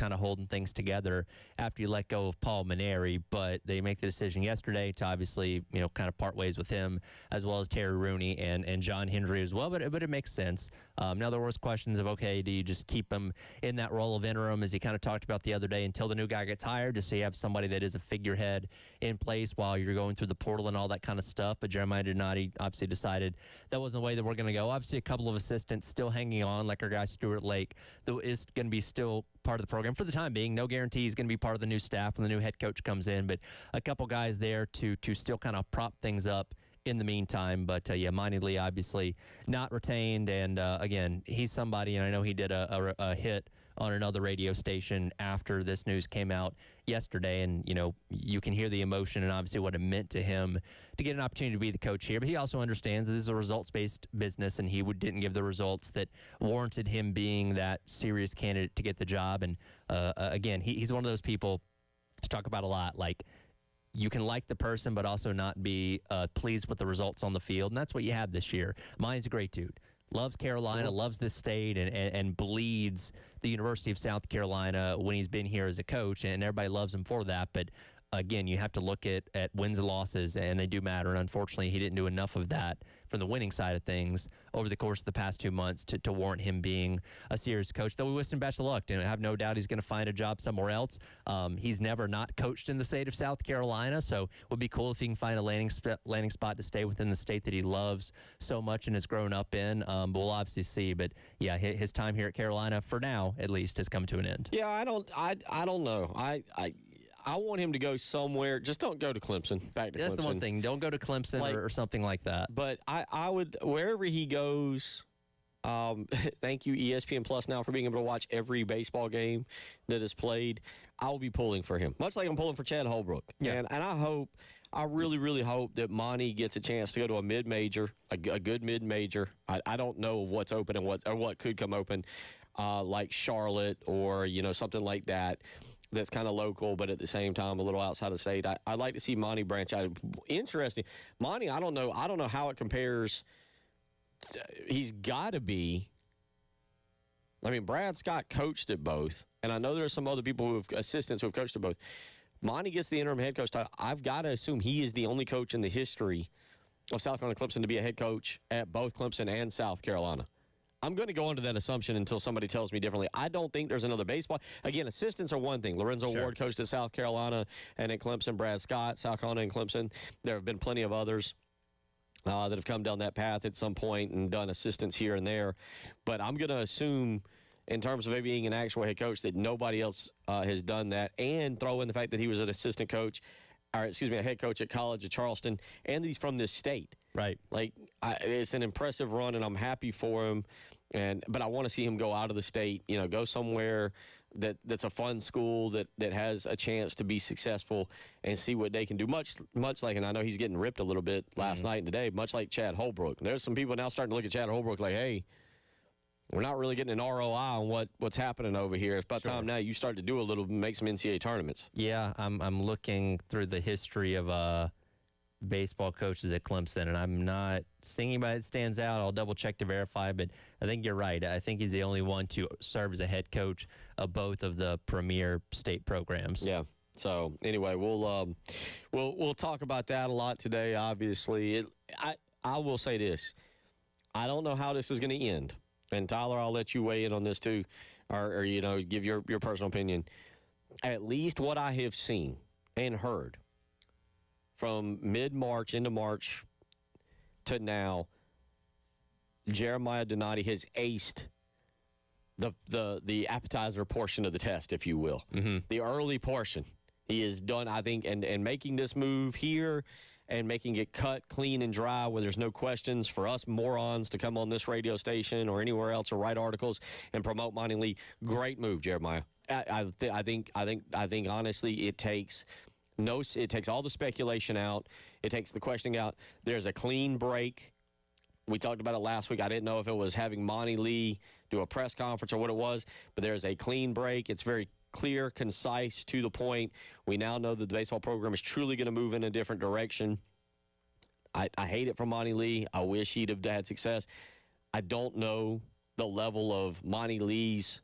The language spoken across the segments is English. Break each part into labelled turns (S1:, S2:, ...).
S1: kind of holding things together after you let go of Paul Mainieri, but they make the decision yesterday to obviously, kind of part ways with him, as well as Terry Rooney and John Hendry as well, but it makes sense. Now there was questions of, okay, do you just keep him in that role of interim, as he kind of talked about the other day, until the new guy gets hired, just so you have somebody that is a figurehead in place while you're going through the portal and all that kind of stuff. But Jeremiah Donati obviously decided that wasn't the way that we're going to go. Obviously, a couple of assistants still hanging on, like our guy Stuart Lake, though is going to be still part of the program for the time being. No guarantee he's going to be part of the new staff when the new head coach comes in, but a couple guys there to still kind of prop things up in the meantime. But Monty Lee obviously not retained, and again, he's somebody, and I know he did a hit on another radio station after this news came out yesterday, and you can hear the emotion and obviously what it meant to him to get an opportunity to be the coach here. But he also understands that this is a results-based business, and he didn't give the results that warranted him being that serious candidate to get the job. And again, he's one of those people to talk about a lot, like, you can like the person but also not be pleased with the results on the field, and that's what you had this year. Monty's a great dude. Loves Carolina, loves this state, and bleeds the University of South Carolina when he's been here as a coach, and everybody loves him for that. But again, you have to look at wins and losses, and they do matter. And unfortunately, he didn't do enough of that from the winning side of things over the course of the past 2 months to warrant him being a serious coach. Though we wish him best of luck, and I have no doubt he's going to find a job somewhere else. He's never not coached in the state of South Carolina, so it would be cool if he can find a landing spot to stay within the state that he loves so much and has grown up in. But we'll obviously see. But yeah, his time here at Carolina, for now at least, has come to an end.
S2: Yeah, I don't know. I want him to go somewhere. Just don't go to Clemson. Back to Clemson.
S1: That's the one thing. Don't go to Clemson or something like that.
S2: But I would, wherever he goes, thank you, ESPN Plus, now for being able to watch every baseball game that is played. I'll be pulling for him, much like I'm pulling for Chad Holbrook. Yeah. And I really, really hope that Monty gets a chance to go to a mid-major, a good mid-major. I don't know what's open and what could come open, like Charlotte or, something like that. That's kind of local, but at the same time a little outside of the state. I'd like to see Monty branch out. Interesting. Monty, I don't know how it compares. He's got to be. I mean, Brad Scott coached at both, and I know there are some other people assistants who have coached at both. Monty gets the interim head coach title. I've got to assume he is the only coach in the history of South Carolina Clemson to be a head coach at both Clemson and South Carolina. I'm going to go into that assumption until somebody tells me differently. I don't think there's another baseball. Again, assistants are one thing. Lorenzo Ward coached at South Carolina and at Clemson. Brad Scott, South Carolina and Clemson. There have been plenty of others that have come down that path at some point and done assistants here and there. But I'm going to assume, in terms of maybe being an actual head coach, that nobody else has done that, and throw in the fact that he was an assistant coach, a head coach at College of Charleston, and he's from this state.
S1: Right.
S2: Like, it's an impressive run, and I'm happy for him. But I want to see him go out of the state, go somewhere that's a fun school that has a chance to be successful and see what they can do. Much like, and I know he's getting ripped a little bit last night and today, much like Chad Holbrook. There's some people now starting to look at Chad Holbrook like, hey, we're not really getting an ROI on what's happening over here. It's about time now you start to do a little, make some NCAA tournaments.
S1: Yeah, I'm looking through the history of baseball coaches at Clemson, and I'm not seeing anybody that stands out. I'll double check to verify, but I think you're right. I think he's the only one to serve as a head coach of both of the premier state programs.
S2: Yeah. So anyway, we'll talk about that a lot today. Obviously, I will say this: I don't know how this is going to end. And Tyler, I'll let you weigh in on this too, or give your personal opinion. At least what I have seen and heard from mid-March into March to now, Jeremiah Donati has aced the appetizer portion of the test, if you will. Mm-hmm. The early portion. He has done, I think, and making this move here and making it cut clean and dry where there's no questions for us morons to come on this radio station or anywhere else or write articles and promote Monty Lee. Great move, Jeremiah. I think honestly it takes all the speculation out. It takes the questioning out. There's a clean break. We talked about it last week. I didn't know if it was having Monty Lee do a press conference or what it was, but there's a clean break. It's very clear, concise, to the point. We now know that the baseball program is truly going to move in a different direction. I hate it for Monty Lee. I wish he'd have had success. I don't know the level of Monty Lee's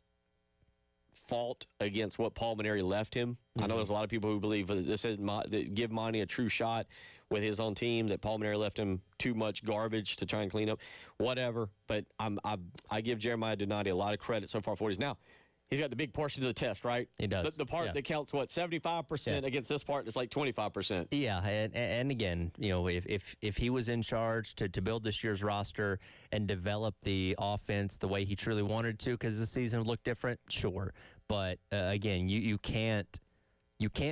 S2: fault against what Paul Mainieri left him. I know there's a lot of people who believe that this is that give Monty a true shot with his own team, that Paul Mainieri left him too much garbage to try and clean up. Whatever, but I give Jeremiah Donati a lot of credit so far for what he's now. He's got the big portion of the test, right?
S1: He does.
S2: The part that counts, 75% against this part is like 25%.
S1: Yeah, and again, if he was in charge to build this year's roster and develop the offense the way he truly wanted to, because the season would look different, sure. But again, you can't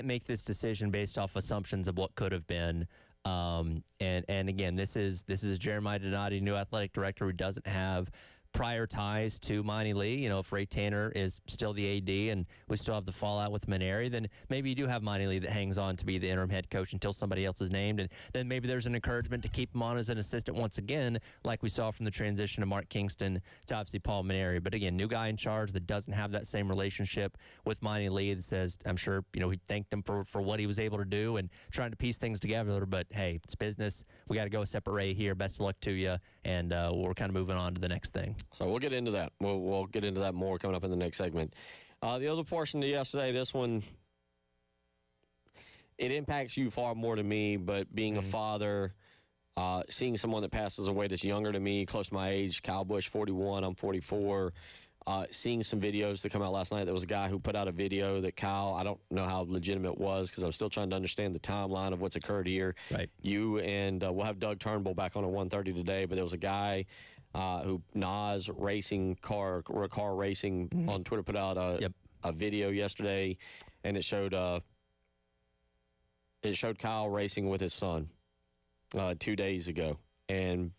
S1: make this decision based off assumptions of what could have been. And again, this is Jeremiah Donati, new athletic director, who doesn't have prior ties to Monty Lee. If Ray Tanner is still the AD and we still have the fallout with Mainieri, then maybe you do have Monty Lee that hangs on to be the interim head coach until somebody else is named, and then maybe there's an encouragement to keep him on as an assistant once again, like we saw from the transition of Mark Kingston to obviously Paul Mainieri. But again, new guy in charge that doesn't have that same relationship with Monty Lee, that says, I'm sure, he thanked him for what he was able to do and trying to piece things together. But hey, it's business. We got to go a separate way here. Best of luck to you, and we're kind of moving on to the next thing.
S2: So we'll get into that. We'll get into that more coming up in the next segment. The other portion of yesterday, this one, it impacts you far more than me, but being a father, seeing someone that passes away that's younger than me, close to my age, Kyle Busch, 41, I'm 44, seeing some videos that come out last night. There was a guy who put out a video that Kyle, I don't know how legitimate it was because I'm still trying to understand the timeline of what's occurred here.
S1: Right.
S2: You and we'll have Doug Turnbull back on at 1:30 today, but there was a guy who Nas Racing car racing on Twitter put out a video yesterday, and it showed Kyle racing with his son 2 days ago. And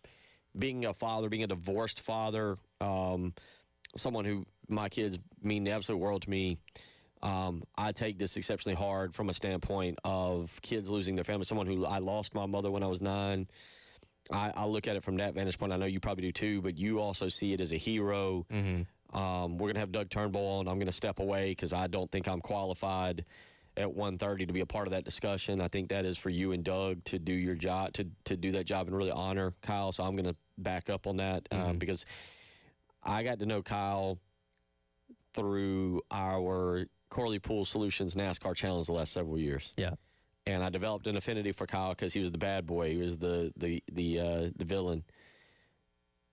S2: being a father, being a divorced father, someone who my kids mean the absolute world to me, I take this exceptionally hard from a standpoint of kids losing their family. Someone who I lost my mother when I was 9. I look at it from that vantage point. I know you probably do too, but you also see it as a hero. We're going to have Doug Turnbull on. I'm going to step away because I don't think I'm qualified at 1:30 to be a part of that discussion. I think that is for you and Doug to do your job, to do that job and really honor Kyle. So I'm going to back up on that because I got to know Kyle through our Corley Pool Solutions NASCAR Challenge the last several years.
S1: Yeah.
S2: And I developed an affinity for Kyle because he was the bad boy. He was the villain.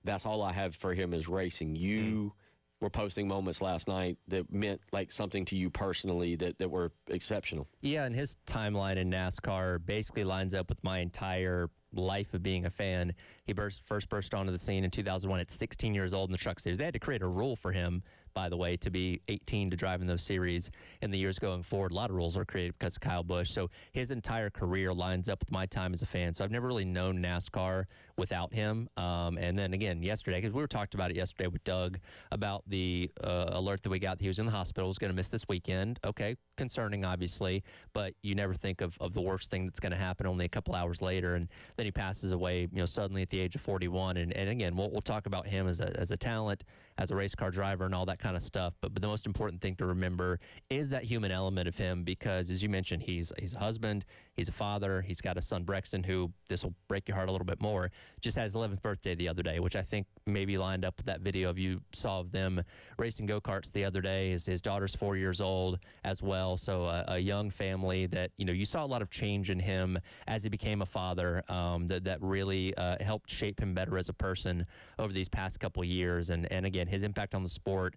S2: That's all I have for him is racing. You were posting moments last night that meant like something to you personally that were exceptional.
S1: Yeah, and his timeline in NASCAR basically lines up with my entire life of being a fan. He first burst onto the scene in 2001 at 16 years old in the truck series. They had to create a rule for him, by the way, to be 18 to drive in those series in the years going forward. A lot of rules are created because of Kyle Busch. So his entire career lines up with my time as a fan. So I've never really known NASCAR without him. And then again, yesterday, because we were talked about it yesterday with Doug about the alert that we got that he was in the hospital, was going to miss this weekend. Okay, concerning, obviously, but you never think of the worst thing that's going to happen only a couple hours later. And then he passes away, suddenly at the age of 41. And again, we'll talk about him as a talent, as a race car driver and all that kind of stuff. But the most important thing to remember is that human element of him, because as you mentioned, he's a husband, he's a father, he's got a son, Brexton, who, this will break your heart a little bit more, just had his 11th birthday the other day, which I think maybe lined up with that video you saw of them racing go-karts the other day. His daughter's 4 years old as well. So a young family that, you saw a lot of change in him as he became a father, that really helped shape him better as a person over these past couple of years. And again, his impact on the sport,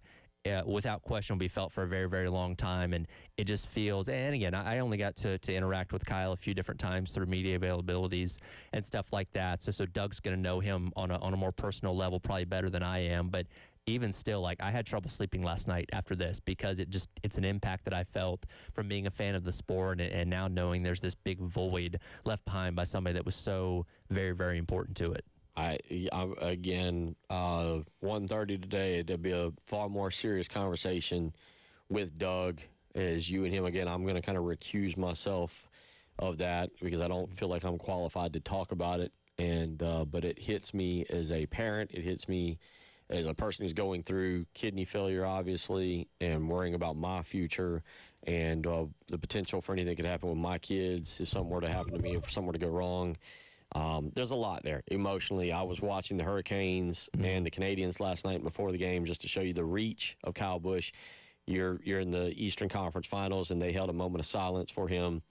S1: without question, will be felt for a very, very long time. And it just feels, and again, I only got to interact with Kyle a few different times through media availabilities and stuff like that. So Doug's going to know him on a more personal level, probably better than I am. But even still, like, I had trouble sleeping last night after this because it's an impact that I felt from being a fan of the sport and now knowing there's this big void left behind by somebody that was so very, very important to it.
S2: Again, 1:30 today, there'll be a far more serious conversation with Doug as you and him. Again, I'm going to kind of recuse myself of that because I don't feel like I'm qualified to talk about it. But it hits me as a parent. It hits me as a person who's going through kidney failure, obviously, and worrying about my future and the potential for anything that could happen with my kids if something were to happen to me, if something were to go wrong. There's a lot there emotionally. I was watching the Hurricanes and the Canadians last night before the game just to show you the reach of Kyle Busch. you're in the Eastern Conference Finals, and they held a moment of silence for him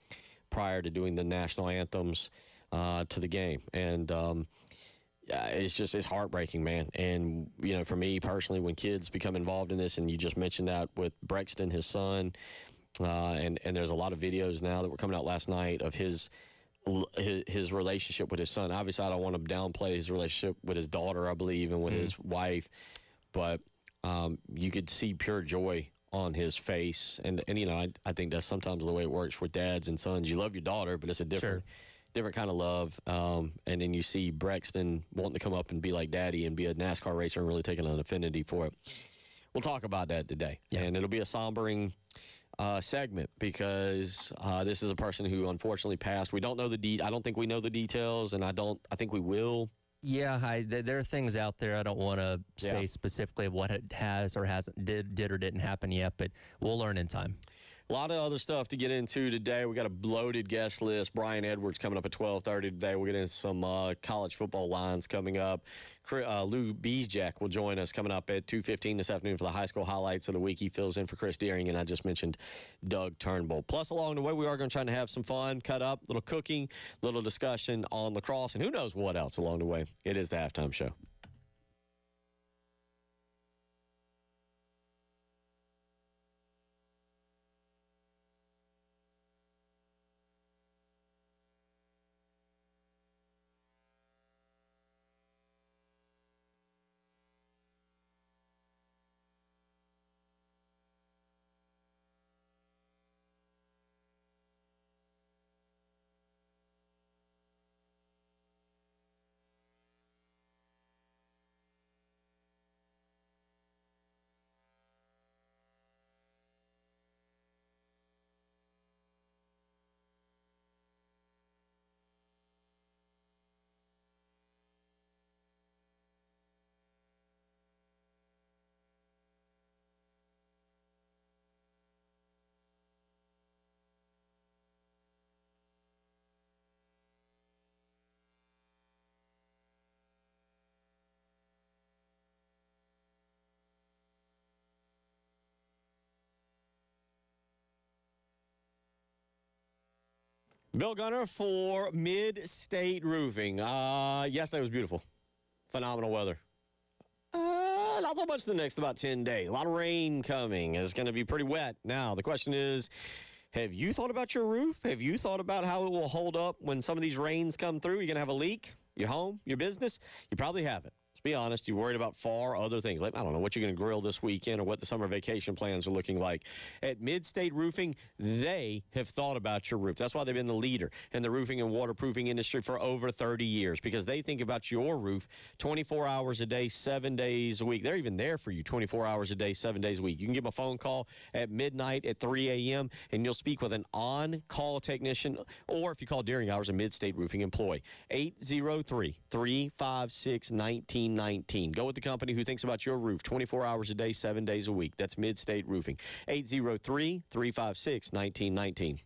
S2: prior to doing the national anthems to the game. And yeah, it's heartbreaking, man. And, for me personally, when kids become involved in this, and you just mentioned that with Brexton, his son, and there's a lot of videos now that were coming out last night of his relationship with his son. Obviously, I don't want to downplay his relationship with his daughter, I believe, and with his wife, but you could see pure joy on his face. And I think that's sometimes the way it works with dads and sons. You love your daughter, but it's a different kind of love. And then you see Brexton wanting to come up and be like daddy and be a NASCAR racer and really taking an affinity for it. We'll talk about that today. Yeah. And it'll be a sombering segment because this is a person who unfortunately passed. We don't know I don't think we know the details, and I think we will.
S1: Yeah, there are things out there. I don't want to say specifically of what it has or hasn't did or didn't happen yet, but we'll learn in time.
S2: A lot of other stuff to get into today. We got a bloated guest list. Brian Edwards coming up at 12:30 today. We'll get into some college football lines coming up. Lou Beesjack will join us coming up at 2:15 this afternoon for the high school highlights of the week. He fills in for Chris Deering, and I just mentioned Doug Turnbull. Plus, along the way, we are going to try to have some fun, cut up, little cooking, little discussion on lacrosse, and who knows what else along the way. It is the halftime show. Bill Gunner for Mid-State Roofing. Yesterday was beautiful. Phenomenal weather. Not so much the next about 10 days. A lot of rain coming. It's going to be pretty wet. Now, the question is, have you thought about your roof? Have you thought about how it will hold up when some of these rains come through? You're going to have a leak? Your home? Your business? You probably haven't. Let's be honest. You're worried about far other things. Like, I don't know what you're going to grill this weekend or what the summer vacation plans are looking like. At Mid-State Roofing, they have thought about your roof. That's why they've been the leader in the roofing and waterproofing industry for over 30 years, because they think about your roof 24 hours a day, 7 days a week. They're even there for you 24 hours a day, 7 days a week. You can give them a phone call at midnight at 3 a.m., and you'll speak with an on-call technician, or if you call during hours, a Mid-State Roofing employee. 803-356-1919. Go with the company who thinks about your roof 24 hours a day, 7 days a week. That's Mid-State Roofing. 803-356-1919.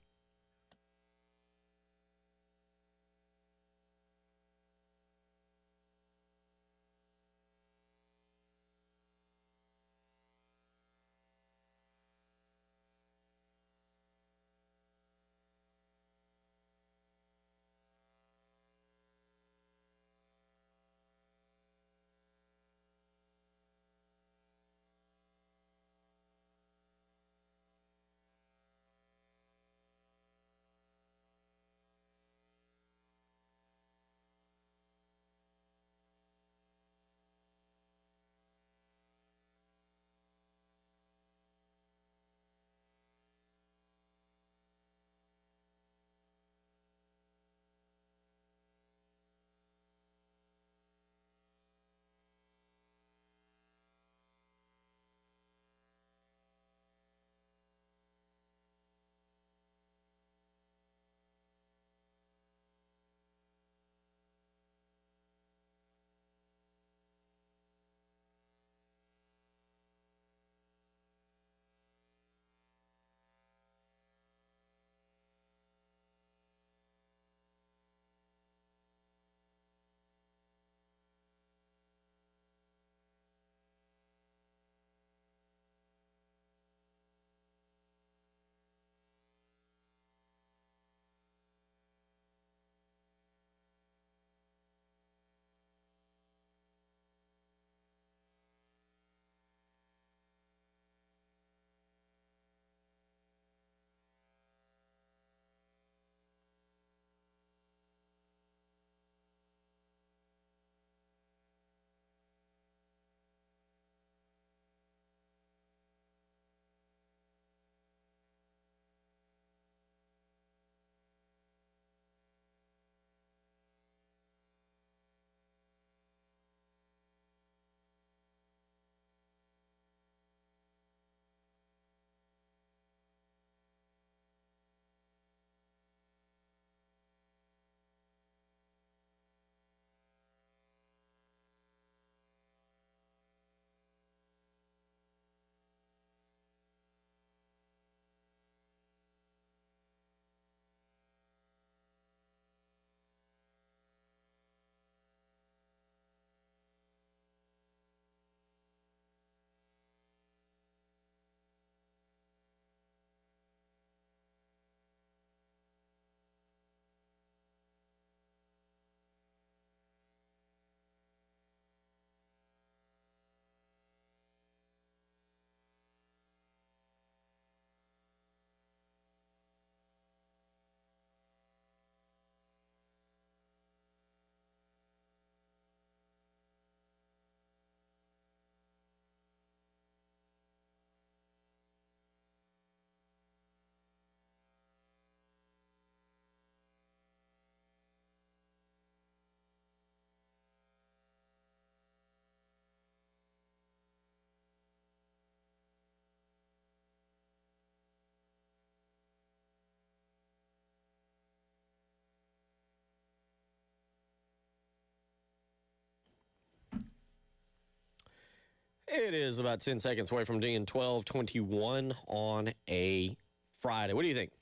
S2: It is about 10 seconds away from being 12:21 on a Friday. What do you think?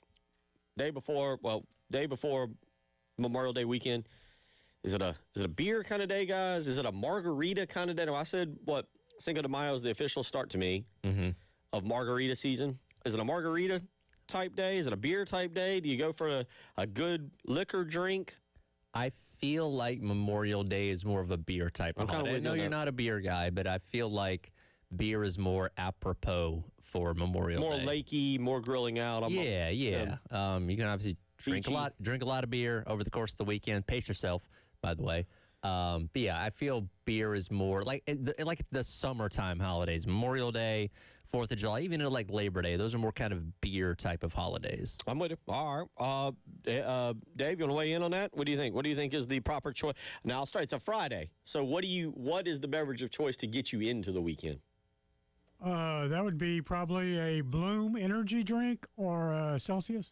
S2: Day before Memorial Day weekend. Is it a beer kind of day, guys? Is it a margarita kind of day? No, I said Cinco de Mayo is the official start to me of margarita season. Is it a margarita type day? Is it a beer type day? Do you go for a good liquor drink?
S1: I feel like Memorial Day is more of a beer type of holiday. I know you're not a beer guy, but I feel like beer is more apropos for Memorial
S2: Day.
S1: More
S2: lakey, more grilling out.
S1: Yeah. You can obviously drink a lot of beer over the course of the weekend. Pace yourself, by the way. But yeah, I feel beer is more like the summertime holidays, Memorial Day, 4th of July, even like Labor Day. Those are more kind of beer type of holidays.
S2: I'm with you. All right. Dave, you want to weigh in on that? What do you think? What do you think is the proper choice? Now, I'll start. It's a Friday. So what is the beverage of choice to get you into the weekend?
S3: That would be probably a Bloom energy drink or a Celsius.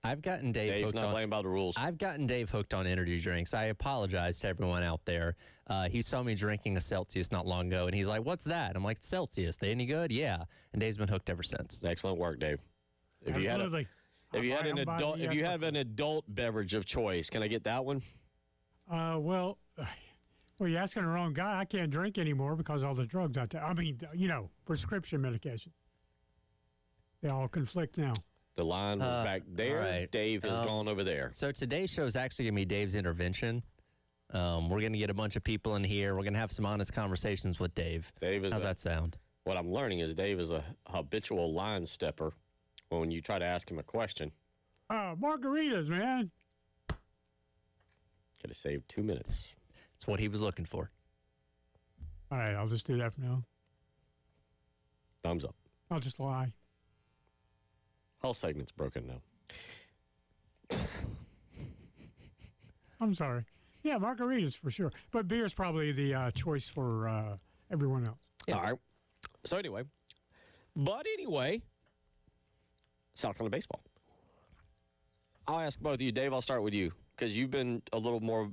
S1: I've gotten Dave hooked
S2: not playing by the rules.
S1: I've gotten Dave hooked on energy drinks. I apologize to everyone out there. He saw me drinking a Celsius not long ago, and he's like, "What's that?" I'm like, "Celsius. They any good?" Yeah. And Dave's been hooked ever sin's.
S2: Excellent work, Dave.
S3: Absolutely.
S2: If you have an adult beverage of choice, can I get that one?
S3: Well, you're asking the wrong guy. I can't drink anymore because all the drugs out there. I mean, prescription medication. They all conflict now.
S2: The line was back there. Right. Dave has gone over there.
S1: So today's show is actually going to be Dave's intervention. We're going to get a bunch of people in here. We're going to have some honest conversations with Dave. How's that sound?
S2: What I'm learning is Dave is a habitual line stepper when you try to ask him a question.
S3: Margaritas, man.
S2: Could have saved 2 minutes.
S1: That's what he was looking for.
S3: All right, I'll just do that for now.
S2: Thumbs up.
S3: I'll just lie.
S2: Whole segment's broken now.
S3: I'm sorry. Yeah, margaritas for sure. But beer's probably the choice for everyone else.
S2: Yeah. All right. So anyway, South Carolina baseball. I'll ask both of you. Dave, I'll start with you because you've been a little more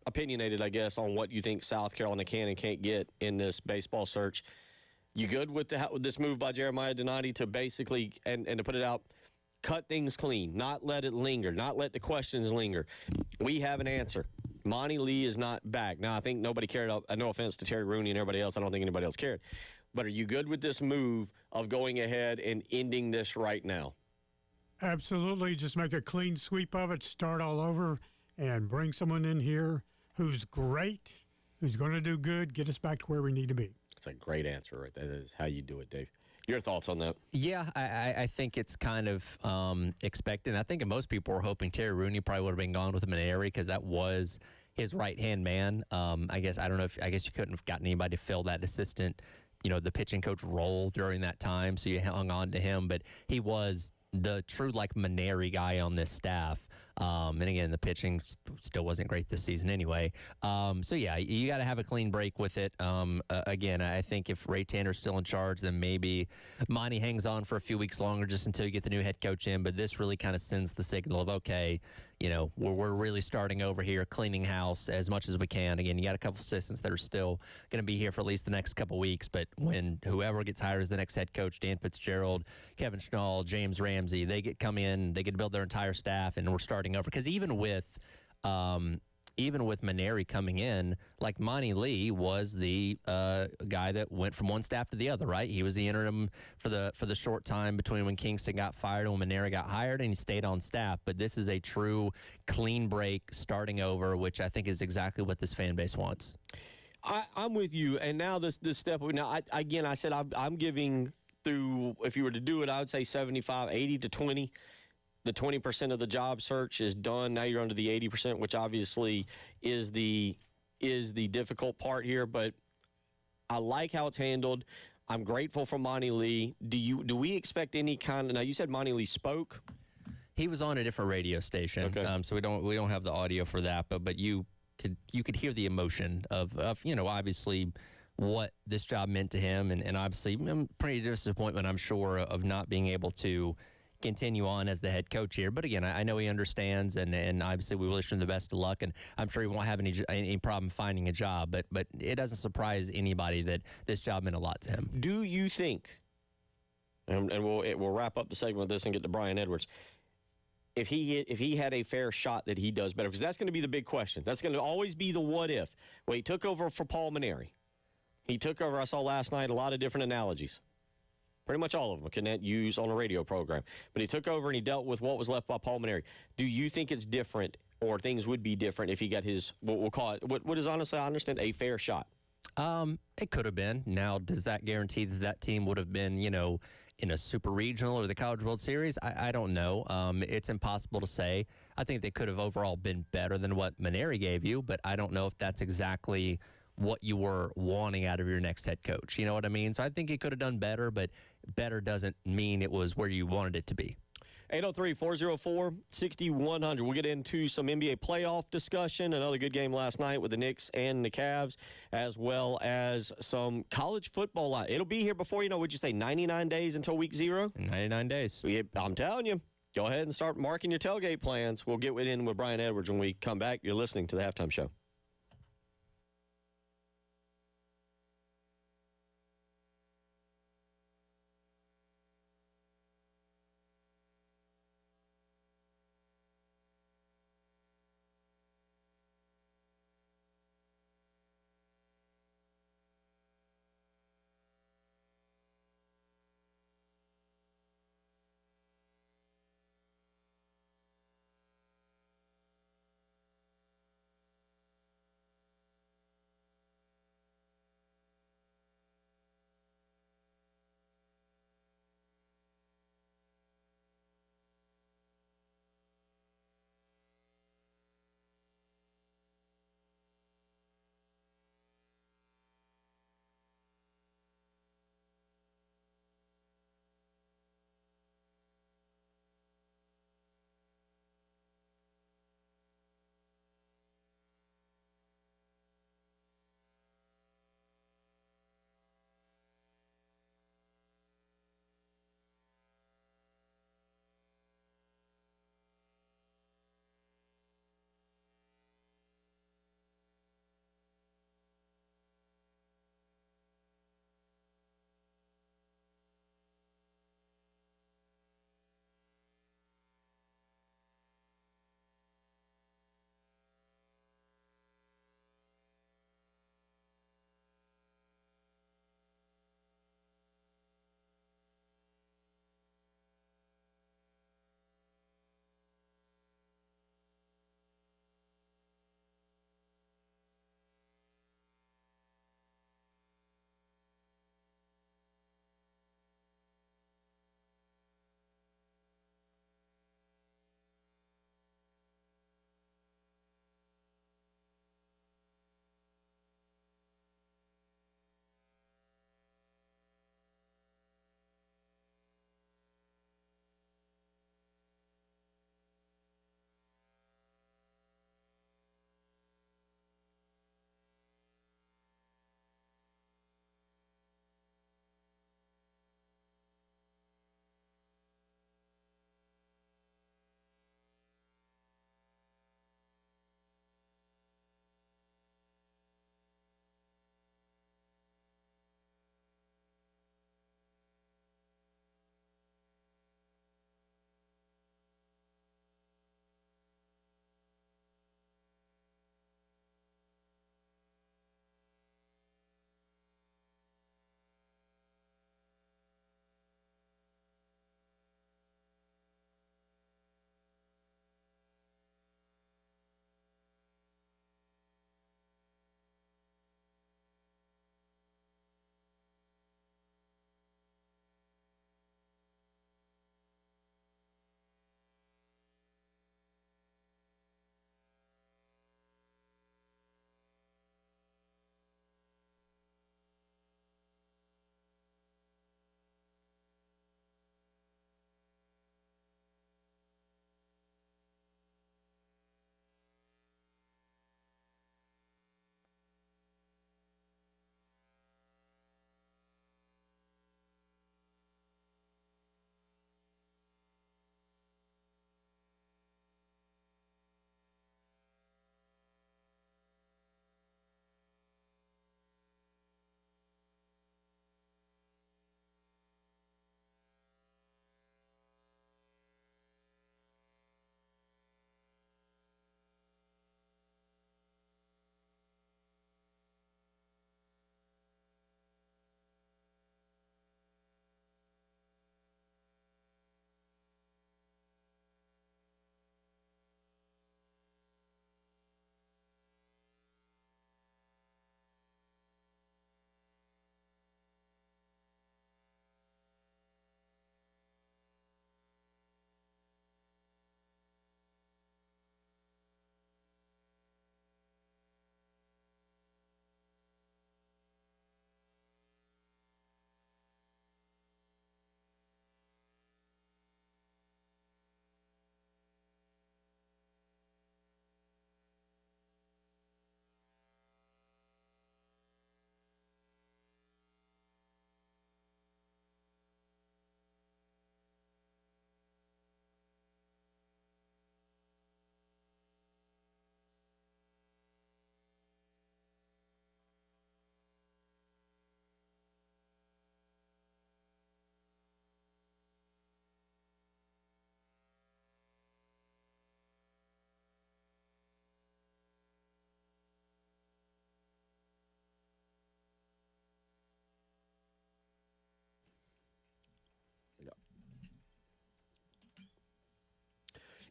S2: opinionated, I guess, on what you think South Carolina can and can't get in this baseball search. You good with this move by Jeremiah Donati to basically, and to put it out, cut things clean, not let it linger, not let the questions linger? We have an answer. Monty Lee is not back. Now, I think nobody cared. No offense to Terry Rooney and everybody else. I don't think anybody else cared. But are you good with this move of going ahead and ending this right now?
S3: Absolutely. Just make a clean sweep of it, start all over, and bring someone in here who's great, who's going to do good, get us back to where we need to be.
S2: That's a great answer, right? That is how you do it, Dave. Your thoughts on that?
S1: Yeah, I think it's kind of expected. I think most people were hoping Terry Rooney probably would have been gone with Maneri because that was his right-hand man. I guess you couldn't have gotten anybody to fill that assistant, the pitching coach role during that time, so you hung on to him. But he was the true Maneri guy on this staff. And again, the pitching still wasn't great this season anyway. So, yeah, you got to have a clean break with it. Again, I think if Ray Tanner's still in charge, then maybe Monty hangs on for a few weeks longer just until you get the new head coach in. But this really kind of sends the signal of, okay, we're really starting over here, cleaning house as much as we can. Again, you got a couple assistants that are still going to be here for at least the next couple weeks. But when whoever gets hired as the next head coach, Dan Fitzgerald, Kevin Schnall, James Ramsey, they come in, they get to build their entire staff, and we're starting over. Because even with Maneri coming in, Monty Lee was the guy that went from one staff to the other, right? He was the interim for the short time between when Kingston got fired and when Maneri got hired, and he stayed on staff. But this is a true clean break, starting over, which I think is exactly what this fan base wants.
S2: I'm with you. And now this step. Now, I said I'm giving through, if you were to do it, I would say 75, 80 to 20. The 20% of the job search is done. Now you're under the 80%, which obviously is the difficult part here. But I like how it's handled. I'm grateful for Monty Lee. Do we expect any kind of? Now you said Monty Lee spoke.
S1: He was on a different radio station, okay. So we don't have the audio for that. But you could hear the emotion of obviously what this job meant to him, and obviously pretty disappointment, I'm sure, of not being able to continue on as the head coach here. But again, I know he understands, and obviously we wish him the best of luck, and I'm sure he won't have any problem finding a job. But it doesn't surprise anybody that this job meant a lot to him.
S2: Do you think, and we'll wrap up the segment with this and get to Brian Edwards, if he had a fair shot that he does better? Because that's going to be the big question. That's going to always be the what if. Well, he took over for Paul Mainieri. He took over, I saw last night, a lot of different analogies. Pretty much all of them can use on a radio program. But he took over and he dealt with what was left by Paul Mainieri. Do you think it's different, or things would be different if he got his, what we'll call it, what is honestly, I understand, a fair shot?
S1: It could have been. Now, does that guarantee that team would have been, in a super regional or the College World Series? I don't know. It's impossible to say. I think they could have overall been better than what Mainieri gave you, but I don't know if that's exactly what you were wanting out of your next head coach. You know what I mean? So I think he could have done better, but better doesn't mean it was where you wanted it to be.
S2: 803-404-6100. We'll get into some NBA playoff discussion. Another good game last night with the Knicks and the Cavs, as well as some college football. It'll be here before, would you say 99 days until week 0?
S1: 99 days.
S2: I'm telling you. Go ahead and start marking your tailgate plans. We'll get in with Brian Edwards when we come back. You're listening to the Halftime Show.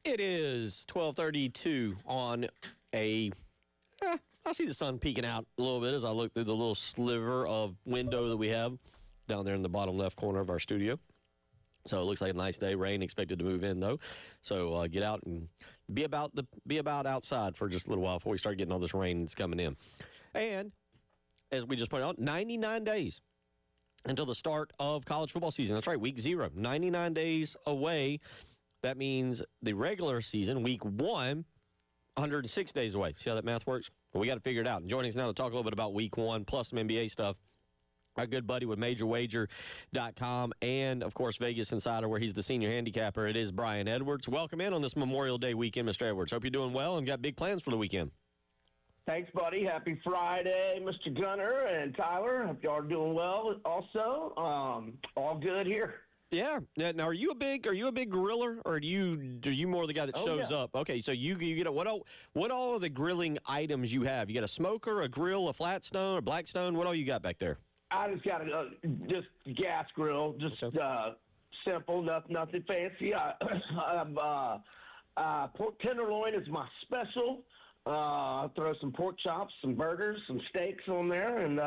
S2: It is 12:32 on a. I see the sun peeking out a little bit as I look through the little sliver of window that we have down there in the bottom left corner of our studio. So it looks like a nice day. Rain expected to move in though, so get out and be about outside for just a little while before we start getting all this rain that's coming in. And as we just pointed out, 99 days until the start of college football season. That's right, week 0, 99 days away. That means the regular season, week 1, 106 days away. See how that math works? Well, we got to figure it out. And joining us now to talk a little bit about week 1 plus some NBA stuff, our good buddy with MajorWager.com and, of course, Vegas Insider, where he's the senior handicapper. It is Brian Edwards. Welcome in on this Memorial Day weekend, Mr. Edwards. Hope you're doing well and got big plans for the weekend.
S4: Thanks, buddy. Happy Friday, Mr. Gunner and Tyler. Hope y'all are doing well also. All good here.
S2: Yeah. Now, are you a big griller, or are you more the guy that shows up? Okay, so you get what all of the grilling items you have? You got a smoker, a grill, a flat stone, a black stone. What all you got back there?
S4: I just got a just gas grill, just simple, nothing fancy. Pork tenderloin is my special. I throw some pork chops, some burgers, some steaks on there, and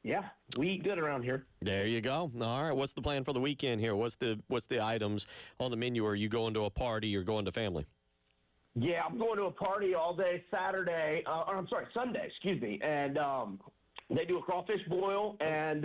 S4: yeah, we eat good around here.
S2: There you go. All right, what's the plan for the weekend here? What's the items on the menu? Are you going to a party or going to family?
S4: Yeah, I'm going to a party all day Sunday, excuse me, and they do a crawfish boil, and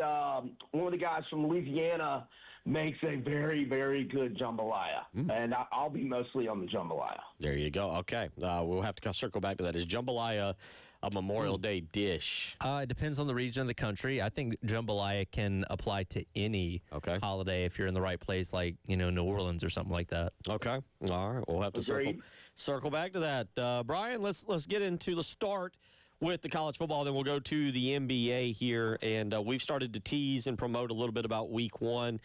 S4: one of the guys from Louisiana makes a very, very good jambalaya, and I'll be mostly on the jambalaya.
S2: There you go. Okay, we'll have to circle back to that. Is jambalaya a Memorial Day dish?
S1: It depends on the region of the country. I think jambalaya can apply to any holiday if you're in the right place, like New Orleans or something like that.
S2: Okay, all right. We'll have to circle back to that. Brian, let's get into the start with the college football, then we'll go to the NBA here, and we've started to tease and promote a little bit about week 1.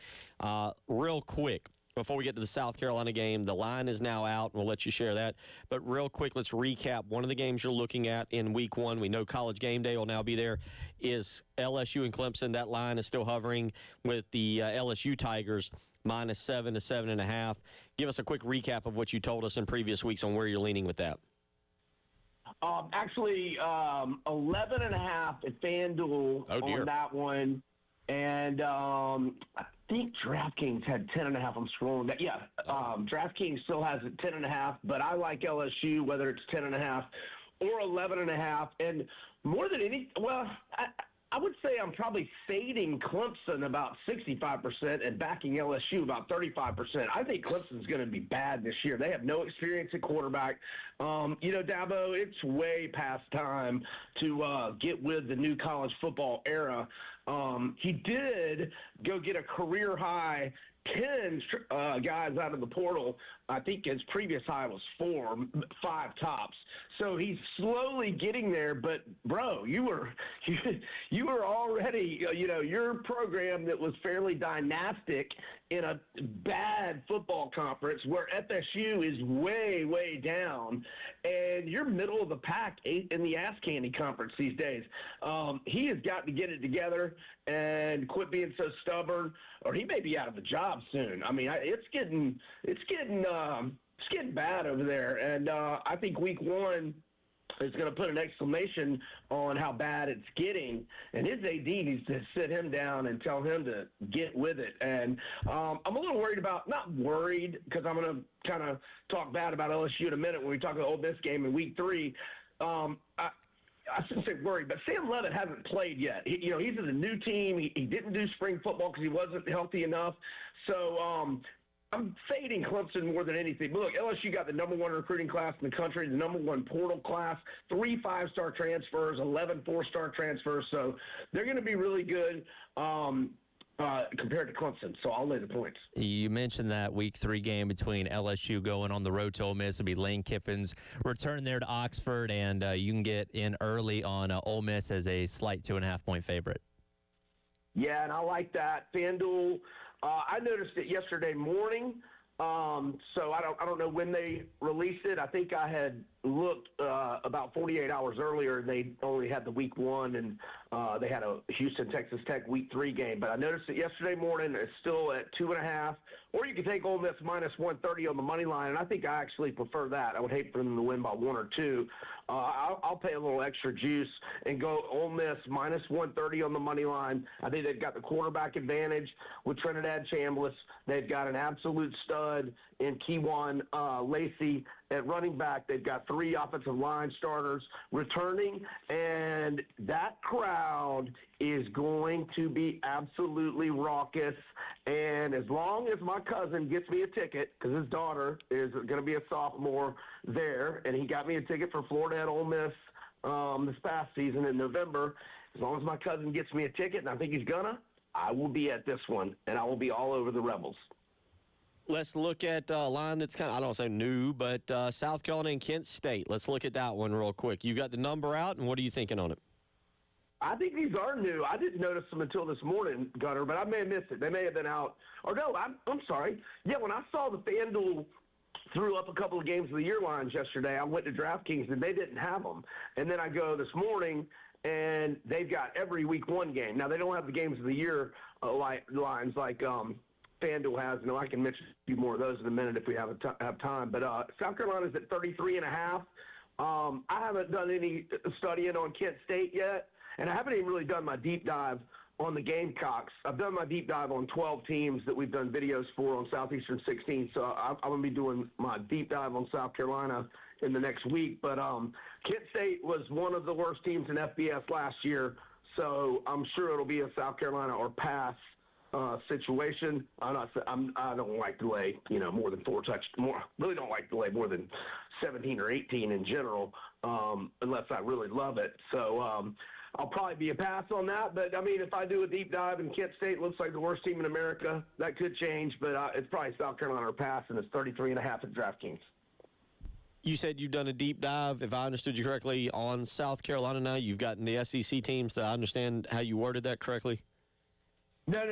S2: Real quick, before we get to the South Carolina game, the line is now out, and we'll let you share that. But real quick, let's recap one of the games you're looking at in week 1. We know College Game Day will now be there. Is LSU and Clemson. That line is still hovering with the LSU Tigers -7 to 7.5. Give us a quick recap of what you told us in previous weeks on where you're leaning with that.
S4: Actually, 11.5 at FanDuel on that one. And I think DraftKings had 10.5. I'm scrolling that. Yeah, DraftKings still has it 10.5, but I like LSU, whether it's 10.5 or 11.5. And more than I would say I'm probably fading Clemson about 65% and backing LSU about 35%. I think Clemson's going to be bad this year. They have no experience at quarterback. Dabo, it's way past time to get with the new college football era. He did go get a career high 10 guys out of the portal. I think his previous high was 5 tops. So he's slowly getting there. But bro, you were already, your program that was fairly dynastic in a bad football conference where FSU is way, way down, and you're middle of the pack in the ass candy conference these days. He has got to get it together and quit being so stubborn, or he may be out of a job soon. I mean, it's getting bad over there, and I think week 1 is going to put an exclamation on how bad it's getting, and his AD needs to sit him down and tell him to get with it. And I'm a little worried not worried, because I'm going to kind of talk bad about LSU in a minute when we talk about the Ole Miss game in week 3. I shouldn't say worried, but Sam Levitt hasn't played yet. He's in a new team. He didn't do spring football because he wasn't healthy enough. So I'm fading Clemson more than anything. But look, LSU got the number 1 recruiting class in the country, the number 1 portal class, 3 5-star transfers, 11 4-star transfers. So they're going to be really good compared to Clemson. So I'll lay the points.
S1: You mentioned that week 3 game between LSU going on the road to Ole Miss. It'll be Lane Kiffin's return there to Oxford, and you can get in early on Ole Miss as a slight 2.5-point favorite.
S4: Yeah, and I like that. FanDuel. I noticed it yesterday morning, so I don't know when they released it. I think I had looked about 48 hours earlier. They only had the week 1, and they had a Houston Texas Tech week 3 game. But I noticed that yesterday morning it's still at 2.5. Or you could take Ole Miss minus 130 on the money line, and I think I actually prefer that. I would hate for them to win by 1 or 2. I'll pay a little extra juice and go Ole Miss minus 130 on the money line. I think they've got the quarterback advantage with Trinidad Chambliss. They've got an absolute stud in Kewan Lacey at running back. They've got 3 offensive line starters returning, and that crowd is going to be absolutely raucous. And as long as my cousin gets me a ticket, because his daughter is going to be a sophomore there, and he got me a ticket for Florida at Ole Miss this past season in November, as long as my cousin gets me a ticket, and I think he's gonna, I will be at this one, and I will be all over the Rebels.
S2: Let's look at a line that's kind of, I don't say new, but South Carolina and Kent State. Let's look at that one real quick. You got the number out, and what are you thinking on it?
S4: I think these are new. I didn't notice them until this morning, Gunner, but I may have missed it. They may have been out. Or no, I'm sorry. Yeah, when I saw the FanDuel threw up a couple of games of the year lines yesterday, I went to DraftKings, and they didn't have them. And then I go this morning, and they've got every week 1 game. Now, they don't have the games of the year lines like FanDuel has. And I can mention a few more of those in a minute if we have time. But South Carolina's at 33.5. I haven't done any studying on Kent State yet. And I haven't even really done my deep dive on the Gamecocks. I've done my deep dive on 12 teams that we've done videos for on Southeastern 16. So I'm going to be doing my deep dive on South Carolina in the next week. But Kent State was one of the worst teams in FBS last year. So I'm sure it'll be a South Carolina or pass situation. I don't like to lay, more than 4 touchdowns. Really don't like to lay more than 17 or 18 in general, unless I really love it. So I'll probably be a pass on that. But, I mean, if I do a deep dive and Kent State looks like the worst team in America, that could change. But it's probably South Carolina or pass, and it's 33.5 at DraftKings.
S2: You said you've done a deep dive, if I understood you correctly, on South Carolina now. You've gotten the SEC teams. Do I understand how you worded that correctly?
S4: No.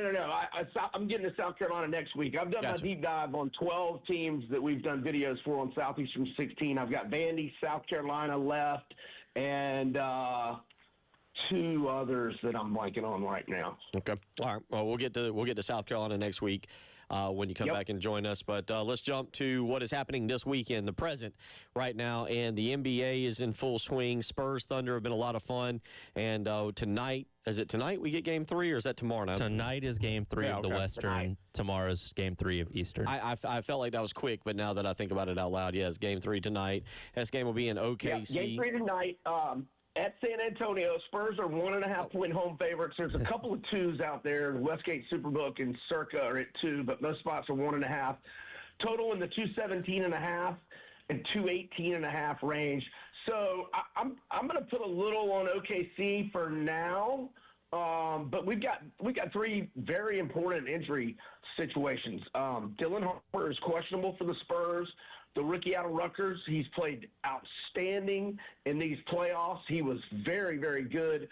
S4: I'm getting to South Carolina next week. I've done my deep dive on 12 teams that we've done videos for on Southeastern 16. I've got Vandy, South Carolina left, and 2 others that I'm blanking on right now.
S2: Okay. All right. Well, we'll get to South Carolina next week when you come back and join us. But let's jump to what is happening this weekend, the present right now. And the NBA is in full swing. Spurs Thunder have been a lot of fun. And tonight, is it tonight we get Game 3, or is that tomorrow night?
S1: Tonight is Game 3 of the Western.
S4: Tonight.
S1: Tomorrow's Game 3 of Eastern.
S2: I felt like that was quick, but now that I think about it out loud, yes, Game 3 tonight. This game will be in OKC.
S4: Yeah, Game 3 tonight. At San Antonio, Spurs are 1.5-point home favorites. There's a couple of 2s out there. Westgate Superbook and Circa are at 2, but most spots are 1.5. Total in the 217.5 and 218.5 range. So I'm going to put a little on OKC for now. But we've got 3 very important injury situations. Dylan Harper is questionable for the Spurs. The rookie out of Rutgers, he's played outstanding in these playoffs. He was very, very good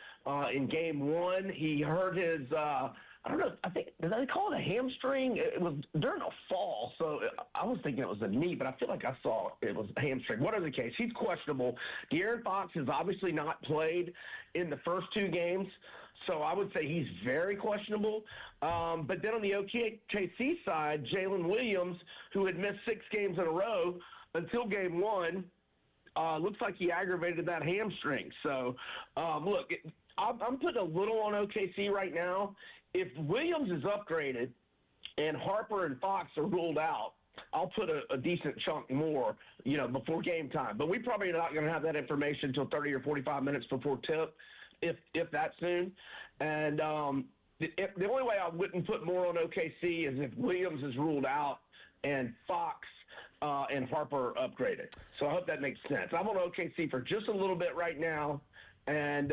S4: in Game 1. He hurt his, I don't know, I think, did they call it a hamstring? It was during a fall, so I was thinking it was a knee, but I feel like I saw it was a hamstring. Whatever the case, he's questionable. De'Aaron Fox has obviously not played in the first 2 games. So I would say he's very questionable. But then on the OKC side, Jalen Williams, who had missed 6 games in a row until Game 1, looks like he aggravated that hamstring. So, look, I'm putting a little on OKC right now. If Williams is upgraded and Harper and Fox are ruled out, I'll put a decent chunk more, before game time. But we probably are not going to have that information until 30 or 45 minutes before tip. If that soon. And the only way I wouldn't put more on OKC is if Williams is ruled out and Fox and Harper upgraded. So I hope that makes sense. I'm on OKC for just a little bit right now. And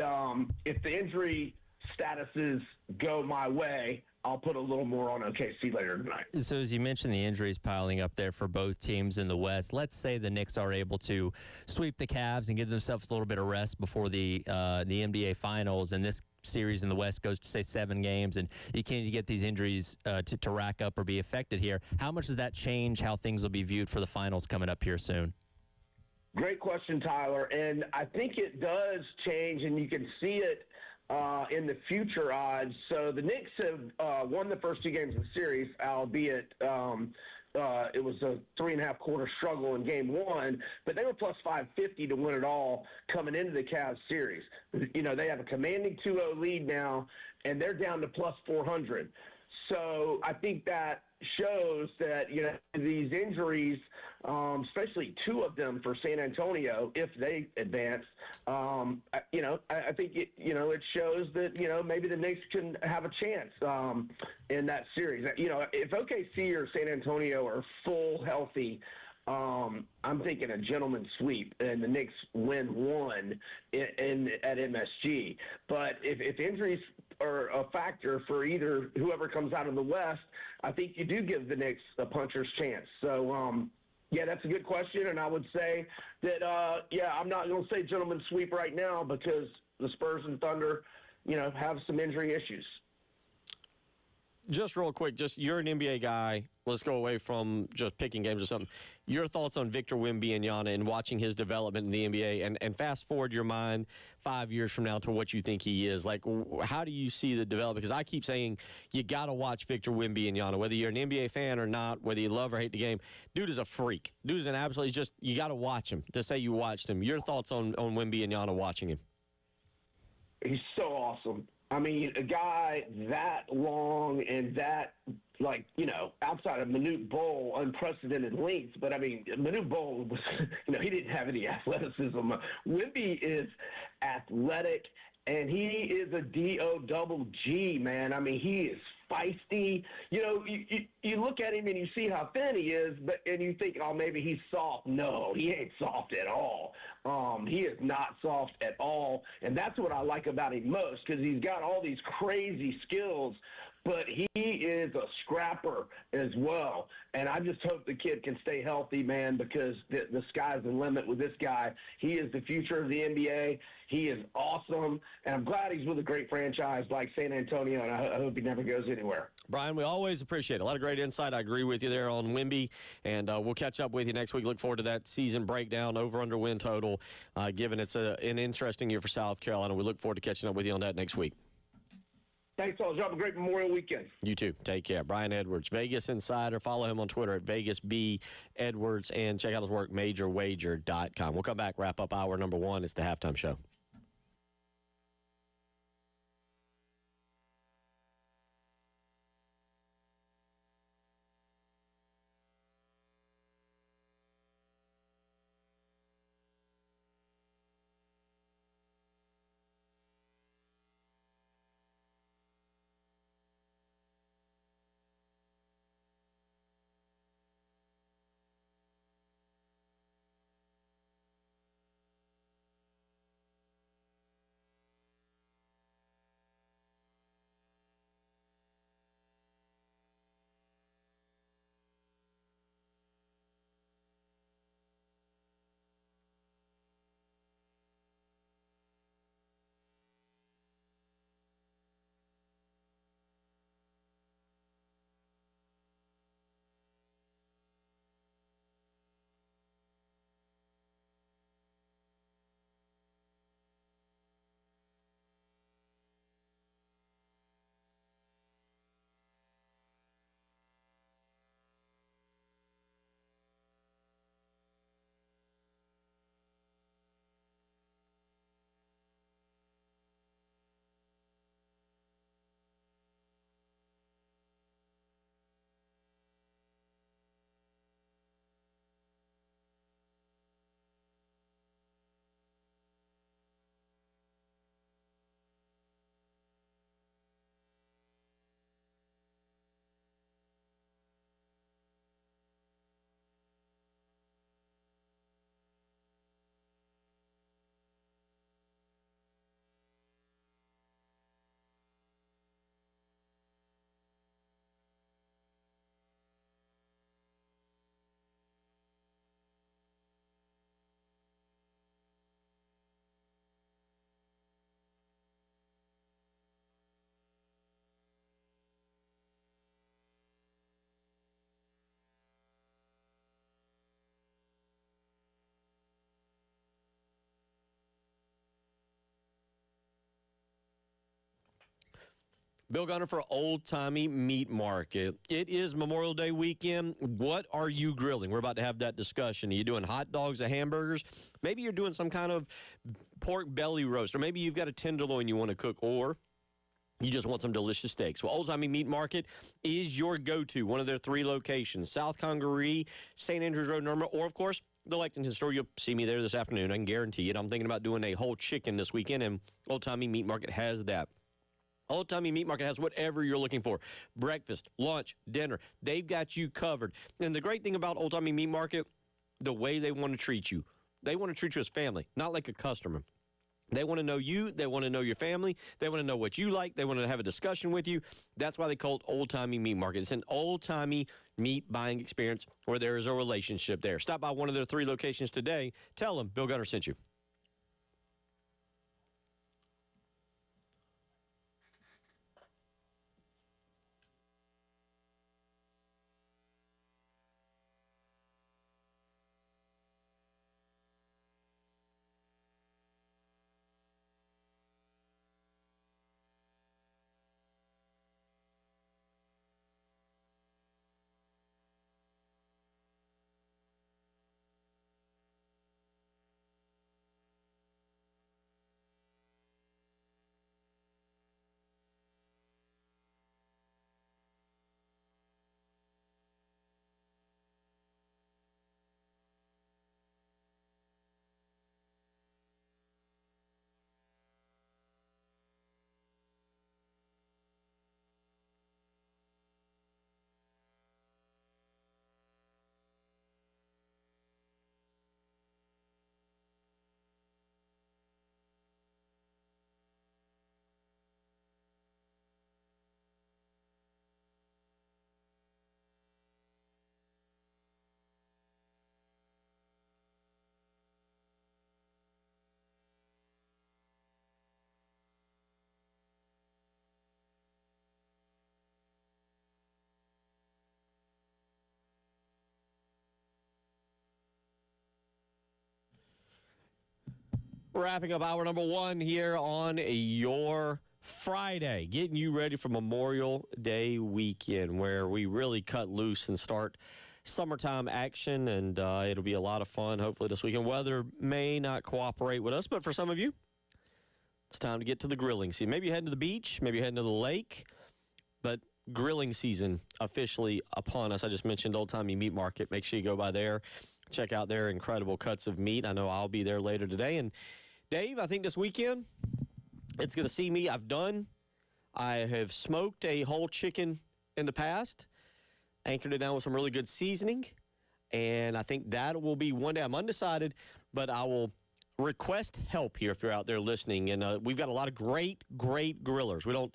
S4: if the injury statuses go my way, I'll put a little more on OKC later tonight.
S1: So as you mentioned, the injuries piling up there for both teams in the West. Let's say the Knicks are able to sweep the Cavs and give themselves a little bit of rest before the NBA Finals, and this series in the West goes to, say, 7 games, and you can't get these injuries to rack up or be affected here. How much does that change how things will be viewed for the Finals coming up here soon?
S4: Great question, Tyler. And I think it does change, and you can see it in the future odds. So the Knicks have won the first 2 games of the series, albeit it was a 3.5 quarter struggle in game 1, but they were plus 550 to win it all coming into the Cavs series. You know, they have a commanding 2-0 lead now, and they're down to plus 400. So I think that shows that, you know, these injuries, especially 2 of them for San Antonio, if they advance, you know, I think, it shows that, you know, maybe the Knicks can have a chance in that series. You know, if OKC or San Antonio are full healthy, I'm thinking a gentleman's sweep, and the Knicks win 1 at MSG. But if injuries are a factor for either whoever comes out of the West, I think you do give the Knicks a puncher's chance. So, yeah, that's a good question, and I would say that, I'm not going to say gentleman's sweep right now because the Spurs and Thunder, you know, have some injury issues.
S2: Just real quick, you're an NBA guy. Let's go away from just picking games or something. Your thoughts on Victor Wembanyama and watching his development in the NBA, and fast forward your mind 5 years from now to what you think he is. Like, how do you see the development? Because I keep saying you got to watch Victor Wembanyama, whether you're an NBA fan or not, whether you love or hate the game. Dude is a freak. Dude is an absolute. You got to watch him to say you watched him. Your thoughts on Wembanyama watching him?
S4: He's so awesome. I mean, a guy that long and that, like, you know, outside of Manute Bol, unprecedented length. But, I mean, Manute Bol was, you know, he didn't have any athleticism. Wemby is athletic, and he is a D-O-double-G, man. I mean, he is feisty. You know, you look at him and you see how thin he is, and you think, oh, maybe he's soft. No, he ain't soft at all. He is not soft at all, and that's what I like about him most, because he's got all these crazy skills, but he is a scrapper as well. And I just hope the kid can stay healthy, man, because the sky's the limit with this guy. He is the future of the NBA. He is awesome, and I'm glad he's with a great franchise like San Antonio, and I hope he never goes anywhere.
S2: Brian, we always appreciate it. A lot of great insight. I agree with you there on Wemby, and we'll catch up with you next week. Look forward to that season breakdown, over-under win total, given it's an interesting year for South Carolina. We look forward to catching up with you on that next week.
S4: Thanks, all. Have a great Memorial weekend.
S2: You too. Take care. Brian Edwards, Vegas Insider. Follow him on Twitter at VegasBEdwards, and check out his work, MajorWager.com. We'll come back, wrap up hour number 1. It's the halftime show. Bill Gunner for Old Timey Meat Market. It is Memorial Day weekend. What are you grilling? We're about to have that discussion. Are you doing hot dogs or hamburgers? Maybe you're doing some kind of pork belly roast, or maybe you've got a tenderloin you want to cook, or you just want some delicious steaks. Well, Old Timey Meat Market is your go-to, one of their 3 locations, South Congaree, St. Andrews Road, Norma, or, of course, the Lexington store. You'll see me there this afternoon. I can guarantee it. I'm thinking about doing a whole chicken this weekend, and Old Timey Meat Market has that. Old Timey Meat Market has whatever you're looking for. Breakfast, lunch, dinner. They've got you covered. And the great thing about Old Timey Meat Market, the way they want to treat you. They want to treat you as family, not like a customer. They want to know you. They want to know your family. They want to know what you like. They want to have a discussion with you. That's why they call it Old Timey Meat Market. It's an old-timey meat buying experience where there is a relationship there. Stop by one of their 3 locations today. Tell them Bill Gunner sent you. Wrapping up hour number 1 here on your Friday, getting you ready for Memorial Day weekend, where we really cut loose and start summertime action, and it'll be a lot of fun. Hopefully this weekend. Weather may not cooperate with us, but for some of you, it's time to get to the grilling season. Maybe you're heading to the beach, maybe you're heading to the lake, but grilling season officially upon us. I just mentioned Old Timey Meat Market. Make sure you go by there. Check out their incredible cuts of meat. I know I'll be there later today. And Dave, I think this weekend it's going to see me. I have smoked a whole chicken in the past, anchored it down with some really good seasoning, and I think that will be one day. I'm undecided, but I will request help here if you're out there listening. And we've got a lot of great grillers. We don't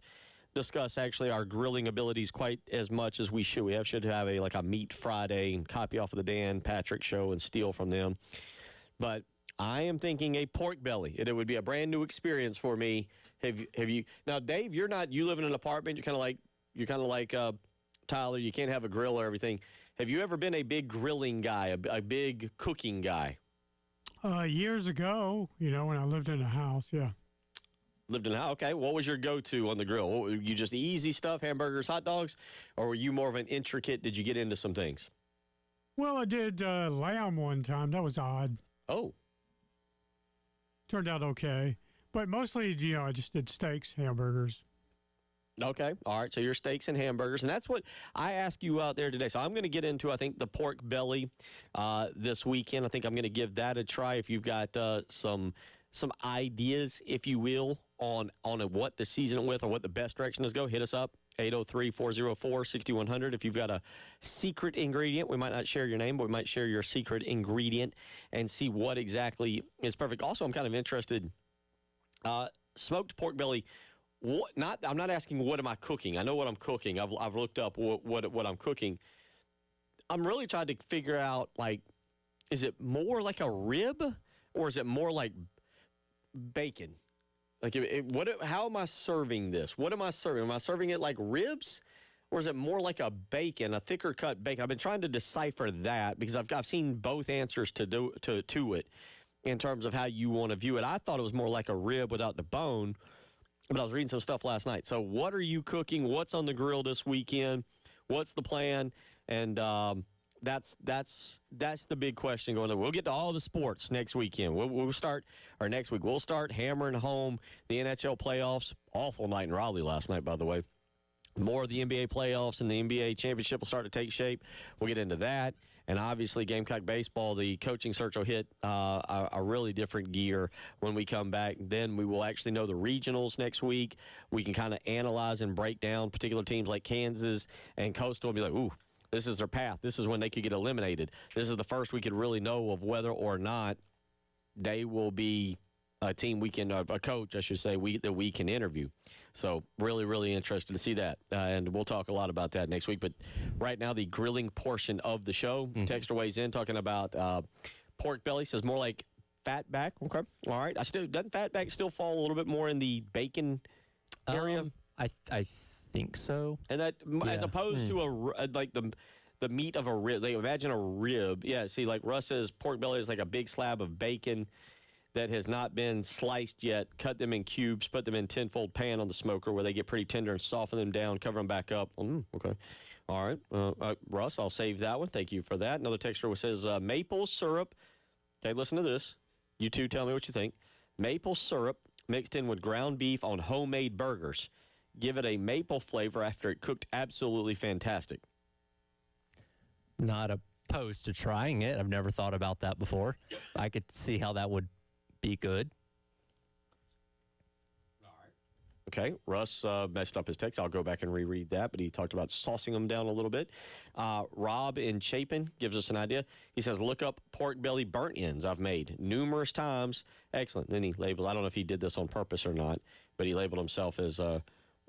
S2: discuss actually our grilling abilities quite as much as we should. We should have a Meat Friday and copy off of the Dan Patrick show and steal from them. But I am thinking a pork belly. It would be a brand new experience for me. Have you now, Dave? You live in an apartment. You're kind of like Tyler. You can't have a grill or everything. Have you ever been a big grilling guy, a big cooking guy?
S3: Years ago, when I lived in a house, yeah.
S2: Lived in a house, okay. What was your go-to on the grill? Were you just easy stuff, hamburgers, hot dogs, or were you more of an intricate? Did you get into some things?
S3: Well, I did lamb one time. That was odd.
S2: Oh.
S3: Turned out okay. But mostly, I just did steaks, hamburgers.
S2: Okay. All right. So your steaks and hamburgers. And that's what I ask you out there today. So I'm going to get into, I think, the pork belly this weekend. I think I'm going to give that a try. If you've got some ideas, if you will, on what the season with or what the best direction is, go hit us up. 803-404-6100. If you've got a secret ingredient, we might not share your name, but we might share your secret ingredient and see what exactly is perfect. Also, I'm kind of interested. Smoked pork belly. I'm not asking what am I cooking. I know what I'm cooking. I've looked up what I'm cooking. I'm really trying to figure out, is it more like a rib or is it more like bacon? How am I serving this? What am I serving? Am I serving it like ribs, or is it more like a bacon, a thicker cut bacon? I've been trying to decipher that because I've seen both answers to it in terms of how you want to view it. I thought it was more like a rib without the bone. but I was reading some stuff last night. So what are you cooking? What's on the grill this weekend? What's the plan? And that's the big question going on. We'll get to all the sports next weekend. We'll start, or next week, we'll start hammering home the NHL playoffs. Awful night in Raleigh last night, by the way. More of the NBA playoffs and the NBA championship will start to take shape. We'll get into that. And obviously, Gamecock baseball, the coaching search will hit a really different gear when we come back. Then we will actually know the regionals next week. We can kind of analyze and break down particular teams like Kansas and Coastal and be like, ooh, this is their path. This is when they could get eliminated. This is the first we could really know of whether or not they will be a team we can, a coach, I should say, that we can interview. So really, really interested to see that. And we'll talk a lot about that next week. But right now, the grilling portion of the show, Texter weighs in talking about pork belly, says more like fat back. Okay. All right. Doesn't fat back still fall a little bit more in the bacon area?
S1: I think so.
S2: And that, as opposed to like the meat of a rib, they imagine a rib. Yeah, see, like Russ says, pork belly is like a big slab of bacon that has not been sliced yet. Cut them in cubes, put them in tenfold pan on the smoker where they get pretty tender, and soften them down, cover them back up. Okay. All right. Russ, I'll save that one. Thank you for that. Another texter says maple syrup. Okay, listen to this. You two tell me what you think. Maple syrup mixed in with ground beef on homemade burgers. Give it a maple flavor after it cooked absolutely fantastic.
S1: Not opposed to trying it. I've never thought about that before. I could see how that would be good.
S2: All right. Okay, Russ messed up his text. I'll go back and reread that, but he talked about saucing them down a little bit. Rob in Chapin gives us an idea. He says, look up pork belly burnt ends I've made numerous times. Excellent. Then he labeled, I don't know if he did this on purpose or not, but he labeled himself as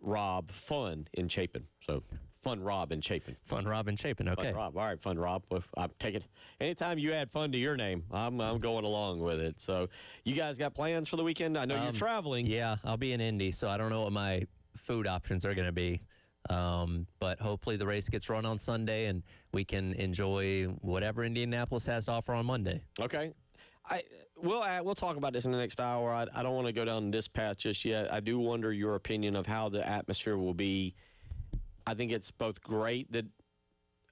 S2: Rob Fun in Chapin. So Fun Rob in Chapin.
S1: Fun Rob in Chapin, okay.
S2: Fun Rob. All right, Fun Rob. I'm taking. Anytime you add fun to your name, I'm going along with it. So you guys got plans for the weekend? I know you're traveling.
S1: Yeah, I'll be in Indy, so I don't know what my food options are going to be. But hopefully the race gets run on Sunday and we can enjoy whatever Indianapolis has to offer on Monday.
S2: Okay. We'll talk about this in the next hour. I don't want to go down this path just yet. I do wonder your opinion of how the atmosphere will be. I think it's both great that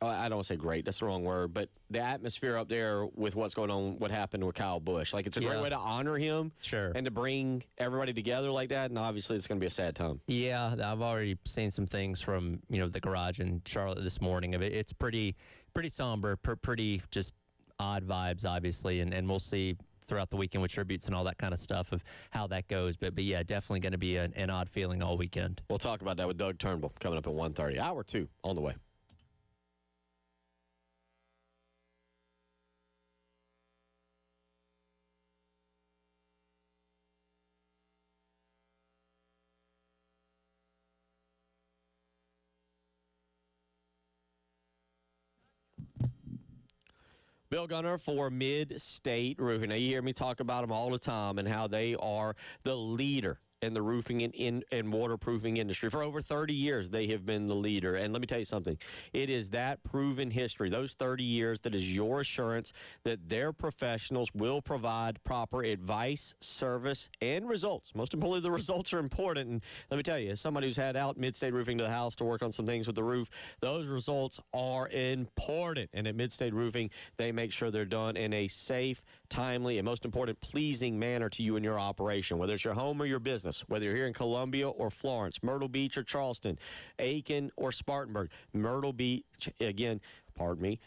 S2: I don't want to say great, that's the wrong word, but the atmosphere up there with what's going on, what happened with Kyle Busch. Like, it's a great way to honor him.
S1: Sure.
S2: And to bring everybody together like that, and obviously it's going to be a sad time.
S1: Yeah, I've already seen some things from, the garage in Charlotte this morning. It's pretty somber, pretty just odd vibes, obviously, and we'll see throughout the weekend with tributes and all that kind of stuff of how that goes. But yeah, definitely going to be an odd feeling all weekend.
S2: We'll talk about that with Doug Turnbull coming up at 1:30. Hour 2 on the way. Bill Gunner for Mid-State Roofing. Now, you hear me talk about them all the time and how they are the leader in the roofing and waterproofing industry. For over 30 years, they have been the leader. And let me tell you something. It is that proven history, those 30 years, that is your assurance that their professionals will provide proper advice, service, and results. Most importantly, the results are important. And let me tell you, as somebody who's had out Mid-State Roofing to the house to work on some things with the roof, those results are important. And at Mid-State Roofing, they make sure they're done in a safe, timely, and most important, pleasing manner to you and your operation, whether it's your home or your business. Whether you're here in Columbia or Florence, Myrtle Beach or Charleston, Aiken or Spartanburg, Myrtle Beach, again, pardon me,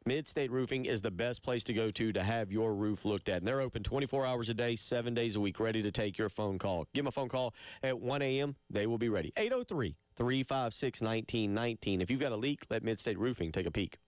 S2: Mid-State Roofing is the best place to go to have your roof looked at. And they're open 24 hours a day, 7 days a week, ready to take your phone call. Give them a phone call at 1 a.m. They will be ready. 803-356-1919. If you've got a leak, let Mid-State Roofing take a peek.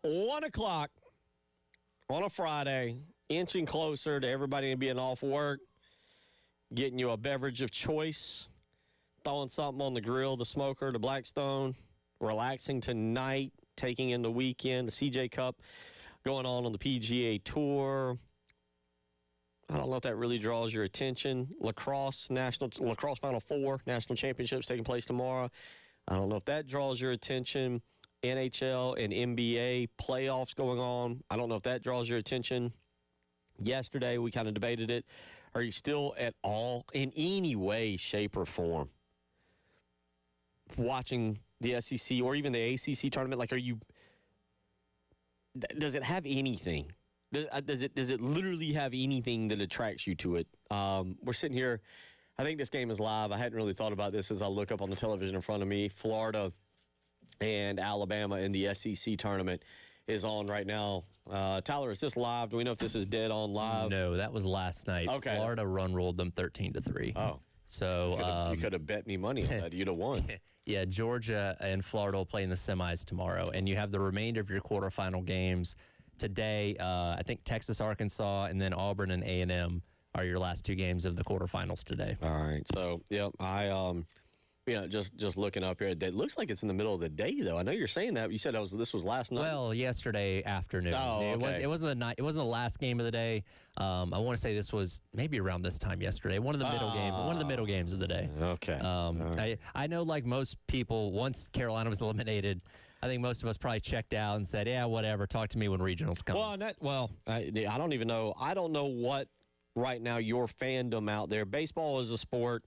S2: 1 o'clock on a Friday, inching closer to everybody being off work, getting you a beverage of choice, throwing something on the grill, the smoker, the Blackstone, relaxing tonight, taking in the weekend, the CJ Cup going on the PGA Tour. I don't know if that really draws your attention. Lacrosse Final Four, National Championships taking place tomorrow. I don't know if that draws your attention. NHL and NBA playoffs going on. I don't know if that draws your attention. Yesterday, we kind of debated it. Are you still at all, in any way, shape, or form, watching the SEC or even the ACC tournament? Like, does it have anything? Does it literally have anything that attracts you to it? We're sitting here. I think this game is live. I hadn't really thought about this as I look up on the television in front of me. Florida and Alabama in the SEC tournament is on right now. Tyler, is this live? Do we know if this is dead on live?
S1: No, that was last night.
S2: Okay.
S1: Florida run-rolled them 13-3.
S2: Oh.
S1: So
S2: you could have bet me money on that. You'd have won.
S1: Yeah, Georgia and Florida will play in the semis tomorrow, and you have the remainder of your quarterfinal games today. I think Texas, Arkansas, and then Auburn and A&M are your last two games of the quarterfinals today.
S2: All right. So, yeah, just looking up here, it looks like it's in the middle of the day, though. I know you're saying that. You said this was last night.
S1: Well, yesterday afternoon.
S2: Oh, okay.
S1: It wasn't the night. It wasn't the last game of the day. I want to say this was maybe around this time yesterday. One of the middle games of the day.
S2: Okay.
S1: Right. I know, like most people, once Carolina was eliminated, I think most of us probably checked out and said, "Yeah, whatever. Talk to me when regionals come."
S2: I don't even know. I don't know what right now your fandom out there. Baseball is a sport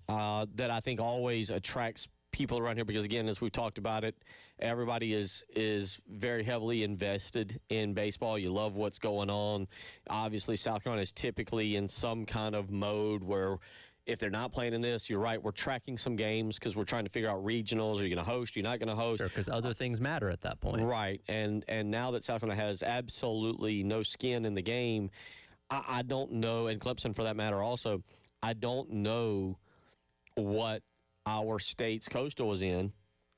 S2: that I think always attracts people around here because, again, as we've talked about it, everybody is very heavily invested in baseball. You love what's going on. Obviously, South Carolina is typically in some kind of mode where if they're not playing in this, you're right, we're tracking some games because we're trying to figure out regionals. Are you going to host? Are you not going to host?
S1: Sure, because other things matter at that point.
S2: Right, and now that South Carolina has absolutely no skin in the game, I don't know, and Clemson for that matter also, I don't know what our state's Coastal is in,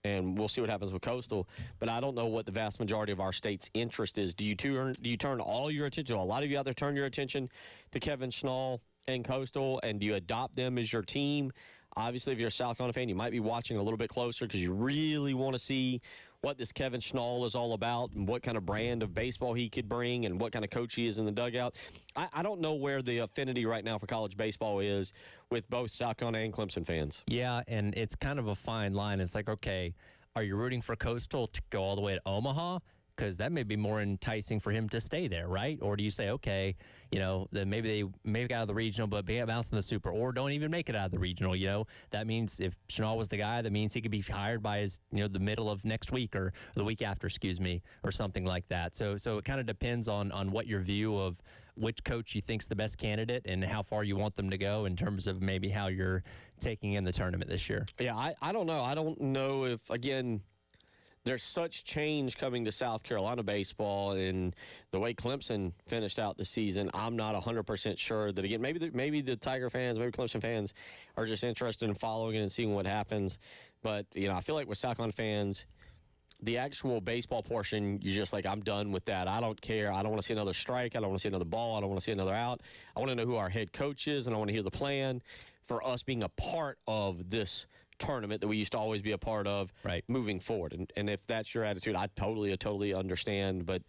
S2: and we'll see what happens with Coastal, but I don't know what the vast majority of our state's interest is. Do you turn all your attention, a lot of you out there turn your attention to Kevin Schnall and Coastal, and do you adopt them as your team? Obviously, if you're a South Carolina fan, you might be watching a little bit closer because you really want to see what this Kevin Schnall is all about and what kind of brand of baseball he could bring and what kind of coach he is in the dugout. I don't know where the affinity right now for college baseball is with both South Carolina and Clemson fans.
S1: Yeah, and it's kind of a fine line. It's like, okay, are you rooting for Coastal to go all the way to Omaha? Because that may be more enticing for him to stay there, right? Or do you say, okay, then maybe they make it out of the regional, but bounce in the super, or don't even make it out of the regional? That means if Schnall was the guy, that means he could be hired by the middle of next week or the week after, or something like that. So it kind of depends on what your view of which coach you think's the best candidate and how far you want them to go in terms of maybe how you're taking in the tournament this year.
S2: Yeah, I don't know. I don't know if, again, there's such change coming to South Carolina baseball and the way Clemson finished out the season. I'm not 100% sure that, again, maybe the Tiger fans, maybe Clemson fans are just interested in following it and seeing what happens. But, I feel like with South Carolina fans, the actual baseball portion, you're just like, I'm done with that. I don't care. I don't want to see another strike. I don't want to see another ball. I don't want to see another out. I want to know who our head coach is, and I want to hear the plan for us being a part of this tournament that we used to always be a part of moving forward. And if that's your attitude, I totally understand. But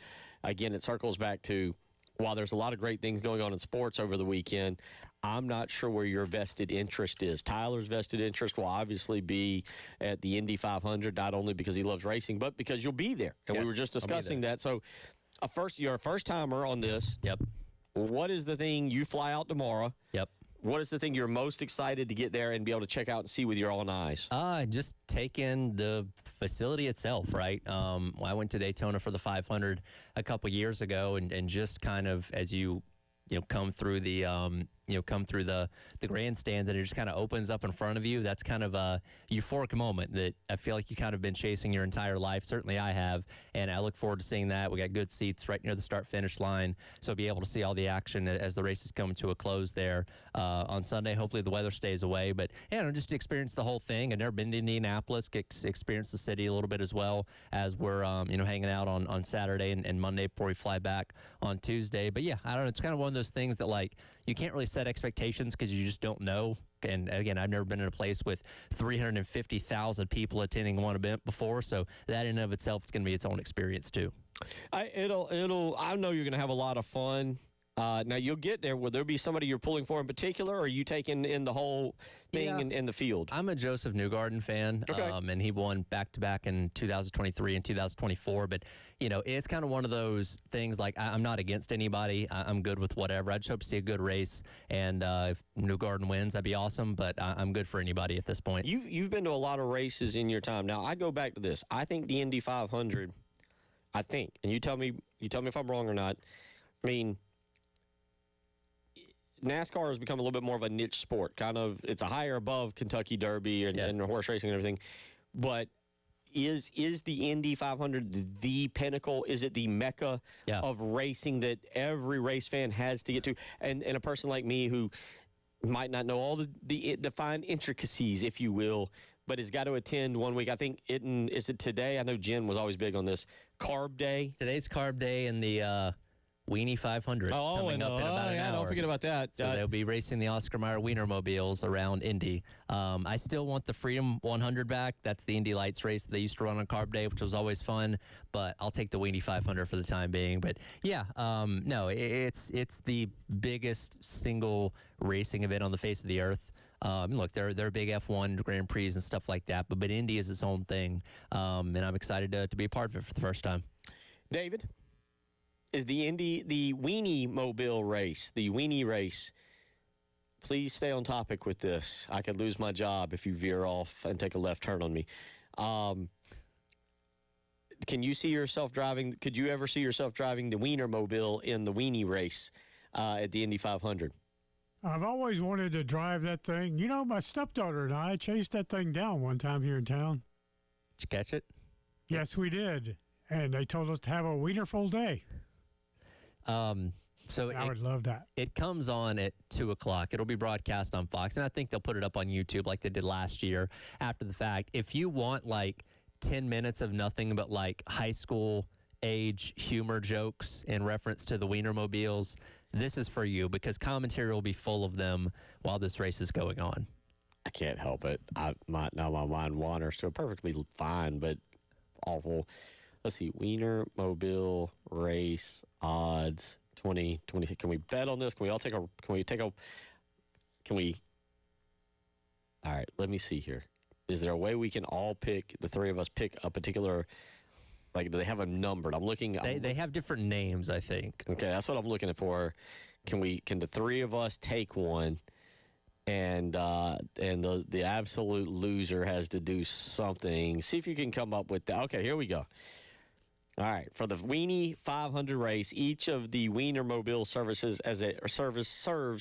S2: again, it circles back to, while there's a lot of great things going on in sports over the weekend, I'm not sure where your vested interest is. Tyler's vested interest will obviously be at the Indy 500, not only because he loves racing, but because you'll be there. And we were just discussing that. So you're a first-timer on this.
S1: Yep.
S2: What is the thing you fly out tomorrow?
S1: Yep.
S2: What is the thing you're most excited to get there and be able to check out and see with your own eyes?
S1: Just take in the facility itself, right? I went to Daytona for the 500 a couple years ago, and just kind of as you come through the come through the grandstands, and it just kind of opens up in front of you. That's kind of a euphoric moment that I feel like you kind of been chasing your entire life. Certainly I have, and I look forward to seeing that. We got good seats right near the start-finish line, so be able to see all the action as the race is coming to a close there on Sunday. Hopefully the weather stays away, but just to experience the whole thing. I've never been to Indianapolis, experience the city a little bit as well as we're hanging out on Saturday and Monday before we fly back on Tuesday. But yeah, I don't know. It's kind of one of those things that like you can't really set expectations because you just don't know. And again, I've never been in a place with 350,000 people attending one event before, so that in and of itself is going to be its own experience too.
S2: I know you're going to have a lot of fun. Now you'll get there. Will there be somebody you're pulling for in particular, or are you taking in the whole thing in the field?
S1: I'm a Joseph Newgarden fan,
S2: okay.
S1: And he won back-to-back in 2023 and 2024. But, it's kind of one of those things like I'm not against anybody. I'm good with whatever. I just hope to see a good race. And if Newgarden wins, that'd be awesome. But I'm good for anybody at this point.
S2: You've been to a lot of races in your time. Now, I go back to this. I think the Indy 500, and you tell me if I'm wrong or not. I mean, NASCAR has become a little bit more of a niche sport. It's a higher above Kentucky Derby and horse racing and everything. But is the Indy 500 the pinnacle? Is it the mecca of racing that every race fan has to get to? And a person like me who might not know all the fine intricacies, if you will, but has got to attend 1 week. I think is it today? I know Jen was always big on this. Carb Day.
S1: Today's Carb Day and the Weenie 500 coming up in about an hour.
S2: Don't forget about that.
S1: So they'll be racing the Oscar Mayer Wienermobiles around Indy. I still want the Freedom 100 back. That's the Indy Lights race that they used to run on Carb Day, which was always fun. But I'll take the Weenie 500 for the time being. But yeah, no, it's the biggest single racing event on the face of the earth. Look, there are big F1 Grand Prix and stuff like that, but Indy is its own thing, and I'm excited to be a part of it for the first time.
S2: David? Is the Weenie Mobile race, the Weenie race, please stay on topic with this. I could lose my job if you veer off and take a left turn on me. Can you see yourself driving, could you ever see yourself driving the Wiener Mobile in the Weenie race at the Indy 500?
S3: I've always wanted to drive that thing. My stepdaughter and I chased that thing down one time here in town.
S1: Did you catch it?
S3: Yes, we did. And they told us to have a wienerful day.
S1: So
S3: I would love that.
S1: It comes on at 2:00. It'll be broadcast on Fox, and I think they'll put it up on YouTube like they did last year after the fact. If you want like 10 minutes of nothing but like high school age humor jokes in reference to the Wienermobiles, this is for you because commentary will be full of them while this race is going on.
S2: I can't help it. My mind wanders to a perfectly fine but awful. Let's see, Wienermobile race odds 2020. Can we bet on this? Can we all take a? All right, let me see here. Is there a way we can all pick, the three of us pick a particular, like, do they have them numbered? I'm looking.
S1: They have different names, I think.
S2: Okay, that's what I'm looking for. Can the three of us take one? And the absolute loser has to do something. See if you can come up with that. Okay, here we go. All right, for the Weenie 500 race, each of the Wienermobile serves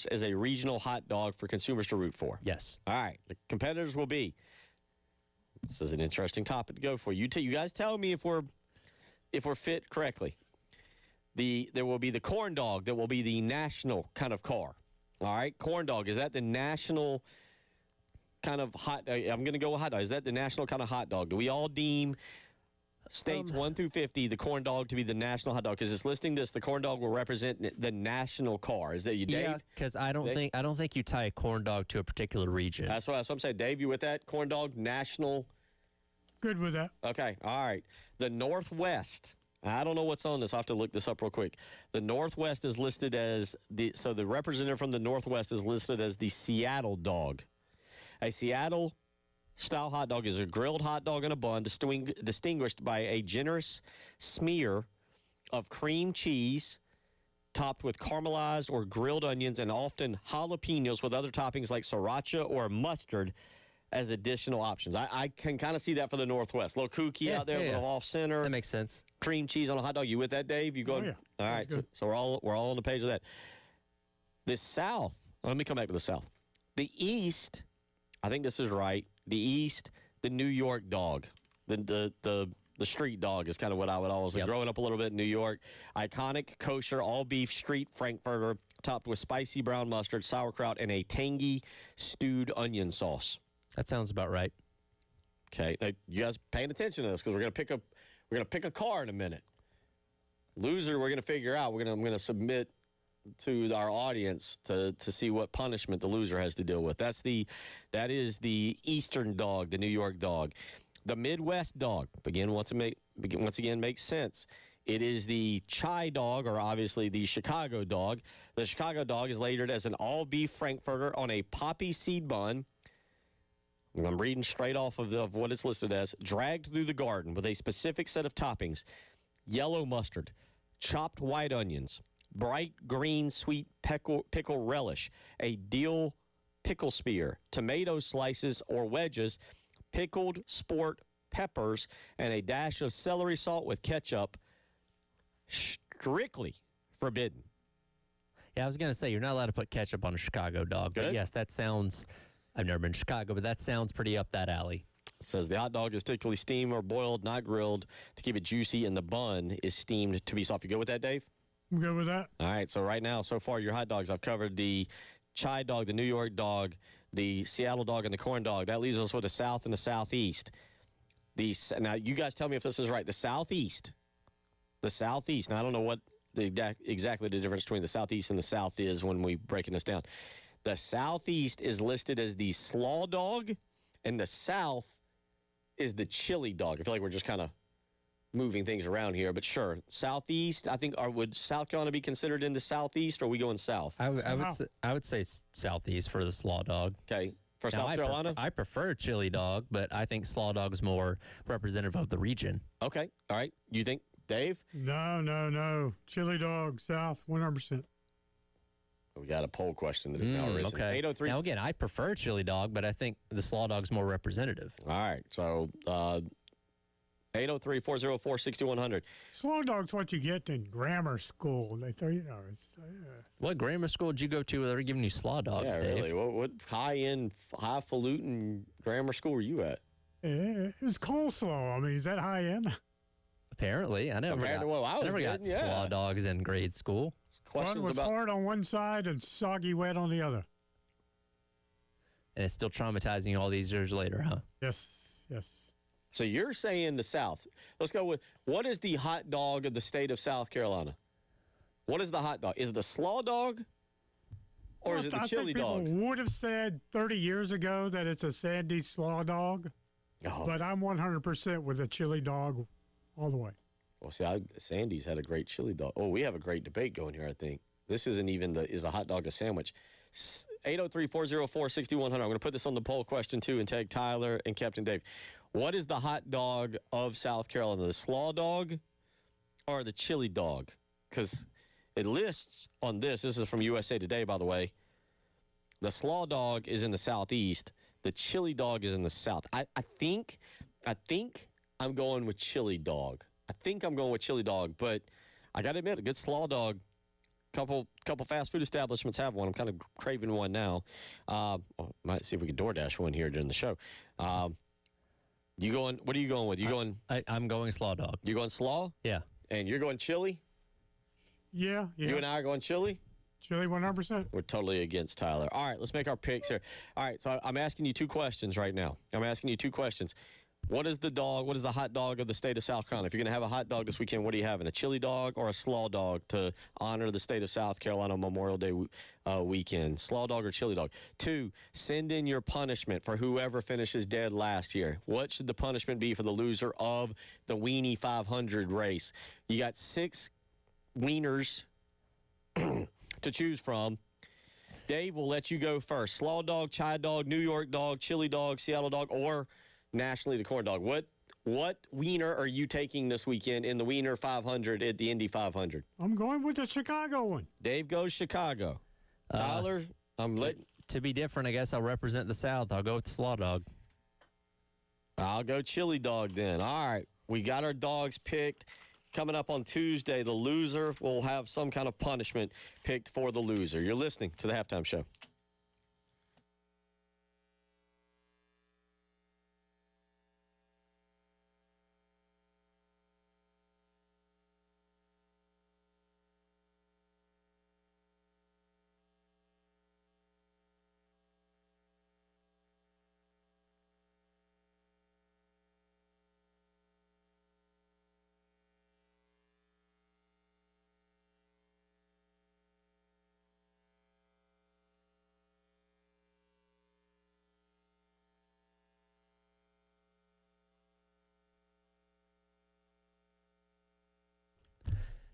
S2: as a regional hot dog for consumers to root for.
S1: Yes.
S2: All right, the competitors will be. This is an interesting topic to go for. You guys tell me if we're fit correctly. There will be the corn dog that will be the national kind of car. All right, corn dog, is that the national kind of hot? I'm going to go with hot dog. Is that the national kind of hot dog? Do we all deem states 1 through 50 the corn dog to be the national hot dog? Because it's listing this, the corn dog will represent the national car. Is that you, Dave?
S1: Yeah, because I don't think you tie a corn dog to a particular region.
S2: That's what I'm saying. Dave, you with that? Corn dog national.
S3: Good with that.
S2: Okay, all right. The Northwest. I don't know what's on this. I'll have to look this up real quick. The Northwest is listed as the representative from the Northwest is listed as the Seattle dog. A Seattle style hot dog is a grilled hot dog in a bun distinguished by a generous smear of cream cheese topped with caramelized or grilled onions and often jalapenos with other toppings like sriracha or mustard as additional options. I can kind of see that for the Northwest. A little kooky out there, a little off center.
S1: That makes sense.
S2: Cream cheese on a hot dog. You with that, Dave? You go?
S3: Oh, yeah.
S2: All right. So we're all on the page of that. The South Let me come back to the South. The East, I think this is right. The East, the New York dog. The street dog is kind of what I would always say. Growing up a little bit in New York, iconic kosher all-beef street frankfurter topped with spicy brown mustard, sauerkraut, and a tangy stewed onion sauce.
S1: That sounds about right.
S2: Okay, now, you guys paying attention to this because we're gonna pick a car in a minute. Loser, we're gonna figure out. I'm gonna submit to our audience to see what punishment the loser has to deal with. That is the Eastern dog, the New York dog. The Midwest dog, once again makes sense. It is the Chai dog, or obviously the Chicago dog. The Chicago dog is labeled as an all-beef frankfurter on a poppy seed bun. I'm reading straight off of what it's listed as. Dragged through the garden with a specific set of toppings. Yellow mustard, chopped white onions, bright green sweet pickle relish, a dill pickle spear, tomato slices or wedges, pickled sport peppers, and a dash of celery salt with ketchup. Strictly forbidden.
S1: Yeah, I was going to say, you're not allowed to put ketchup on a Chicago dog.
S2: Good.
S1: But yes, that sounds, I've never been to Chicago, but that sounds pretty up that alley.
S2: It says the hot dog is typically steamed or boiled, not grilled, to keep it juicy, and the bun is steamed to be soft. You good with that, Dave?
S3: I'm good with that.
S2: All right, so right now, so far, your hot dogs, I've covered the Chai dog, the New York dog, the Seattle dog, and the corn dog. That leaves us with the South and the Southeast. Now, you guys tell me if this is right. The Southeast. Now, I don't know what exactly the difference between the Southeast and the South is when we breaking this down. The Southeast is listed as the slaw dog, and the South is the chili dog. I feel like we're just kind of moving things around here, but sure. Southeast, I think, would South Carolina be considered in the Southeast, or are we going South?
S1: I would say Southeast for the slaw dog.
S2: Okay. For
S1: Now,
S2: South Carolina?
S1: I prefer chili dog, but I think slaw dog is more representative of the region.
S2: Okay. All right. You think, Dave?
S3: No. Chili dog, South, 100%.
S2: We got a poll question that is now risen.
S1: Okay.
S2: 803.
S1: Now, again, I prefer chili dog, but I think the slaw dog's more representative.
S2: All right. So 803-404-6100.
S3: Slaw dog's what you get in grammar school. They throw, it's,
S1: What grammar school did you go to where they were giving you slaw dogs,
S2: Yeah,
S1: Dave?
S2: really. What high-end, highfalutin grammar school were you at?
S3: it was coleslaw. I mean, is that high end?
S1: Apparently. I never
S2: Compared
S1: got,
S2: to what I was
S1: never got
S2: getting, yeah.
S1: slaw dogs in grade school.
S3: One
S2: Questions
S3: was
S2: about
S3: hard on one side and soggy wet on the other.
S1: And it's still traumatizing you all these years later, huh?
S3: Yes.
S2: So you're saying the South. Let's go with, what is the hot dog of the state of South Carolina? What is the hot dog? Is it the slaw dog? Or is it the chili dog?
S3: People would have said 30 years ago that it's a Sandy slaw dog,
S2: Oh.
S3: but I'm 100% with a chili dog all the way.
S2: Well, see, Sandy's had a great chili dog. Oh, we have a great debate going here, I think. This isn't even is a hot dog a sandwich? 803-404-6100. I'm going to put this on the poll question, too, and tag Tyler and Captain Dave. What is the hot dog of South Carolina? The slaw dog or the chili dog? Because it lists on this is from USA Today, by the way. The slaw dog is in the Southeast. The chili dog is in the South. I think I'm going with chili dog. But I got to admit, a good slaw dog. Couple fast food establishments have one. I'm kind of craving one now. Might see if we can DoorDash one here during the show. You going? What are you going with?
S1: I'm going slaw dog.
S2: You going slaw?
S1: Yeah.
S2: And you're going chili?
S3: Yeah.
S2: You and I are going chili?
S3: Chili 100%.
S2: We're totally against Tyler. All right, let's make our picks here. All right, so I'm asking you two questions right now. What is the hot dog of the state of South Carolina? If you're going to have a hot dog this weekend, what are you having? A chili dog or a slaw dog to honor the state of South Carolina Memorial Day weekend? Slaw dog or chili dog? 2, send in your punishment for whoever finishes dead last year. What should the punishment be for the loser of the Weenie 500 race? You got 6 wieners to choose from. Dave, will let you go first. Slaw dog, chai dog, New York dog, chili dog, Seattle dog, or nationally the corn dog. What wiener are you taking this weekend in the Wiener 500 at the Indy 500?
S3: I'm going with the Chicago one.
S2: Dave goes Chicago. Tyler,
S1: To be different, I guess I'll represent the South. I'll go with the slaw dog.
S2: I'll go chili dog then. All right, we got our dogs picked. Coming up on Tuesday, the loser will have some kind of punishment picked for the loser. You're listening to the Halftime Show.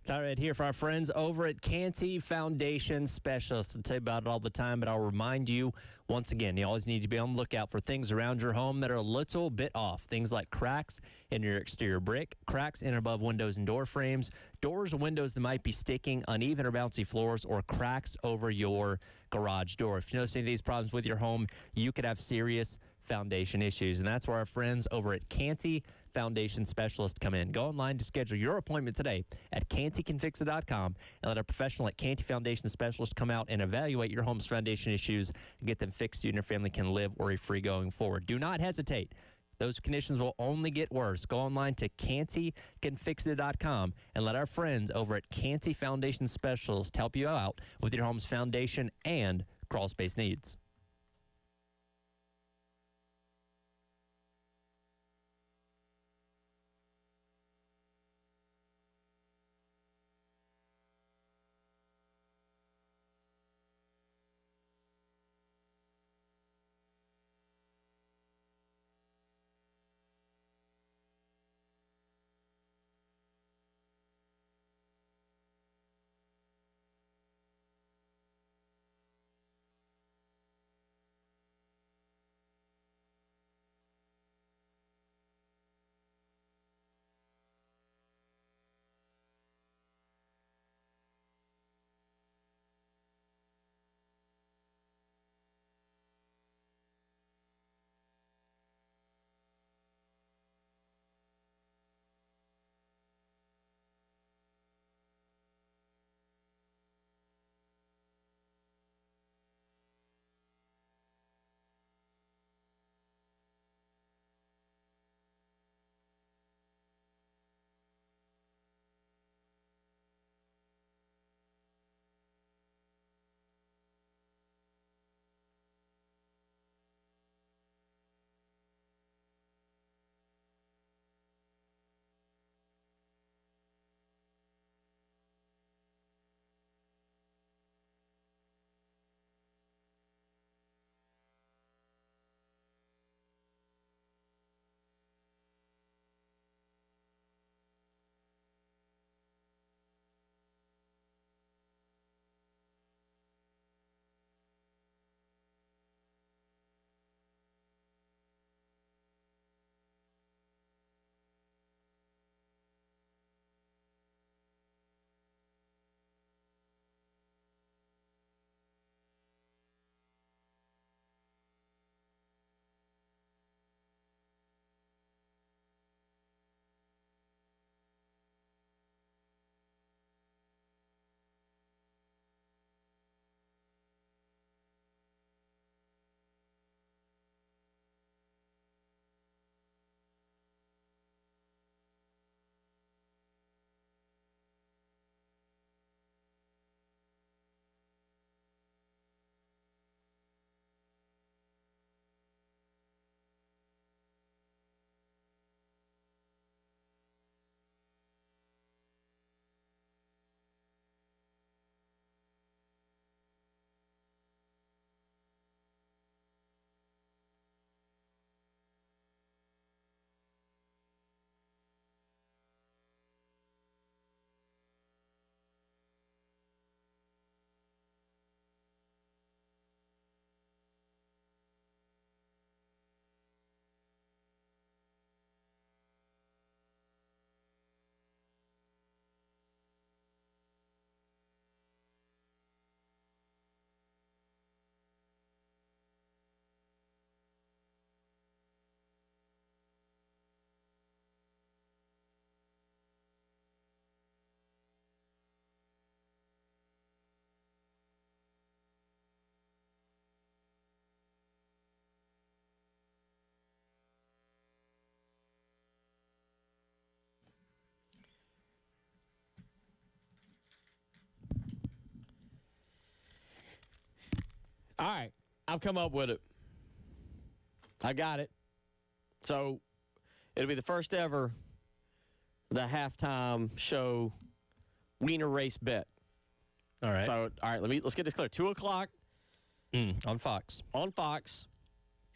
S1: Time right here for our friends over at Canty Foundation Specialists. I tell you about it all the time, but I'll remind you once again, you always need to be on the lookout for things around your home that are a little bit off. Things like cracks in your exterior brick, cracks in and above windows and door frames, doors or windows that might be sticking, uneven or bouncy floors, or cracks over your garage door. If you notice any of these problems with your home, you could have serious foundation issues, and that's where our friends over at Canty Foundation Specialist come in. Go online to schedule your appointment today at cantycanfixit.com and let a professional at Canty Foundation Specialist come out and evaluate your home's foundation issues and get them fixed so you and your family can live worry-free going forward. Do not hesitate. Those conditions will only get worse. Go online to cantycanfixit.com and let our friends over at Canty Foundation Specialist help you out with your home's foundation and crawl space needs.
S2: All right, I've come up with it. I got it. So it'll be the first ever the halftime show wiener race bet.
S1: All right.
S2: So all right, let's get this clear. 2:00
S1: on Fox.
S2: on Fox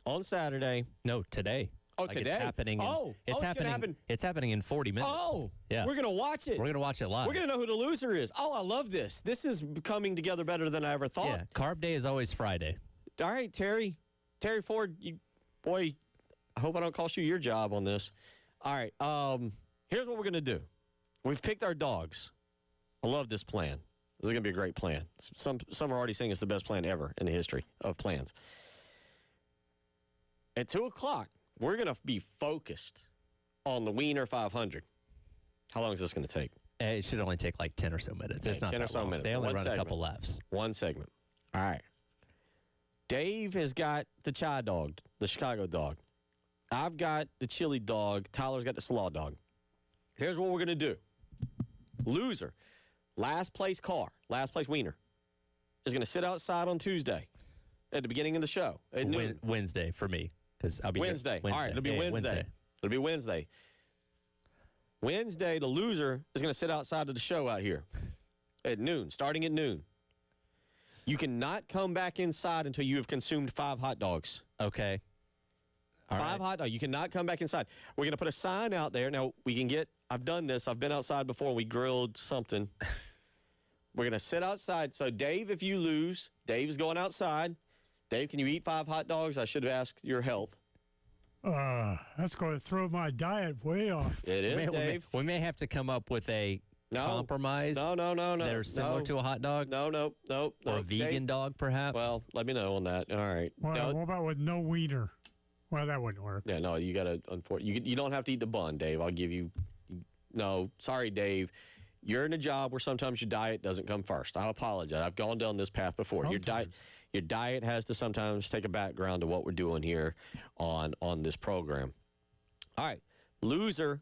S2: on Saturday.
S1: No, today.
S2: Oh,
S1: Like,
S2: today?
S1: It's happening.
S2: It's gonna
S1: happening.
S2: happen.
S1: It's happening in 40 minutes.
S2: Oh,
S1: yeah.
S2: We're going to watch it.
S1: We're gonna watch it live.
S2: We're going to know who the loser is. Oh, I love this. This is coming together better than I ever thought.
S1: Yeah. Carb day is always Friday.
S2: All right, Terry Ford, boy, I hope I don't cost you your job on this. All right, here's what we're going to do. We've picked our dogs. I love this plan. This is going to be a great plan. Some are already saying it's the best plan ever in the history of plans. At 2 o'clock, we're going to be focused on the Wiener 500. How long is this going to take?
S1: It should only take like 10 or so minutes. It's not
S2: 10 or
S1: that
S2: so
S1: long.
S2: minutes.
S1: They only
S2: One
S1: run
S2: segment.
S1: a couple laps.
S2: One segment. All right. Dave has got the Chai Dog, the Chicago Dog. I've got the Chili Dog. Tyler's got the Slaw Dog. Here's what we're going to do. Loser, last place car, last place Wiener, is going to sit outside on Tuesday at the beginning of the show at noon.
S1: Wednesday for me, because I'll be
S2: Wednesday.
S1: Here.
S2: All right, it'll be
S1: Yeah,
S2: Wednesday. It'll be Wednesday. Wednesday, the loser is going to sit outside of the show out here at noon, starting at noon. You cannot come back inside until you have consumed 5 hot dogs.
S1: Okay. All
S2: 5
S1: right.
S2: hot dogs. You cannot come back inside. We're going to put a sign out there. Now, we can get, I've done this. I've been outside before and we grilled something. We're going to sit outside. So, Dave, if you lose, Dave's going outside. Dave, can you eat 5 hot dogs? I should have asked your health.
S3: That's going to throw my diet way off.
S2: It is, Dave.
S1: We may have to come up with a compromise.
S2: No.
S1: That are similar to a hot dog.
S2: No.
S1: Or a vegan dog, perhaps.
S2: Well, let me know on that. All right.
S3: Well,
S2: No,
S3: what about with no wiener? Well, that wouldn't work.
S2: yeah, no, you got to, unfortunately, you don't have to eat the bun, Dave. I'll give you, no, sorry, Dave. You're in a job where sometimes your diet doesn't come first. I apologize. I've gone down this path before. Your diet has to sometimes take a background to what we're doing here on this program. All right. Loser,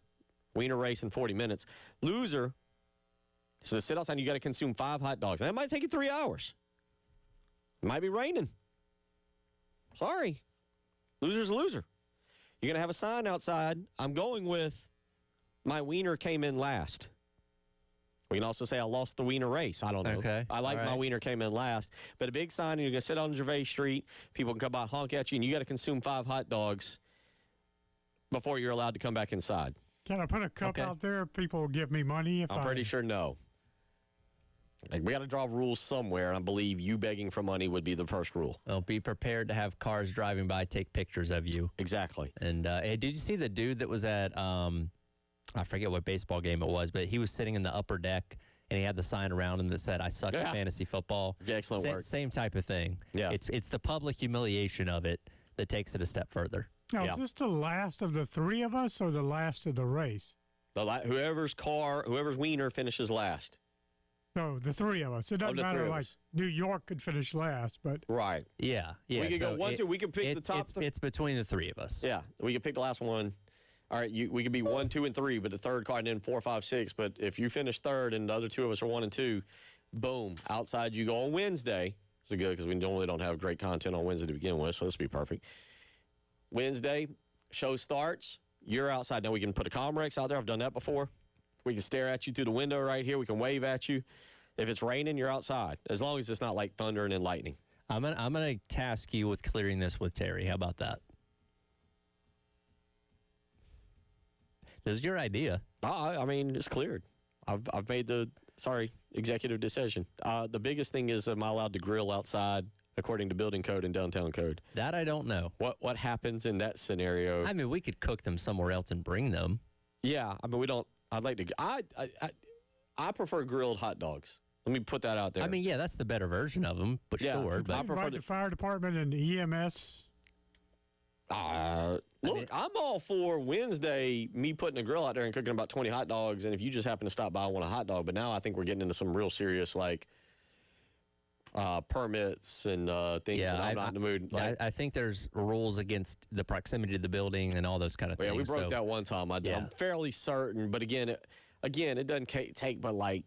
S2: Wiener race in 40 minutes. Loser, so the sit outside, you got to consume 5 hot dogs. That might take you 3 hours. It might be raining. Sorry. Loser's a loser. You're going to have a sign outside. I'm going with my Wiener came in last. We can also say I lost the Wiener race. I don't know.
S1: Okay.
S2: I like
S1: All right.
S2: my Wiener came in last. But a big sign, and you're going to sit on Gervais Street. People can come by, honk at you, and you got to consume 5 hot dogs before you're allowed to come back inside.
S3: Can I put a cup
S1: Okay.
S3: out there? People will give me money if
S2: I'm pretty sure no. Like, we got to draw rules somewhere, and I believe you begging for money would be the first rule.
S1: Well, be prepared to have cars driving by take pictures of you.
S2: Exactly.
S1: And hey, did you see the dude that was at I forget what baseball game it was, but he was sitting in the upper deck and he had the sign around him that said, "I suck at fantasy football."
S2: Yeah, excellent work.
S1: Same type of thing.
S2: Yeah.
S1: It's the public humiliation of it that takes it a step further.
S3: Now,
S2: Yeah.
S3: is this the last of the 3 of us or the last of the race?
S2: Whoever's Wiener finishes last.
S3: No, the 3 of us. It doesn't
S2: the 3
S3: matter.
S2: of
S3: Like
S2: us.
S3: New York could finish last, but
S2: Right.
S1: Yeah.
S2: We could go 1, 2. We could pick the top.
S1: It's between the 3 of us.
S2: Yeah, we could pick the last one. All right, we could be 1, 2, and 3, but the third car, and then 4, 5, 6. But if you finish third and the other 2 of us are 1 and 2, boom, outside you go on Wednesday. This is good because we normally don't have great content on Wednesday to begin with, so this will be perfect. Wednesday, show starts. You're outside. Now we can put a Comrex out there. I've done that before. We can stare at you through the window right here. We can wave at you. If it's raining, you're outside, as long as it's not like thunder and then lightning.
S1: I'm gonna task you with clearing this with Terry. How about that? This is your idea.
S2: I mean, it's cleared. I've made the executive decision. The biggest thing is, am I allowed to grill outside according to building code and downtown code?
S1: That I don't know.
S2: What happens in that scenario?
S1: I mean, we could cook them somewhere else and bring them.
S2: Yeah, I mean, we don't. I'd like to. I prefer grilled hot dogs. Let me put that out there.
S1: I mean, yeah, that's the better version of them, but
S2: Yeah.
S1: sure.
S2: I
S1: But
S2: prefer
S3: invite the fire department and EMS.
S2: look, I'm all for Wednesday, me putting a grill out there and cooking about 20 hot dogs, and if you just happen to stop by and want a hot dog. But now I think we're getting into some real serious, like, permits and things that I'm not in the mood. Like,
S1: I think there's rules against the proximity to the building and all those kind of things.
S2: yeah, we broke
S1: so-
S2: that one time. I'm fairly certain, but again, it doesn't take but like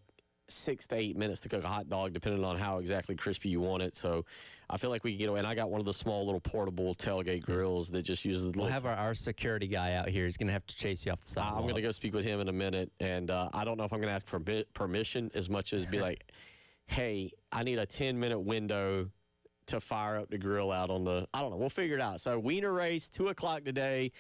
S2: 6 to 8 minutes to cook a hot dog, depending on how exactly crispy you want it. So I feel like we can get away. And I got one of the small little portable tailgate grills that just uses the
S1: We'll
S2: little.
S1: have our security guy out here. He's going to have to chase you off the sidewalk.
S2: I'm going to go speak with him in a minute, and I don't know if I'm going to ask for permission as much as be like, hey, I need a 10-minute window to fire up the grill out on the. I don't know. We'll figure it out. So Wiener race, 2 o'clock today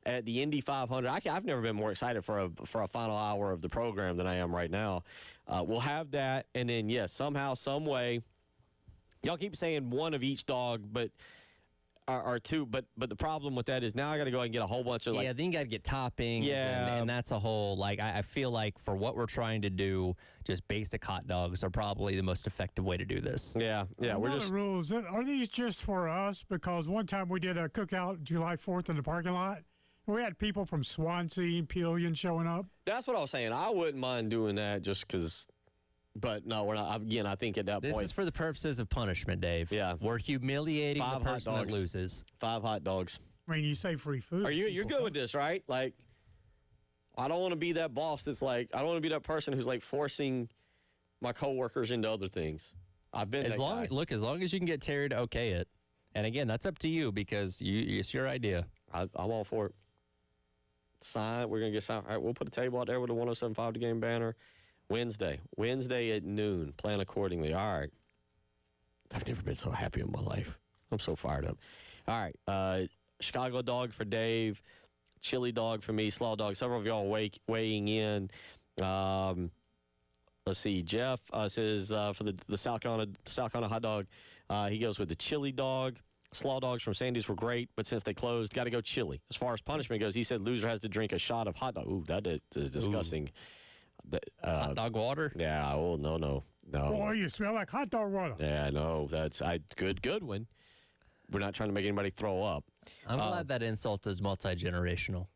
S2: at the Indy 500. I've never been more excited for a final hour of the program than I am right now. We'll have that, and then yes, somehow, some way, y'all keep saying one of each dog, but. Or two, but the problem with that is now I got to go and get a whole bunch of
S1: then you got to get toppings, and that's a whole like I feel like for what we're trying to do, just basic hot dogs are probably the most effective way to do this.
S2: Yeah. We're just
S3: the rules. Are these just for us? Because one time we did a cookout July 4th in the parking lot. We had people from Swansea and Peoria showing up.
S2: That's what I was saying. I wouldn't mind doing that just because. But no, we're not. Again, I think at that point.
S1: This is for the purposes of punishment, Dave.
S2: Yeah.
S1: We're humiliating the person that loses.
S2: 5 hot dogs.
S3: I mean, you say free food.
S2: You're good with this, right? Like, I don't want to be that boss that's like, I don't want to be that person who's like forcing my coworkers into other things. I've been
S1: as long as you can get Terry to okay it. And again, that's up to you because it's your idea.
S2: I'm all for it. Sign. We're going to get signed. All right, we'll put a table out there with a 107.5 The Game banner. Wednesday at noon. Plan accordingly. All right. I've never been so happy in my life. I'm so fired up. All right. Chicago dog for Dave. Chili dog for me. Slaw dog. Several of y'all weighing in. Let's see. Jeff says for the South Carolina hot dog, he goes with the chili dog. Slaw dogs from Sandy's were great, but since they closed, got to go chili. As far as punishment goes, he said loser has to drink a shot of hot dog. Ooh, that is disgusting. Ooh.
S1: Hot dog water?
S2: Yeah. Oh, no.
S3: Boy, you smell like hot dog water.
S2: Yeah, no. That's good one. We're not trying to make anybody throw up.
S1: I'm glad that insult is multi-generational.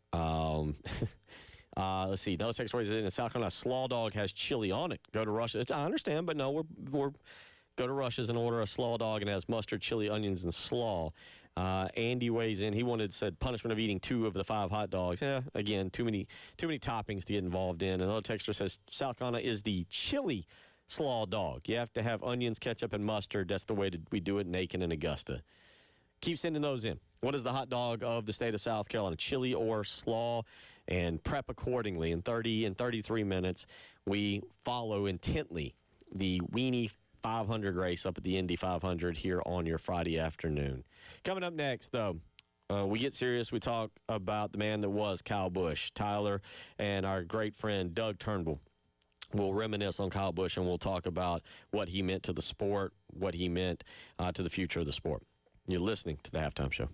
S2: Let's see. No text in South Carolina. Slaw dog has chili on it. Go to Russia. I understand, but no, we're go to Russia's and order a slaw dog and it has mustard, chili, onions, and slaw. Andy weighs in. He said punishment of eating 2 of the 5 hot dogs. Yeah, again, too many toppings to get involved in. Another texter says South Carolina is the chili slaw dog. You have to have onions, ketchup, and mustard. That's the way we do it in Aiken and Augusta. Keep sending those in. What is the hot dog of the state of South Carolina, chili or slaw? And prep accordingly. In 30 and 33 minutes, we follow intently the Weenie 500 race up at the Indy 500 here on your Friday afternoon. Coming up next, though, we get serious. We talk about the man that was Kyle Busch, Tyler, and our great friend Doug Turnbull. We'll reminisce on Kyle Busch, and we'll talk about what he meant to the sport, what he meant to the future of the sport. You're listening to the Halftime Show.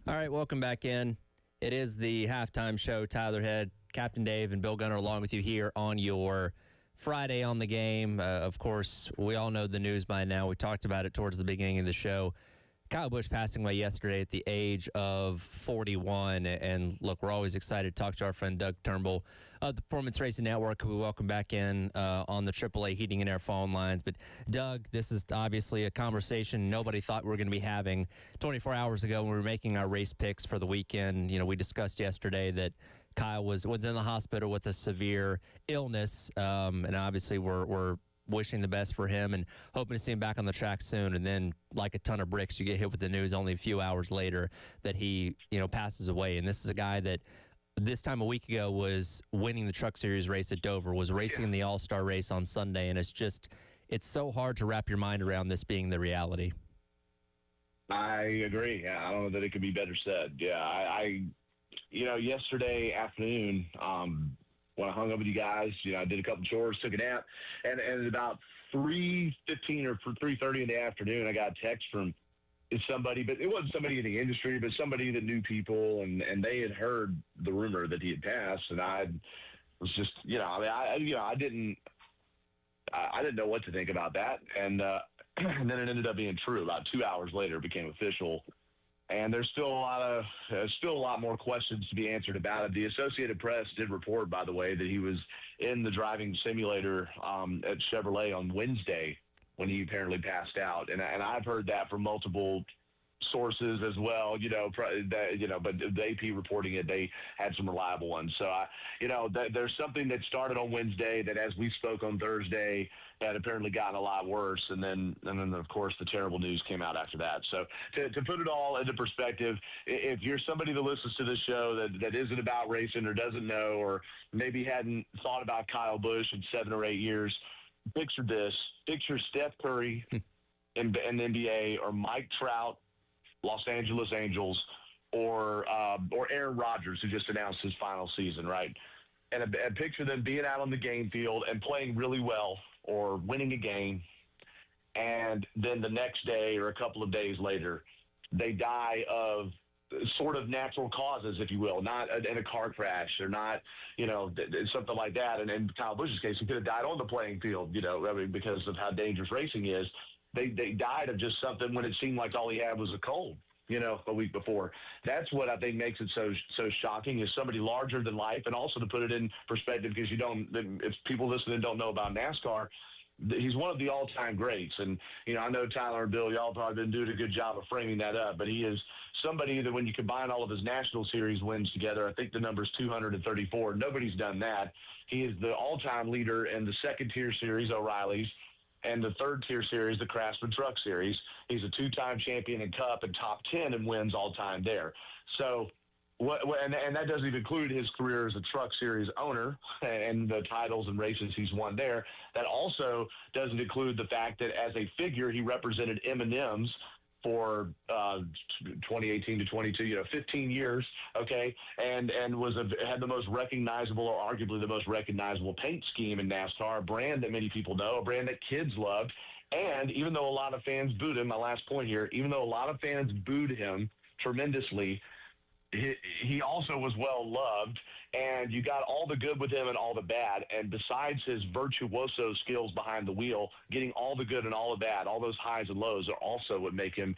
S1: All right, welcome back in. It is the halftime show. Tyler Head, Captain Dave, and Bill Gunner along with you here on your Friday on the Game. Of course, we all know the news by now. We talked about it towards the beginning of the show. Kyle Busch passing away yesterday at the age of 41. And look, we're always excited to talk to our friend Doug Turnbull of the Performance Racing Network, who we welcome back in on the AAA Heating and Air phone lines. But Doug, this is obviously a conversation nobody thought we were going to be having 24 hours ago when we were making our race picks for the weekend. You know, we discussed yesterday that Kyle was in the hospital with a severe illness, and obviously we're wishing the best for him and hoping to see him back on the track soon. And then, like a ton of bricks, you get hit with the news only a few hours later that he, passes away. And this is a guy that this time a week ago was winning the Truck Series race at Dover, was racing in the All-Star race on Sunday. And it's so hard to wrap your mind around this being the reality.
S5: I agree. Yeah, I don't know that it could be better said. Yeah, I yesterday afternoon, when I hung up with you guys, I did a couple chores, took a nap, and at about 3:15 or 3:30 in the afternoon, I got a text from somebody, but it wasn't somebody in the industry, but somebody that knew people, and they had heard the rumor that he had passed, and I was just, I didn't know what to think about that, and and then it ended up being true. About 2 hours later, it became official. And there's still a lot more questions to be answered about it. The Associated Press did report, by the way, that he was in the driving simulator at Chevrolet on Wednesday when he apparently passed out. And I've heard that from multiple sources as well, but the AP reporting it, they had some reliable ones. So, there's something that started on Wednesday that, as we spoke on Thursday, had apparently gotten a lot worse. And then, of course, the terrible news came out after that. So to put it all into perspective, if you're somebody that listens to this show that isn't about racing or doesn't know, or maybe hadn't thought about Kyle Busch in 7 or 8 years, picture this. Picture Steph Curry in the NBA, or Mike Trout, Los Angeles Angels, or Aaron Rodgers, who just announced his final season, right? And picture them being out on the game field and playing really well or winning a game, and then the next day or a couple of days later, they die of sort of natural causes, if you will, not in a car crash or not, something like that. And in Kyle Busch's case, he could have died on the playing field, because of how dangerous racing is. They died of just something when it seemed like all he had was a cold, a week before. That's what I think makes it so shocking, is somebody larger than life. And also, to put it in perspective, because if people listening don't know about NASCAR, he's one of the all-time greats. And, I know Tyler and Bill, y'all probably been doing a good job of framing that up, but he is somebody that, when you combine all of his National Series wins together, I think the number's 234. Nobody's done that. He is the all-time leader in the second-tier series, O'Reilly's, and the third-tier series, the Craftsman Truck Series. He's a two-time champion in Cup and top 10 in wins all-time there. So, and that doesn't even include his career as a Truck Series owner and the titles and races he's won there. That also doesn't include the fact that, as a figure, he represented M&M's for 2018 to 22, 15 years, okay, and had the most recognizable, or arguably the most recognizable, paint scheme in NASCAR, a brand that many people know, a brand that kids loved. And even though a lot of fans booed him, my last point here, even though a lot of fans booed him tremendously, he also was well loved, and you got all the good with him and all the bad. And besides his virtuoso skills behind the wheel, getting all the good and all the bad, all those highs and lows, are also what make him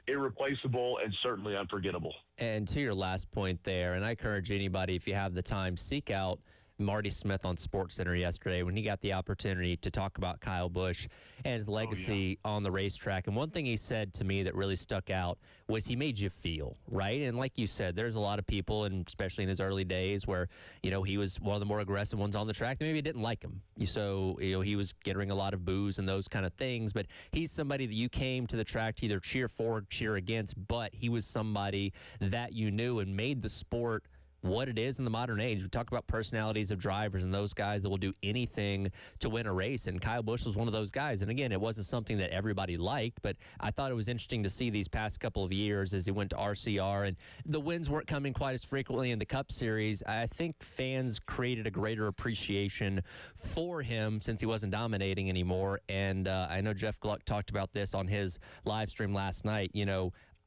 S5: irreplaceable and certainly unforgettable.
S1: And to your last point there, and I encourage anybody, if you have the time, seek out Marty Smith on SportsCenter yesterday when he got the opportunity to talk about Kyle Busch and his legacy on the racetrack. And one thing he said to me that really stuck out was he made you feel, right? And like you said, there's a lot of people, and especially in his early days, where, he was one of the more aggressive ones on the track. Maybe didn't like him. So, he was getting a lot of boos and those kind of things. But he's somebody that you came to the track to either cheer for or cheer against, but he was somebody that you knew and made the sport what it is in the modern age. We talk about personalities of drivers and those guys that will do anything to win a race, and Kyle Busch was one of those guys. And again, it wasn't something that everybody liked, but I thought it was interesting to see these past couple of years as he went to RCR, and the wins weren't coming quite as frequently in the Cup Series. I think fans created a greater appreciation for him since he wasn't dominating anymore. And I know Jeff Gluck talked about this on his live stream last night.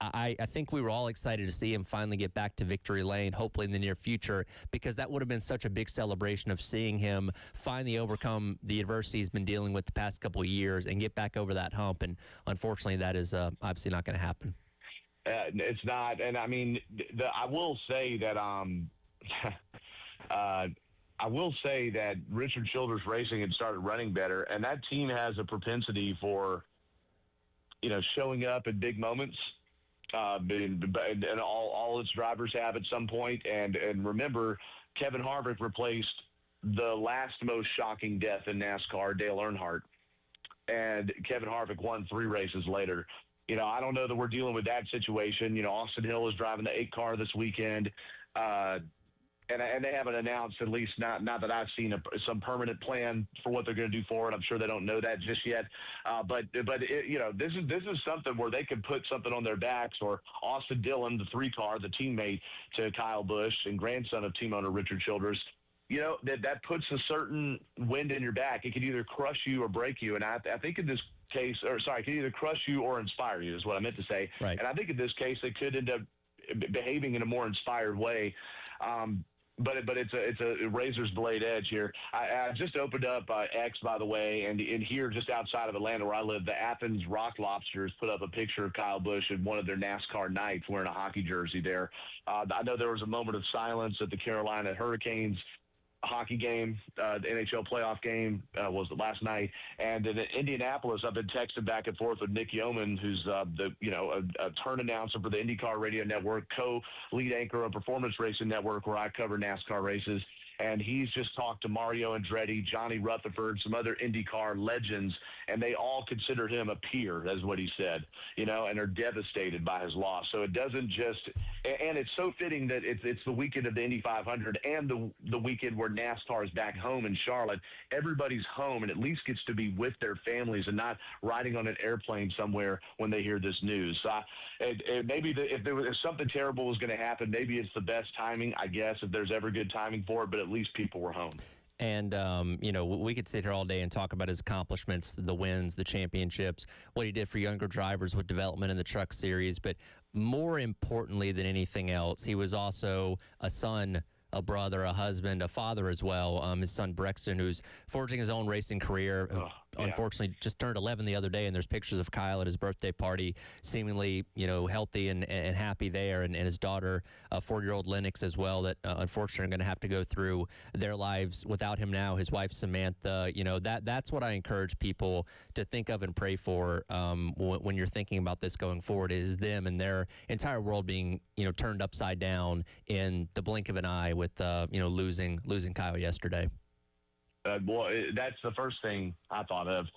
S1: I think we were all excited to see him finally get back to victory lane, hopefully in the near future, because that would have been such a big celebration of seeing him finally overcome the adversity he's been dealing with the past couple of years and get back over that hump. And unfortunately, that is obviously not going to happen.
S5: It's not. And I mean, I will say that I will say that Richard Childress Racing had started running better, and that team has a propensity for, showing up at big moments. And all its drivers have at some point. And remember, Kevin Harvick replaced the last most shocking death in NASCAR, Dale Earnhardt. And Kevin Harvick won 3 races later. I don't know that we're dealing with that situation. Austin Hill is driving the 8 car this weekend. And they haven't announced, at least not that I've seen, some permanent plan for what they're going to do for it. I'm sure they don't know that just yet. But this is something where they could put something on their backs, or Austin Dillon, the 3 car, the teammate to Kyle Busch and grandson of team owner Richard Childress. That puts a certain wind in your back. It could either crush you or break you. And I think in this case, it could either crush you or inspire you is what I meant to say.
S1: Right. And
S5: I think in this case, it could end up behaving in a more inspired way. But it's a razor's blade edge here. I just opened up X, by the way, and in here just outside of Atlanta where I live, the Athens Rock Lobsters put up a picture of Kyle Busch in one of their NASCAR nights wearing a hockey jersey there. I know there was a moment of silence at the Carolina Hurricanes hockey game, the NHL playoff game was last night, and in Indianapolis, I've been texting back and forth with Nick Yeoman, who's a turn announcer for the IndyCar Radio Network, co-lead anchor of Performance Racing Network, where I cover NASCAR races. And he's just talked to Mario Andretti, Johnny Rutherford, some other IndyCar legends, and they all consider him a peer, that's what he said, and are devastated by his loss. So it doesn't just – and it's so fitting that it's the weekend of the Indy 500 and the weekend where NASCAR is back home in Charlotte. Everybody's home and at least gets to be with their families and not riding on an airplane somewhere when they hear this news. So maybe if something terrible was going to happen, maybe it's the best timing, I guess, if there's ever good timing for it, but at least people were home.
S1: And, we could sit here all day and talk about his accomplishments, the wins, the championships, what he did for younger drivers with development in the truck series. But more importantly than anything else, he was also a son, a brother, a husband, a father as well. His son Brexton, who's forging his own racing career, unfortunately just turned 11 the other day, and there's pictures of Kyle at his birthday party, seemingly, healthy and happy there, and his daughter, 4-year-old Lennox as well, that unfortunately are going to have to go through their lives without him now. His wife Samantha, that's what I encourage people to think of and pray for when you're thinking about this going forward, is them and their entire world being, turned upside down in the blink of an eye with, losing Kyle yesterday.
S5: That's the first thing I thought of.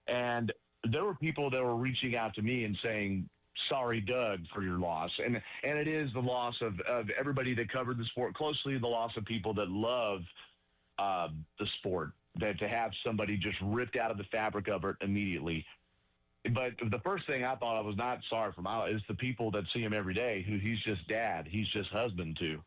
S5: And there were people that were reaching out to me and saying, sorry, Doug, for your loss. And it is the loss of everybody that covered the sport closely, the loss of people that love the sport, that to have somebody just ripped out of the fabric of it immediately. But the first thing I thought of was not sorry for Milo. It's the people that see him every day who he's just dad. He's just husband to.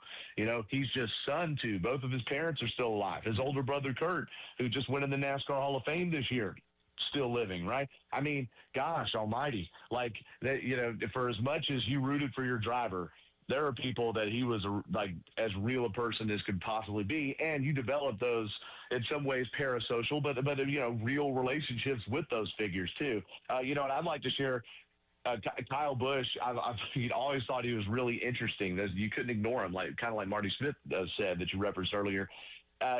S5: He's just son to. Both of his parents are still alive. His older brother, Kurt, who just went in the NASCAR Hall of Fame this year, still living, right? I mean, gosh almighty. Like, that, for as much as you rooted for your driver, there are people that he was as real a person as could possibly be, and you develop those in some ways parasocial, but real relationships with those figures too. And I'd like to share Kyle Busch. I've always thought he was really interesting. You couldn't ignore him, kind of like Marty Smith said that you referenced earlier.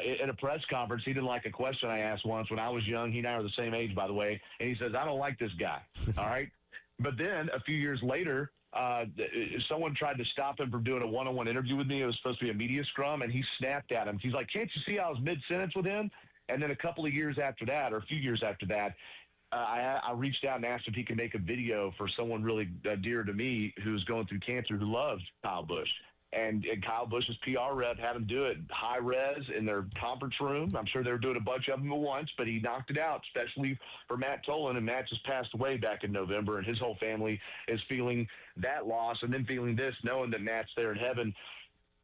S5: In a press conference, he didn't like a question I asked once when I was young. He and I are the same age, by the way, and he says, "I don't like this guy." All right, but then a few years later, someone tried to stop him from doing a one-on-one interview with me. It was supposed to be a media scrum, and he snapped at him. He's like, "Can't you see I was mid-sentence with him?" And then a couple of years after that, or a few years after that, I reached out and asked if he could make a video for someone really dear to me who's going through cancer, who loves Kyle Busch. And Kyle Busch's PR rep had him do it high res in their conference room. I'm sure they were doing a bunch of them at once, but he knocked it out, especially for Matt Tolan. And Matt just passed away back in November, and his whole family is feeling that loss and then feeling this, knowing that Matt's there in heaven.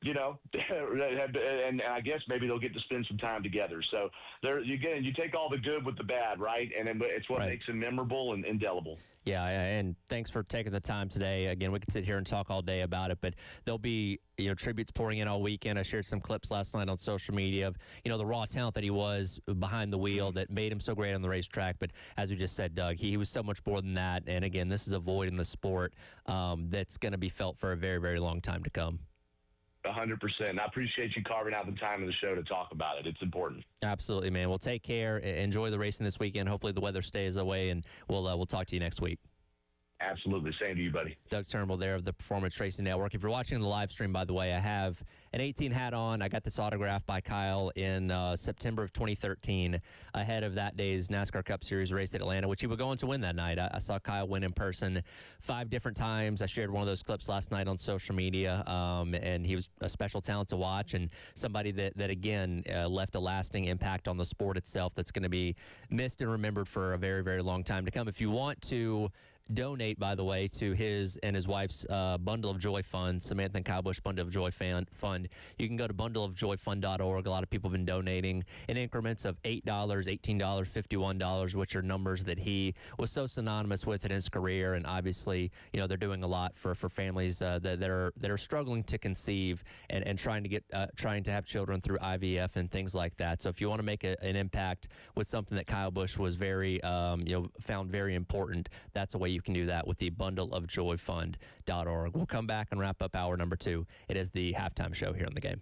S5: And I guess maybe they'll get to spend some time together. So you take all the good with the bad, right? And then it's what makes him memorable and indelible.
S1: Yeah, and thanks for taking the time today. Again, we could sit here and talk all day about it, but there'll be tributes pouring in all weekend. I shared some clips last night on social media of the raw talent that he was behind the wheel that made him so great on the racetrack. But as we just said, Doug, he was so much more than that. And again, this is a void in the sport that's going to be felt for a very, very long time to come.
S5: 100%. I appreciate you carving out the time of the show to talk about it. It's important.
S1: Absolutely, man. Well, take care. Enjoy the racing this weekend. Hopefully the weather stays away, and we'll talk to you next week.
S5: Absolutely. Same to you, buddy.
S1: Doug Turnbull there of the Performance Racing Network. If you're watching the live stream, by the way, I have an 18 hat on. I got this autograph by Kyle in September of 2013 ahead of that day's NASCAR Cup Series race at Atlanta, which he would go on to win that night. I saw Kyle win in person 5 different times. I shared one of those clips last night on social media, and he was a special talent to watch and somebody that again, left a lasting impact on the sport itself that's going to be missed and remembered for a very, very long time to come. If you want to donate, by the way, to his and his wife's Bundle of Joy Fund, Samantha and Kyle Busch Bundle of Joy Fund. You can go to bundleofjoyfund.org. A lot of people have been donating in increments of $8, $18, $51, which are numbers that he was so synonymous with in his career. And obviously, they're doing a lot for families that are struggling to conceive and trying to have children through IVF and things like that. So if you want to make an impact with something that Kyle Busch was very, found very important, that's a way you can do that with the bundleofjoyfund.org. We'll come back and wrap up hour number 2. It is the halftime show here on The Game.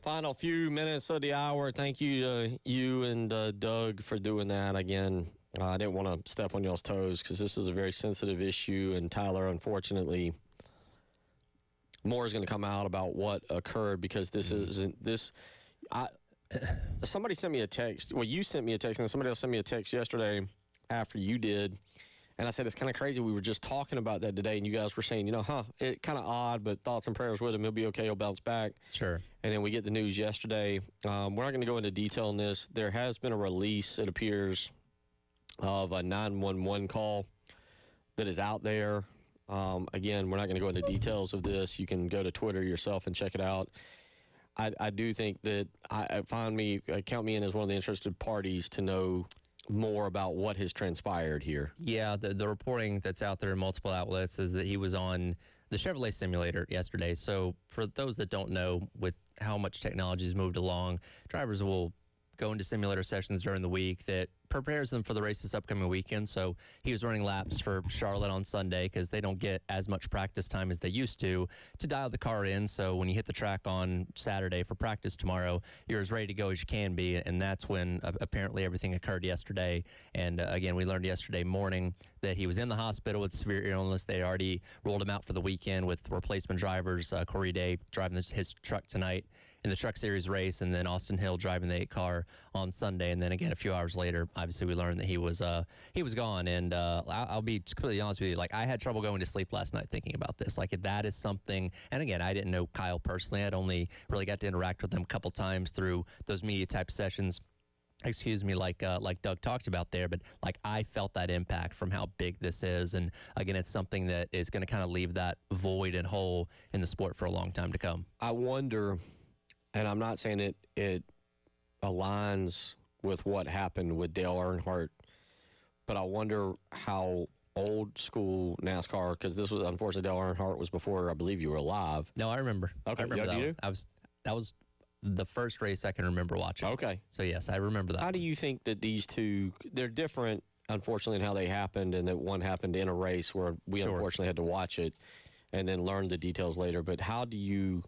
S2: Final few minutes of the hour. Thank you to you and Doug for doing that. Again, I didn't want to step on y'all's toes because this is a very sensitive issue. And Tyler, unfortunately, more is going to come out about what occurred because this isn't this. Somebody sent me a text. Well, you sent me a text, and somebody else sent me a text yesterday after you did. And I said, it's kind of crazy. We were just talking about that today, and you guys were saying, it kind of odd, but thoughts and prayers with him. He'll be okay. He'll bounce back.
S1: Sure.
S2: And then we get the news yesterday. We're not going to go into detail on this. There has been a release, it appears, of a 911 call that is out there. Again, we're not going to go into details of this. You can go to Twitter yourself and check it out. I do think that count me in as one of the interested parties to know more about what has transpired here.
S1: Yeah, the reporting that's out there in multiple outlets is that he was on the Chevrolet simulator yesterday. So for those that don't know, with how much technology has moved along, drivers will go into simulator sessions during the week that prepares them for the race this upcoming weekend. So he was running laps for Charlotte on Sunday because they don't get as much practice time as they used to dial the car in. So when you hit the track on Saturday for practice tomorrow, you're as ready to go as you can be. And that's when apparently everything occurred yesterday. And again, we learned yesterday morning that he was in the hospital with severe illness. They already rolled him out for the weekend with replacement drivers, Corey Day driving his truck tonight in the Truck Series race, and then Austin Hill driving the 8 car on Sunday. And then again, a few hours later, obviously we learned that he was gone. And I'll be completely honest with you. Like, I had trouble going to sleep last night thinking about this. Like, that is something. And again, I didn't know Kyle personally. I'd only really got to interact with him a couple times through those media type sessions. Like Doug talked about there, but like, I felt that impact from how big this is. And again, it's something that is going to kind of leave that void and hole in the sport for a long time to come.
S2: I wonder, and I'm not saying it aligns with what happened with Dale Earnhardt, but I wonder how old school NASCAR, because this was, unfortunately, Dale Earnhardt was before, I believe, you were alive.
S1: No, I remember.
S2: Okay,
S1: I remember that.
S2: you do?
S1: That was the first race I can remember watching.
S2: Okay.
S1: So yes, I remember that.
S2: How do you think that these two, they're different, unfortunately, in how they happened, and that one happened in a race where we unfortunately had to watch it and then learn the details later, but how do you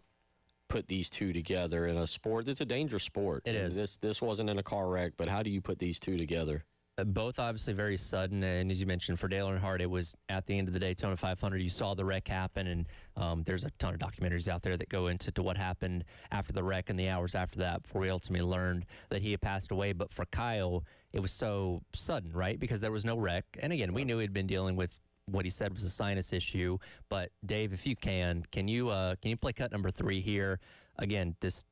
S2: put these two together in a sport that's a dangerous sport?
S1: It is.
S2: This wasn't in a car wreck, but how do you put these two together?
S1: Both obviously very sudden, and as you mentioned, for Dale Earnhardt, it was at the end of the Daytona 500. You saw the wreck happen, and there's a ton of documentaries out there that go into what happened after the wreck and the hours after that before we ultimately learned that he had passed away. But for Kyle, it was so sudden, right? Because there was no wreck. And again, we knew he'd been dealing with what he said was a sinus issue. But Dave, if you can you play cut number 3 here? Again, this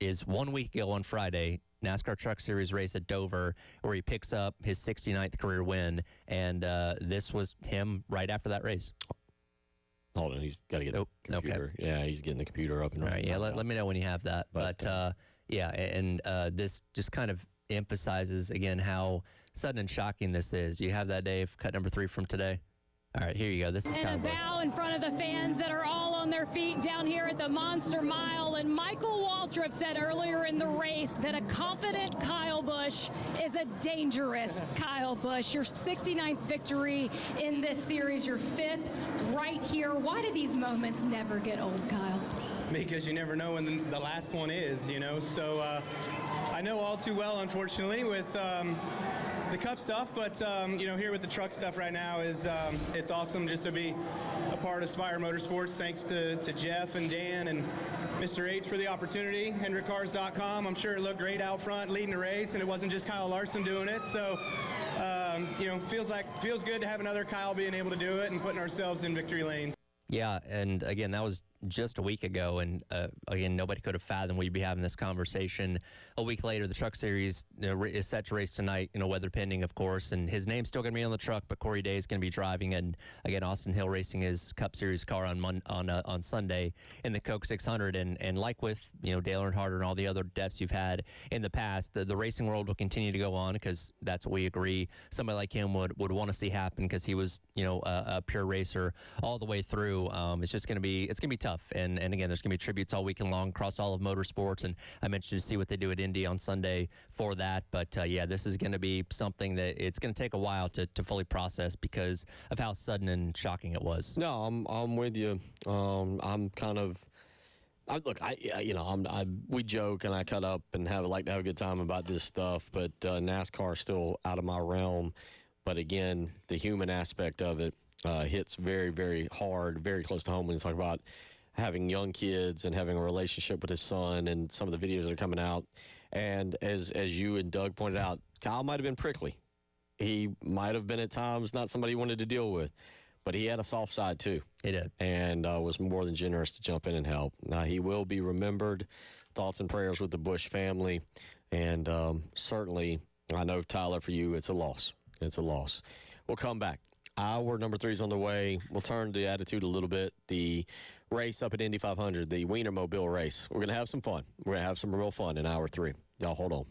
S1: is 1 week ago on Friday, NASCAR Truck Series race at Dover, where he picks up his 69th career win, and this was him right after that race.
S2: Hold on, he's got to get the computer. Okay. Yeah, he's getting the computer up and running.
S1: All right, yeah, let me know when you have that. But yeah, and this just kind of emphasizes, again, how sudden and shocking this is. Do you have that, Dave? Cut number 3 from today? All right, here you go. This is
S6: and a bow in front of the fans that are all on their feet down here at the Monster Mile. And Michael Waltrip said earlier in the race that a confident Kyle Busch is a dangerous Kyle Busch. Your 69th victory in this series, your 5th right here. Why do these moments never get old, Kyle?
S7: Because you never know when the last one is, So I know all too well, unfortunately, with the Cup stuff, but here with the truck stuff right now is it's awesome just to be a part of Spire Motorsports. Thanks to Jeff and Dan and Mr. H for the opportunity. HendrickCars.com. I'm sure it looked great out front leading the race, and it wasn't just Kyle Larson doing it. So feels good to have another Kyle being able to do it and putting ourselves in victory lanes.
S1: Yeah, and again, that was just a week ago, and again, nobody could have fathomed we'd be having this conversation a week later. The Truck Series is set to race tonight, weather pending, of course, and his name's still going to be on the truck, but Corey Day is going to be driving, and again, Austin Hill racing his Cup Series car on Sunday in the Coke 600, and like with Dale Earnhardt and all the other deaths you've had in the past, the racing world will continue to go on because that's what we agree somebody like him would want to see happen because he was a pure racer all the way through. It's going to be tough. And again, there's going to be tributes all weekend long across all of motorsports. And I mentioned to see what they do at Indy on Sunday for that. But yeah, this is going to be something that it's going to take a while to fully process because of how sudden and shocking it was.
S2: No, I'm with you. I'm kind of We joke and I cut up and like to have a good time about this stuff, but NASCAR is still out of my realm. But again, the human aspect of it hits very, very hard, very close to home when you talk about having young kids and having a relationship with his son and some of the videos that are coming out. And as you and Doug pointed out, Kyle might have been prickly. He might have been at times not somebody he wanted to deal with. But he had a soft side, too.
S1: He did.
S2: And was more than generous to jump in and help. Now, he will be remembered. Thoughts and prayers with the Bush family. And certainly, I know, Tyler, for you, it's a loss. It's a loss. We'll come back. Hour number 3 is on the way. We'll turn the attitude a little bit. The race up at Indy 500, the Wienermobile race. We're going to have some fun. We're going to have some real fun in hour 3. Y'all hold on.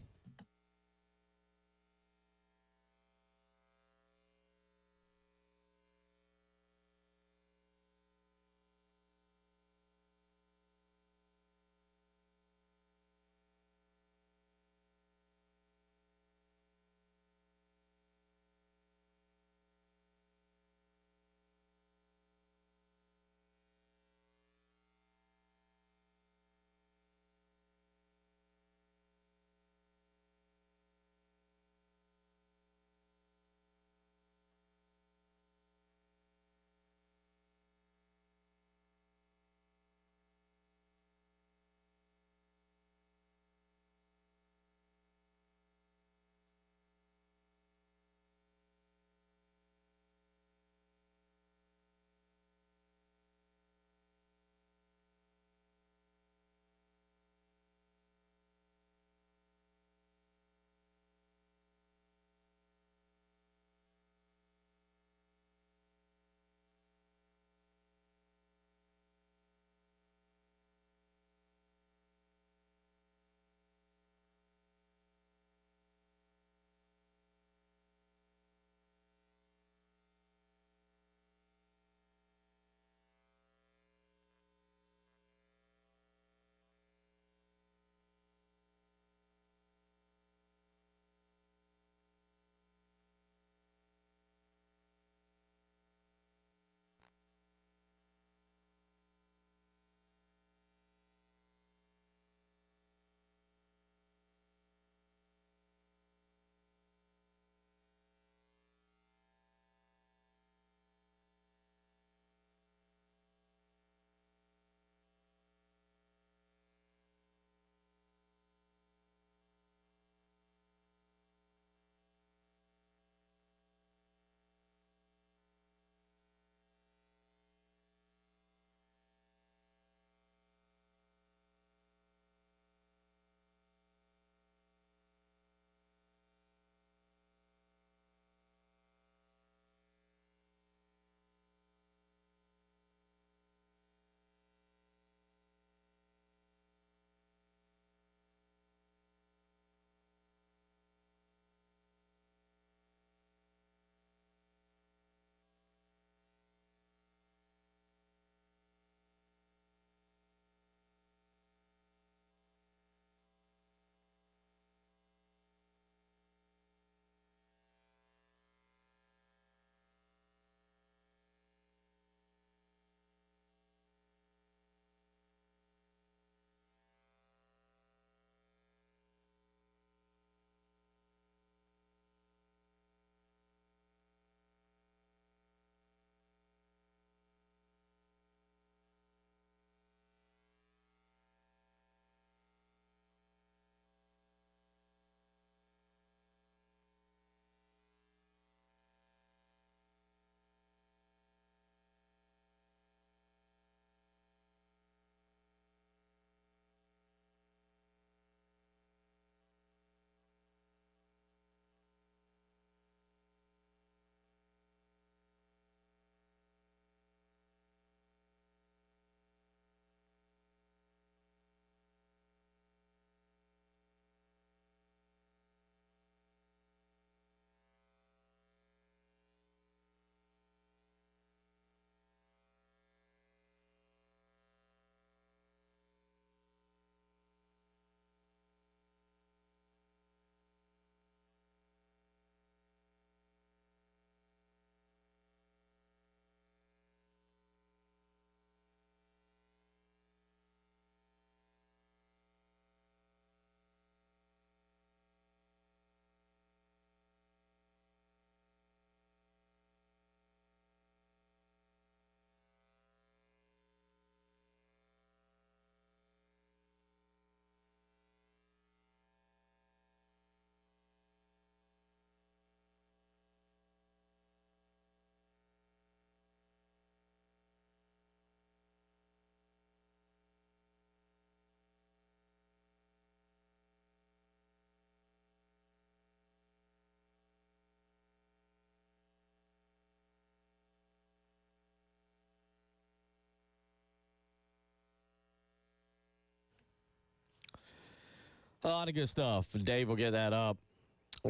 S2: A lot of good stuff. Dave will get that up.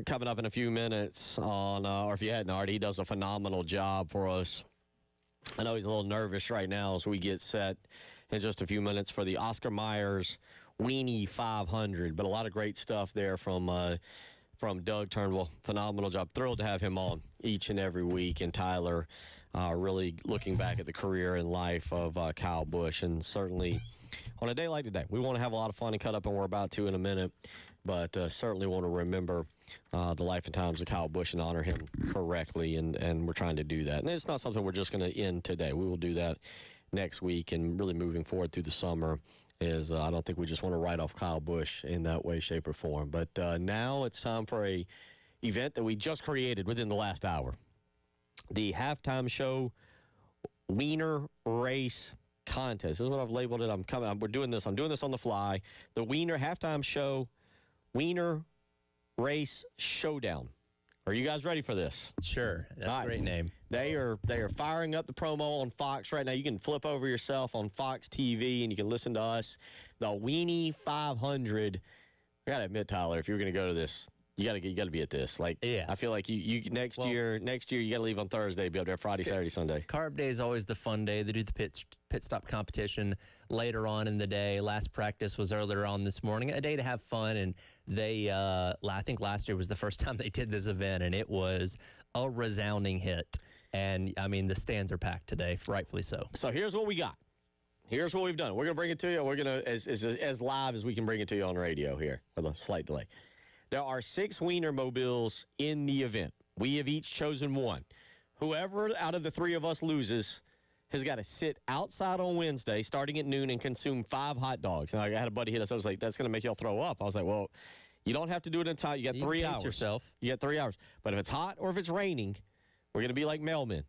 S2: Coming up in a few minutes on, or if you hadn't already, he does a phenomenal job for us. I know he's a little nervous right now as we get set in just a few minutes for the Oscar Myers Weenie 500, but a lot of great stuff there from Doug Turnbull. Phenomenal job. Thrilled to have him on each and every week. And Tyler really looking back at the career and life of Kyle Busch. And certainly on a day like today, we want to have a lot of fun and cut up, and we're about to in a minute. But certainly want to remember the life and times of Kyle Busch and honor him correctly. And we're trying to do that. And it's not something we're just going to end today. We will do that next week, and really moving forward through the summer. I don't think we just want to write off Kyle Busch in that way, shape, or form. But now it's time for a event that we just created within the last hour. The halftime show Wiener Race Contest. This is what I've labeled it. We're doing this. I'm doing this on the fly. The Wiener halftime show Wiener Race Showdown. Are you guys ready for this?
S1: Sure. That's a great name.
S2: They are firing up the promo on Fox right now. You can flip over yourself on Fox TV, and you can listen to us. The Weenie 500. I got to admit, Tyler, if you're going to go to this, you got to be at this. I feel like you next year you got to leave on Thursday, be up there Friday, Saturday, Sunday.
S1: Carb Day is always the fun day. They do the pit stop competition later on in the day. Last practice was earlier on this morning. A day to have fun, and they I think last year was the first time they did this event, and it was a resounding hit. And I mean, the stands are packed today, rightfully so.
S2: So here's what we got. Here's what we've done. We're going to bring it to you. We're going to as live as we can bring it to you on radio here with a slight delay. There are 6 Wiener mobiles in the event. We have each chosen one. Whoever out of the 3 of us loses has got to sit outside on Wednesday starting at noon and consume 5 hot dogs. And I had a buddy hit us. I was like, that's going to make y'all throw up. I was like, well, you don't have to do it in time. You got 3 hours.
S1: Yourself.
S2: You got 3 hours. But if it's hot or if it's raining, we're going to be like mailmen.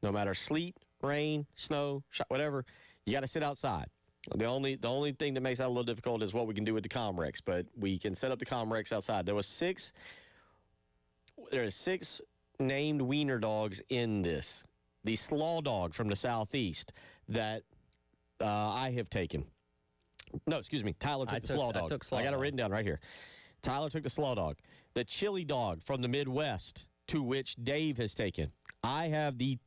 S2: No matter sleet, rain, snow, whatever, you got to sit outside. The only thing that makes that a little difficult is what we can do with the Comrex, but we can set up the Comrex outside. There are 6 named wiener dogs in this. The slaw dog from the southeast that I have taken. No, excuse me. Tyler took the slaw dog. I got it written down right here. Tyler took the slaw dog. The chili dog from the Midwest, to which Dave has taken. I have the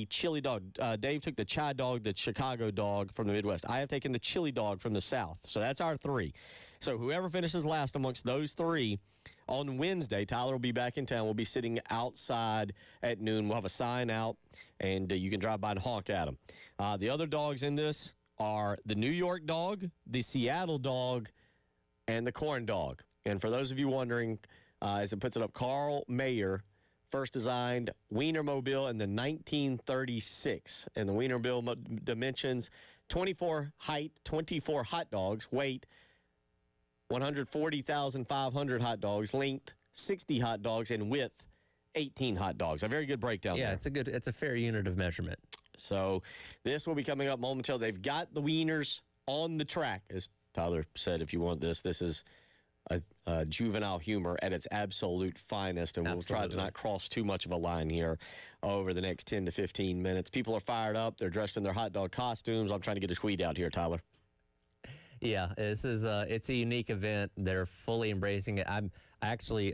S2: chili dog. Dave took the chai dog, the Chicago dog from the Midwest. I have taken the chili dog from the South. So that's our 3. So whoever finishes last amongst those 3 on Wednesday, Tyler will be back in town. We'll be sitting outside at noon. We'll have a sign out, and you can drive by and honk at them. The other dogs in this are the New York dog, the Seattle dog, and the corn dog. And for those of you wondering, as it puts it up, Carl Mayer first designed Wienermobile in the 1936. And the Wienermobile dimensions, 24 height, 24 hot dogs, weight, 140,500 hot dogs, length, 60 hot dogs, and width, 18 hot dogs. A very good breakdown there.
S1: Yeah, it's a fair unit of measurement.
S2: So this will be coming up momentarily. They've got the wieners on the track. As Tyler said, if you want this is a juvenile humor at its absolute finest, and we'll try to not cross too much of a line here over the next 10 to 15 minutes. People are fired up. They're dressed in their hot dog costumes. I'm trying to get a tweet out here, Tyler.
S1: Yeah, this is it's a unique event. They're fully embracing it. I actually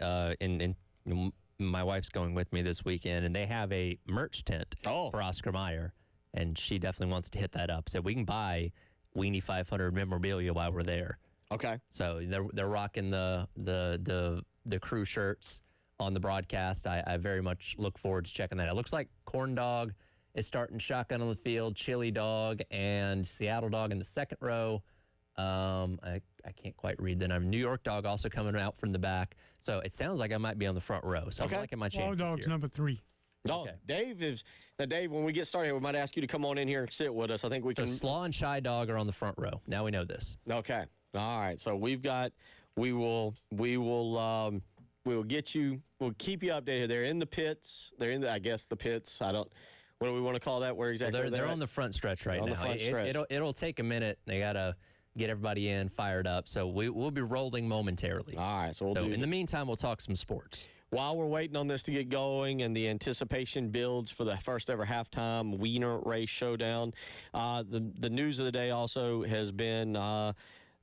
S1: my wife's going with me this weekend, and they have a merch tent for Oscar Mayer, and she definitely wants to hit that up. So we can buy Weenie 500 memorabilia while we're there.
S2: Okay.
S1: So they're rocking the crew shirts on the broadcast. I very much look forward to checking that out. It looks like corn dog is starting shotgun on the field, chili dog and Seattle dog in the second row. I can't quite read the number. New York dog also coming out from the back. So it sounds like I might be on the front row. So I'm liking my chances
S3: Slaw dog's
S1: here.
S3: number 3.
S2: No,
S1: Okay.
S2: Dave, when we get started, we might ask you to come on in here and sit with us. I think we
S1: So
S2: can.
S1: Slaw and Shy Dog are on the front row. Now we know this.
S2: Okay. All right. So we will get you, we'll keep you updated. They're in the pits. They're in the pits. What do we want to call that? Where exactly?
S1: Well, they're on the front stretch right now.
S2: On the front stretch.
S1: It'll take a minute. They got to get everybody in, fired up. So we'll be rolling momentarily.
S2: All right. So
S1: in the meantime, we'll talk some sports.
S2: While we're waiting on this to get going and the anticipation builds for the first ever halftime Wiener Race Showdown, the news of the day also has been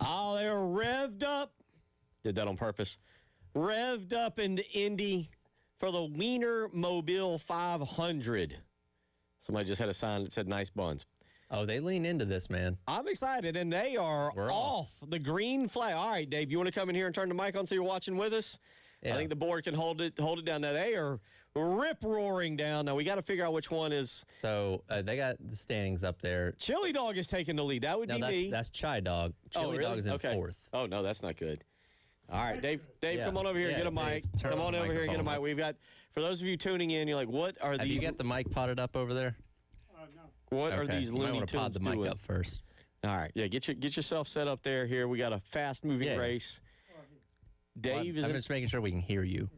S2: Oh, they were revved up. Did that on purpose. Revved up into Indy for the Wiener Mobile 500. Somebody just had a sign that said nice buns.
S1: Oh, they lean into this, man.
S2: I'm excited, and they are off the green flag. All right, Dave, you want to come in here and turn the mic on so you're watching with us? Yeah. I think the board can hold it down. Now, they are rip-roaring down. Now, we got to figure out which one is.
S1: So, they got the standings up there.
S2: Chili Dog is taking the lead. That would be me.
S1: That's Chai Dog. Chili
S2: really?
S1: Dog is in fourth.
S2: Oh, no, that's not good. All right, Dave, come on over here and get a mic.
S1: Dave,
S2: come on over here and get a mic. We've got, for those of you tuning in, you're like, what are these?
S1: Have you got the mic potted up over there?
S3: No.
S2: What are these Looney Tunes
S1: pod the
S2: doing?
S1: mic up first.
S2: All right, yeah, get yourself set up there. Here, we got a fast-moving race. Dave is.
S1: I'm just making sure we can hear you.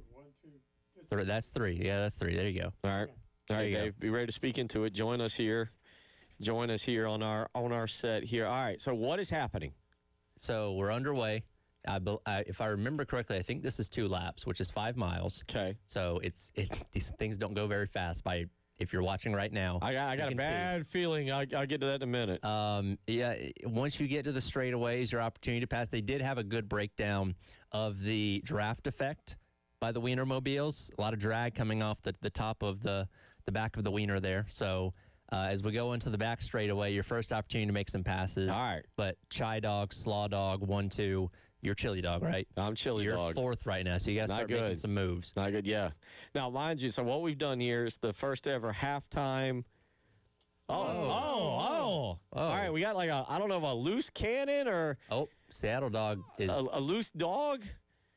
S1: That's three. Yeah, that's three. There you go.
S2: All right, Dave, be ready to speak into it. Join us here on our set here. All right, so what is happening?
S1: So we're underway. If I remember correctly, I think this is 2 laps, which is 5 miles.
S2: Okay.
S1: So these things don't go very fast. If you're watching right now,
S2: I got a bad feeling. I'll get to that in a minute.
S1: Yeah. Once you get to the straightaways, your opportunity to pass. They did have a good breakdown of the draft effect by the Wiener Mobiles. A lot of drag coming off the top of the back of the Wiener there. So as we go into the back straightaway, your first opportunity to make some passes.
S2: All right.
S1: But Chai Dog, Slaw Dog, 1, 2. You're Chili Dog, right?
S2: I'm Chili
S1: You're
S2: Dog.
S1: You're fourth right now, so you got to start making some moves.
S2: Not good, yeah. Now, mind you, so what we've done here is the first ever halftime. Oh. All right, we got like I don't know if a loose cannon or.
S1: Oh, Seattle Dog is.
S2: A loose dog?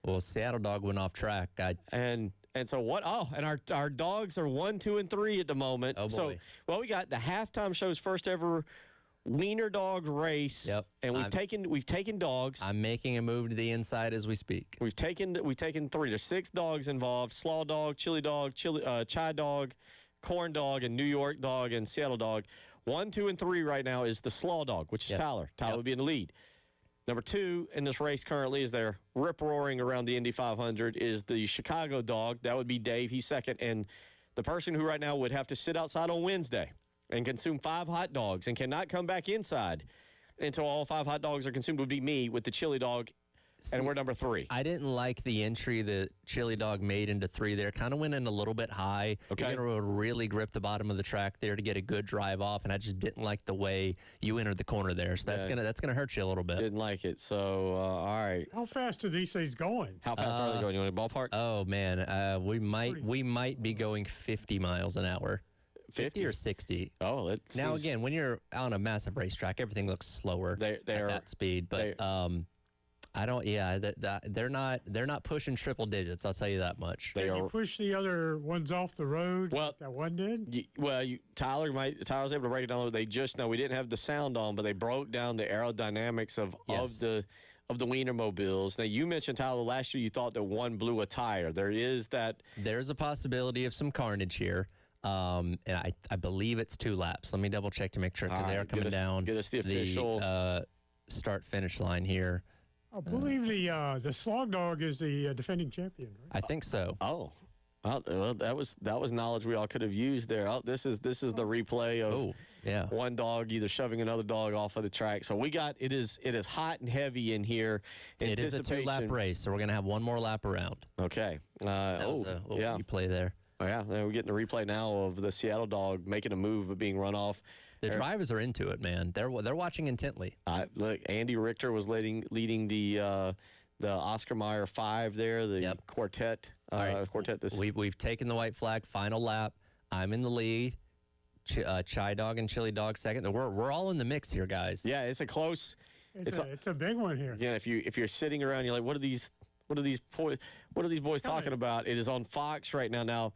S1: Well, Seattle Dog went off track.
S2: And so what? Oh, and our dogs are 1, 2, and 3 at the moment.
S1: Oh, boy.
S2: So, we got the halftime show's first ever Wiener Dog race.
S1: Yep.
S2: And we've taken dogs.
S1: I'm making a move to the inside as we speak.
S2: We've taken 3. There's 6 dogs involved: Slaw Dog, Chili Dog, Chai Dog, Corn Dog, and New York Dog, and Seattle Dog. 1, 2, and 3 right now is the Slaw Dog, which is Tyler. Tyler would be in the lead. Number 2 in this race currently, is they're rip-roaring around the Indy 500, is the Chicago Dog. That would be Dave. He's second. And the person who right now would have to sit outside on Wednesday and consume 5 hot dogs and cannot come back inside until all 5 hot dogs are consumed would be me with the Chili Dog, and we're number 3.
S1: I didn't like the entry that Chili Dog made into 3 there. Kind of went in a little bit high.
S2: Okay.
S1: You're going to really grip the bottom of the track there to get a good drive off, and I just didn't like the way you entered the corner there. So that's gonna hurt you a little bit.
S2: Didn't like it. So, all right.
S3: How fast are these things going?
S2: How fast are they going? You want a ballpark?
S1: Oh, man. We might be going 50 miles an hour. 50 or 60.
S2: Oh,
S1: now again, when you're on a massive racetrack, everything looks slower at that speed. But I don't. Yeah, they're not pushing triple digits. I'll tell you that much.
S3: Did you push the other ones off the road?
S2: Well,
S3: that one did.
S2: Tyler was able to break it down. We didn't have the sound on, but they broke down the aerodynamics of the Wiener Mobiles. Now, you mentioned, Tyler, last year you thought that one blew a tire. There's
S1: a possibility of some carnage here. And I believe it's 2 laps. Let me double check to make sure, because they are coming down.
S2: Get us the official
S1: start-finish line here.
S3: I believe the Slog Dog is the defending champion, right?
S1: I think so.
S2: Oh. Well, that was knowledge we all could have used there. Oh, this is the replay of one dog either shoving another dog off of the track. So it is hot and heavy in here.
S1: It is a 2-lap race, so we're gonna have one more lap around.
S2: Okay.
S1: That was a little replay there.
S2: Oh, yeah, we're getting the replay now of the Seattle Dog making a move but being run off.
S1: The drivers are into it, man. They're watching intently.
S2: Look, Andy Richter was leading the Oscar Mayer 5 there, the quartet.
S1: Right.
S2: Quartet.
S1: We've taken the white flag. Final lap. I'm in the lead. Chai Dog and Chili Dog second. We're all in the mix here, guys.
S2: Yeah, it's a close.
S3: It's a big one here.
S2: Yeah, if you're sitting around, you're like, what are these boys talking about? It is on Fox right now. Now,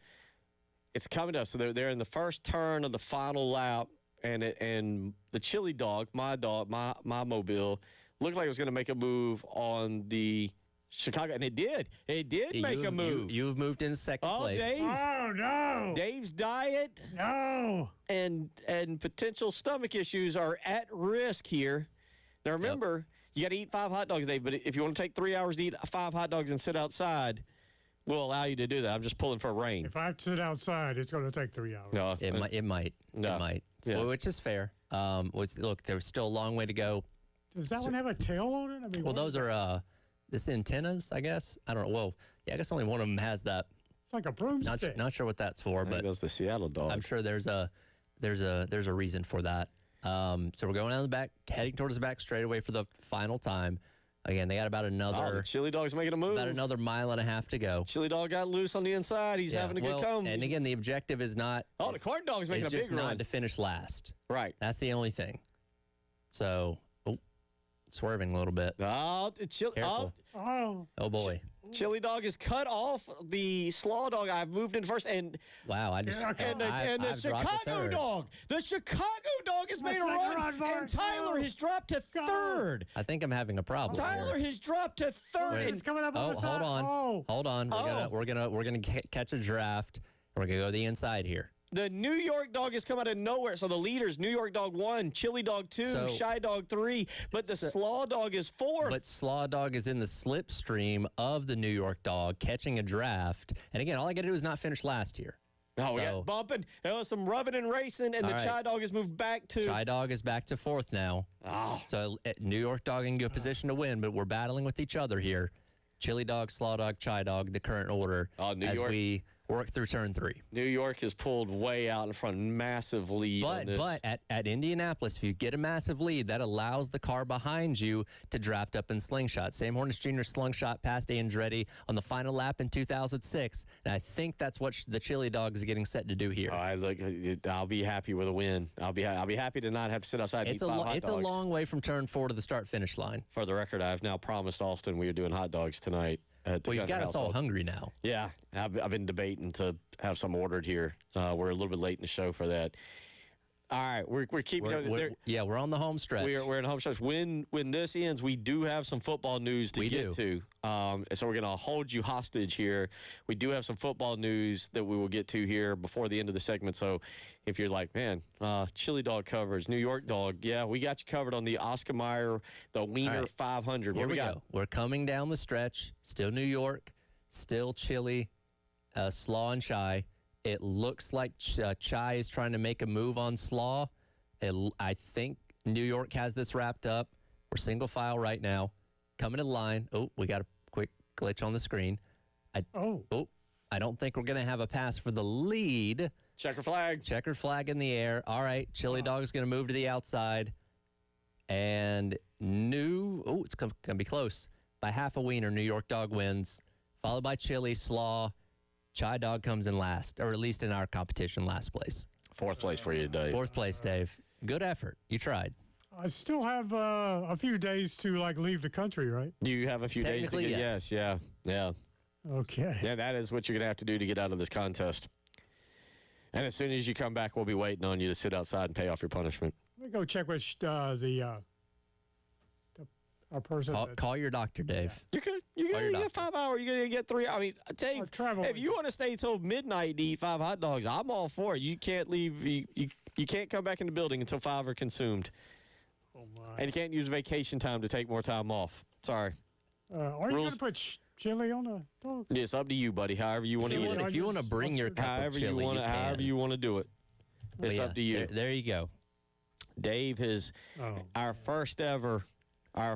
S2: it's coming up. So they're in the first turn of the final lap, and the Chili Dog, my mobile, looked like it was going to make a move on the Chicago, and it did. It did make a move.
S1: You've moved in second place.
S2: Dave.
S3: Oh, no.
S2: Dave's diet.
S3: No.
S2: And potential stomach issues are at risk here. Now, remember, you got to eat 5 hot dogs, Dave, but if you want to take 3 hours to eat 5 hot dogs and sit outside, we'll allow you to do that. I'm just pulling for rain.
S3: If I have to sit outside, it's going to take 3 hours.
S2: No,
S1: it might.
S2: No.
S1: It might.
S2: Yeah.
S1: Which is fair. Look, there's still a long way to go.
S3: Does that one have a tail on it? I mean,
S1: Well,
S3: what
S1: those
S3: is it?
S1: are this antennas, I guess. I don't know. Well, yeah, I guess only one of them has that.
S3: It's like a broomstick.
S1: Not sure what that's for,
S2: There
S1: but
S2: goes the Seattle dog.
S1: I'm sure there's a reason for that. So we're going down the back, heading towards the back straightaway for the final time. Again, they got about
S2: Oh, the
S1: another
S2: chili dog's making a move.
S1: mile and a half to go.
S2: Chili dog got loose on the inside. He's
S1: Yeah,
S2: having a good
S1: well,
S2: come.
S1: And again, the objective is not.
S2: Oh, the corn dog's making a
S1: It's
S2: big
S1: just
S2: run.
S1: not to finish last.
S2: Right.
S1: That's the only thing. So, swerving a little bit.
S2: Oh,
S1: Careful.
S3: Oh,
S1: Oh boy!
S2: Chili dog is cut off the slaw dog. I've moved in first, and
S1: Wow! I just
S3: Yeah, okay.
S2: the
S1: I've dropped to
S2: Chicago
S1: third.
S2: dog. The Chicago dog has made a
S3: Let's make a
S2: run,
S3: run for
S2: and
S3: it.
S2: Tyler
S3: Go.
S2: has dropped to
S3: Go.
S2: third.
S1: I think I'm having a problem.
S2: Tyler
S1: here.
S2: has dropped to third.
S1: Wait.
S2: and
S3: it's coming up on
S1: Oh,
S3: the side.
S1: hold on.
S3: Oh,
S1: Hold on.
S2: Oh.
S1: We're gonna catch a draft. We're gonna go the inside here.
S2: The New York dog has come out of nowhere. So the leaders, New York dog 1, Chili dog 2,
S1: So-
S2: Shy dog 3, but the slaw dog is 4th.
S1: But Slaw Dog is in the slipstream of the New York Dog, catching a draft. And again, all I got to do is not finish last here.
S2: Oh, we
S1: So-
S2: got bumping. There was some rubbing and racing, and
S1: All
S2: the
S1: right.
S2: Chai dog has moved back to.
S1: Shy Dog is back to fourth now.
S2: Oh.
S1: So New York Dog in good position to win, but we're battling with each other here. Chili Dog, Slaw Dog, Chai Dog, the current order
S2: Oh, New
S1: as
S2: York.
S1: we work through turn 3.
S2: New York is pulled way out in front, massive lead. on this.
S1: But at Indianapolis, if you get a massive lead, that allows the car behind you to draft up in slingshot. Sam Hornish Jr. slingshot past Andretti on the final lap in 2006, and I think that's what the Chili Dog is getting set to do here.
S2: All right, look, I'll be happy with a win. I'll be happy to not have to sit outside and
S1: It's
S2: eat
S1: a
S2: 5 hot
S1: it's a
S2: dogs.
S1: long way from turn 4 to the start-finish line.
S2: For the record, I've now promised Austin we are doing hot dogs tonight. At the
S1: Well, you
S2: Gunner
S1: got us all
S2: household.
S1: hungry now.
S2: Yeah, I've been debating to have some ordered here. We're a little bit late in the show for that. All right, we're keeping
S1: We're on the home stretch.
S2: We're in home stretch. When this ends, we do have some football news to get to. So we're going to hold you hostage here. We do have some football news that we will get to here before the end of the segment. So if you're like, man, Chili Dog covers, New York Dog, yeah, we got you covered on the Oscar Mayer, the Wiener
S1: All right.
S2: 500.
S1: Here
S2: What
S1: we
S2: got?
S1: go. We're coming down the stretch. Still New York, still Chili, Slaw and Chai. It looks like Chai is trying to make a move on Slaw. I think New York has this wrapped up. We're single file right now. Coming to the line. Oh, we got a quick glitch on the screen. I don't think we're going to have a pass for the lead.
S2: Checker flag.
S1: Checkered flag in the air. All right, Chili Dog's going to move to the outside. And it's going to be close. By half a wiener, New York Dog wins. Followed by Chili, Slaw. Chai Dog comes in last, or at least in our competition, last place.
S2: 4th place for you today.
S1: 4th place, Dave. Good effort. You tried.
S3: I still have a few days to leave the country, right?
S2: You have a few days to
S1: Technically,
S2: get.
S1: yes.
S2: Yeah.
S3: Okay.
S2: Yeah, that is what you're going to have to do to get out of this contest. And as soon as you come back, we'll be waiting on you to sit outside and pay off your punishment.
S3: Let me go check with our person.
S1: Call your doctor, Dave.
S2: You could. You
S1: Call your
S2: get
S1: doctor.
S2: 5 hours. You're going to get 3. I mean, Dave,
S3: I've traveled
S2: if you want to stay till midnight to eat 5 hot dogs, I'm all for it. You can't leave. You can't come back in the building until 5 are consumed.
S3: Oh my.
S2: And you can't use vacation time to take more time off. Sorry.
S3: Are you going
S2: rules-
S3: to put chili on the dog?
S2: It's up to you, buddy. However you want to eat it.
S1: If you want to bring your cup of
S2: However
S1: chili,
S2: you want to.
S1: can.
S2: However you want to do it. It's
S1: But
S2: up to you.
S1: There you go.
S2: Dave is
S3: Oh.
S2: our first ever.
S3: I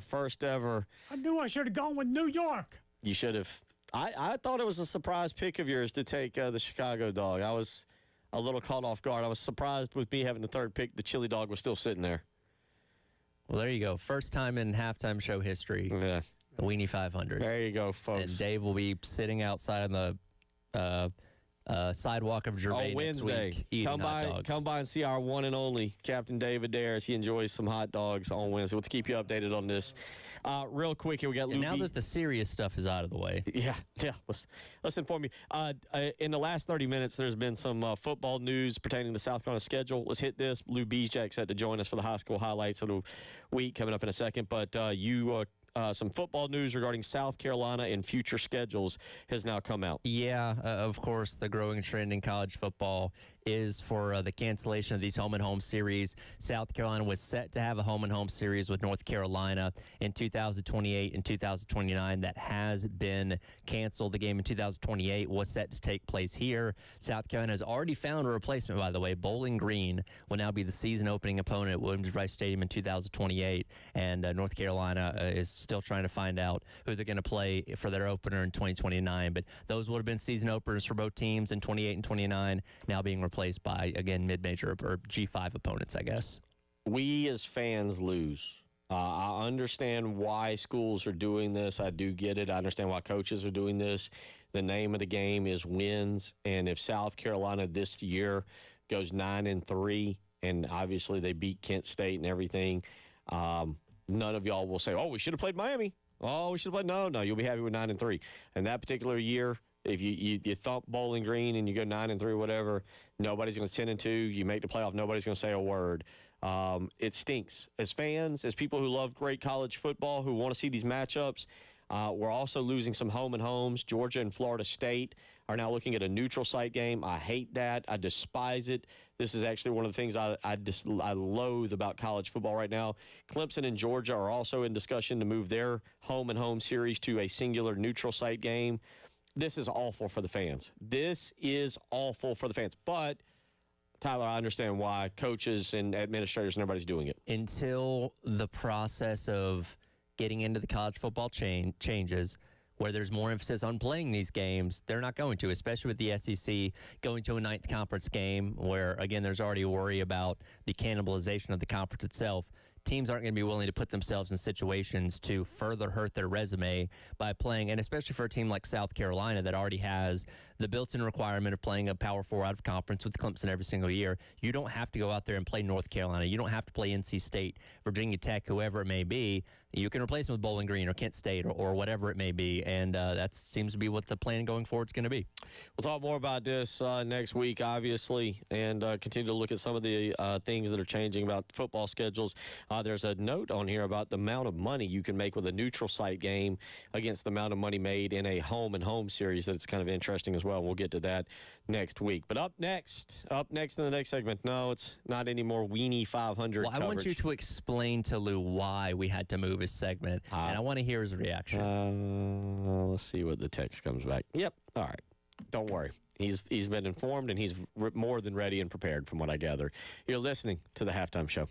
S3: knew I should have gone with New York.
S2: You should have. I thought it was a surprise pick of yours to take the Chicago Dog. I was a little caught off guard. I was surprised with me having the 3rd pick. The Chili Dog was still sitting there.
S1: Well, there you go. First time in halftime show history,
S2: Yeah.
S1: the Weenie 500.
S2: There you go, folks.
S1: And Dave will be sitting outside on the sidewalk of Gervais
S2: On Wednesday,
S1: next week eating hot dogs.
S2: come by and see our one and only Captain Dave Adair. He enjoys some hot dogs on Wednesday. Let's keep you updated on this. Real quick here, we got Lou
S1: And now
S2: B.
S1: that the serious stuff is out of the way,
S2: Yeah. Let's inform you. In the last 30 minutes, there's been some football news pertaining to South Carolina's schedule. Let's hit this. Lou Bezjak set to join us for the high school highlights of the week coming up in a second. But some football news regarding South Carolina and future schedules has now come out.
S1: yeah, of course, the growing trend in college football is for the cancellation of these home and home series. South Carolina was set to have a home and home series with North Carolina in 2028 and 2029. That has been canceled. The game in 2028 was set to take place here. South Carolina has already found a replacement, by the way. Bowling Green will now be the season opening opponent at Williams-Brice Stadium in 2028, and North Carolina is still trying to find out who they're going to play for their opener in 2029. But those would have been season openers for both teams in 28 and 29, now being replaced by, again, mid-major or G5 opponents, I guess.
S2: We as fans lose. I understand why schools are doing this. I do get it. I understand why coaches are doing this. The name of the game is wins, and if South Carolina this year goes 9-3, and obviously they beat Kent State and everything, none of y'all will say, "Oh, we should have played Miami. Oh, we should have played." No, you'll be happy with 9-3. And that particular year, if you thump Bowling Green and you go 9-3, whatever, nobody's going to 10-2. You make the playoff, nobody's going to say a word. It stinks. As fans, as people who love great college football, who want to see these matchups, we're also losing some home and homes. Georgia and Florida State are now looking at a neutral site game. I hate that. I despise it. This is actually one of the things I loathe about college football right now. Clemson and Georgia are also in discussion to move their home and home series to a singular neutral site game. This is awful for the fans. This is awful for the fans. But, Tyler, I understand why coaches and administrators and everybody's doing it.
S1: Until the process of getting into the college football changes, where there's more emphasis on playing these games, they're not going to, especially with the SEC going to a ninth conference game where, again, there's already a worry about the cannibalization of the conference itself. Teams aren't going to be willing to put themselves in situations to further hurt their resume by playing, and especially for a team like South Carolina that already has the built-in requirement of playing a Power 4 out of conference with Clemson every single year. You don't have to go out there and play North Carolina. You don't have to play NC State, Virginia Tech, whoever it may be. You can replace them with Bowling Green or Kent State or whatever it may be, and that seems to be what the plan going forward is going to be.
S2: We'll talk more about this next week, obviously, and continue to look at some of the things that are changing about football schedules. There's a note on here about the amount of money you can make with a neutral site game against the amount of money made in a home and home series. That's kind of interesting as well. We'll get to that next week. But up next in the next segment, no, it's not any more Weenie 500
S1: Well,
S2: coverage.
S1: I want you to explain to Lou why we had to move his segment, and I want to hear his reaction.
S2: Let's see what the text comes back. Yep. All right. Don't worry. He's been informed, and he's more than ready and prepared from what I gather. You're listening to the Halftime Show.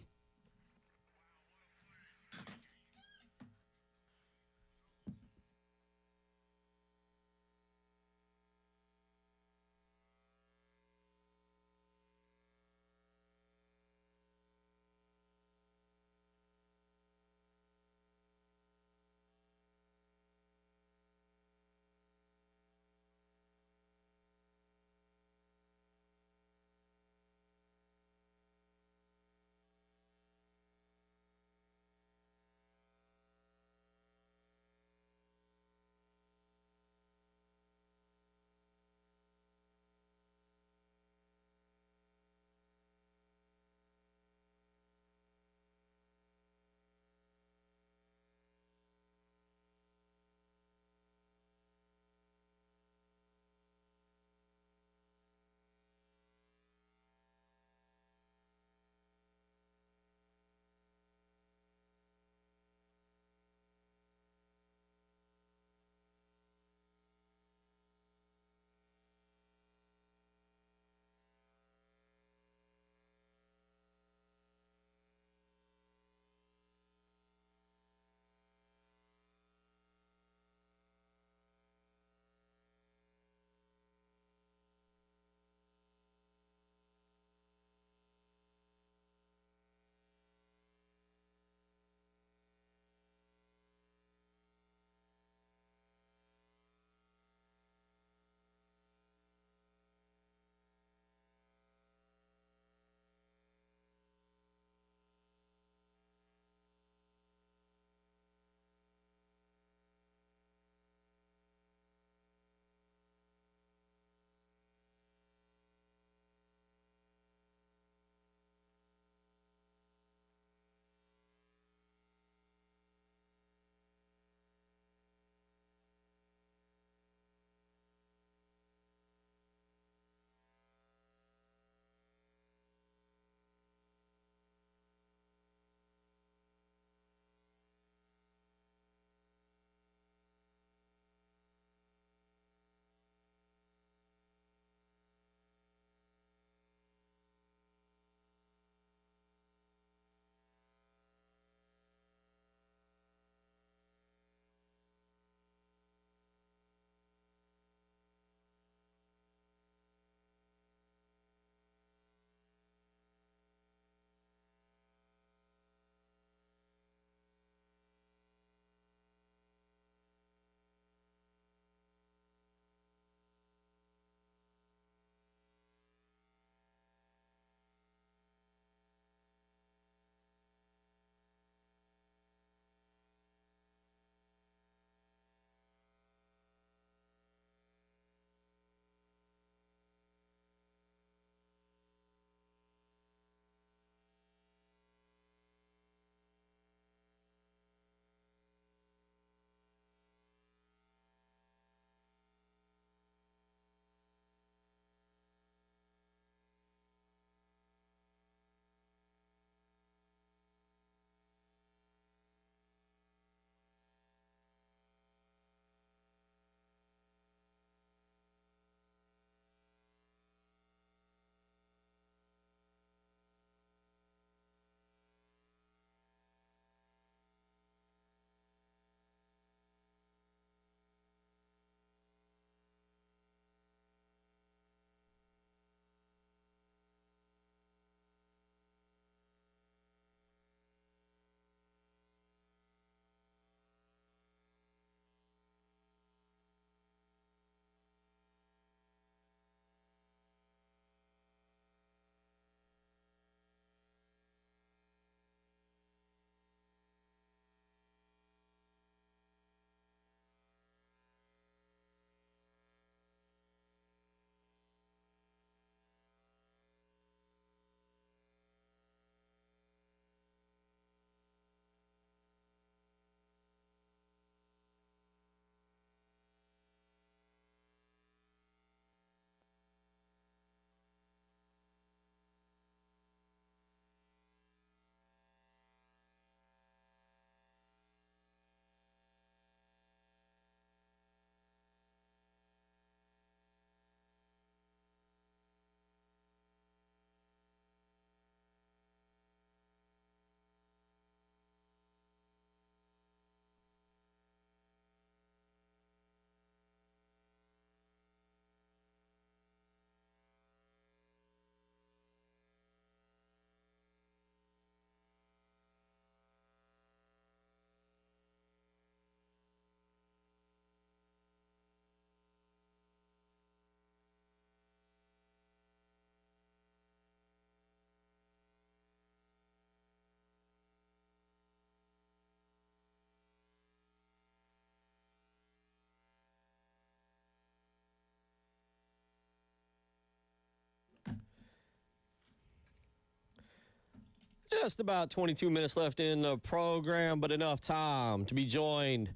S2: Just about 22 minutes left in the program, but enough time to be joined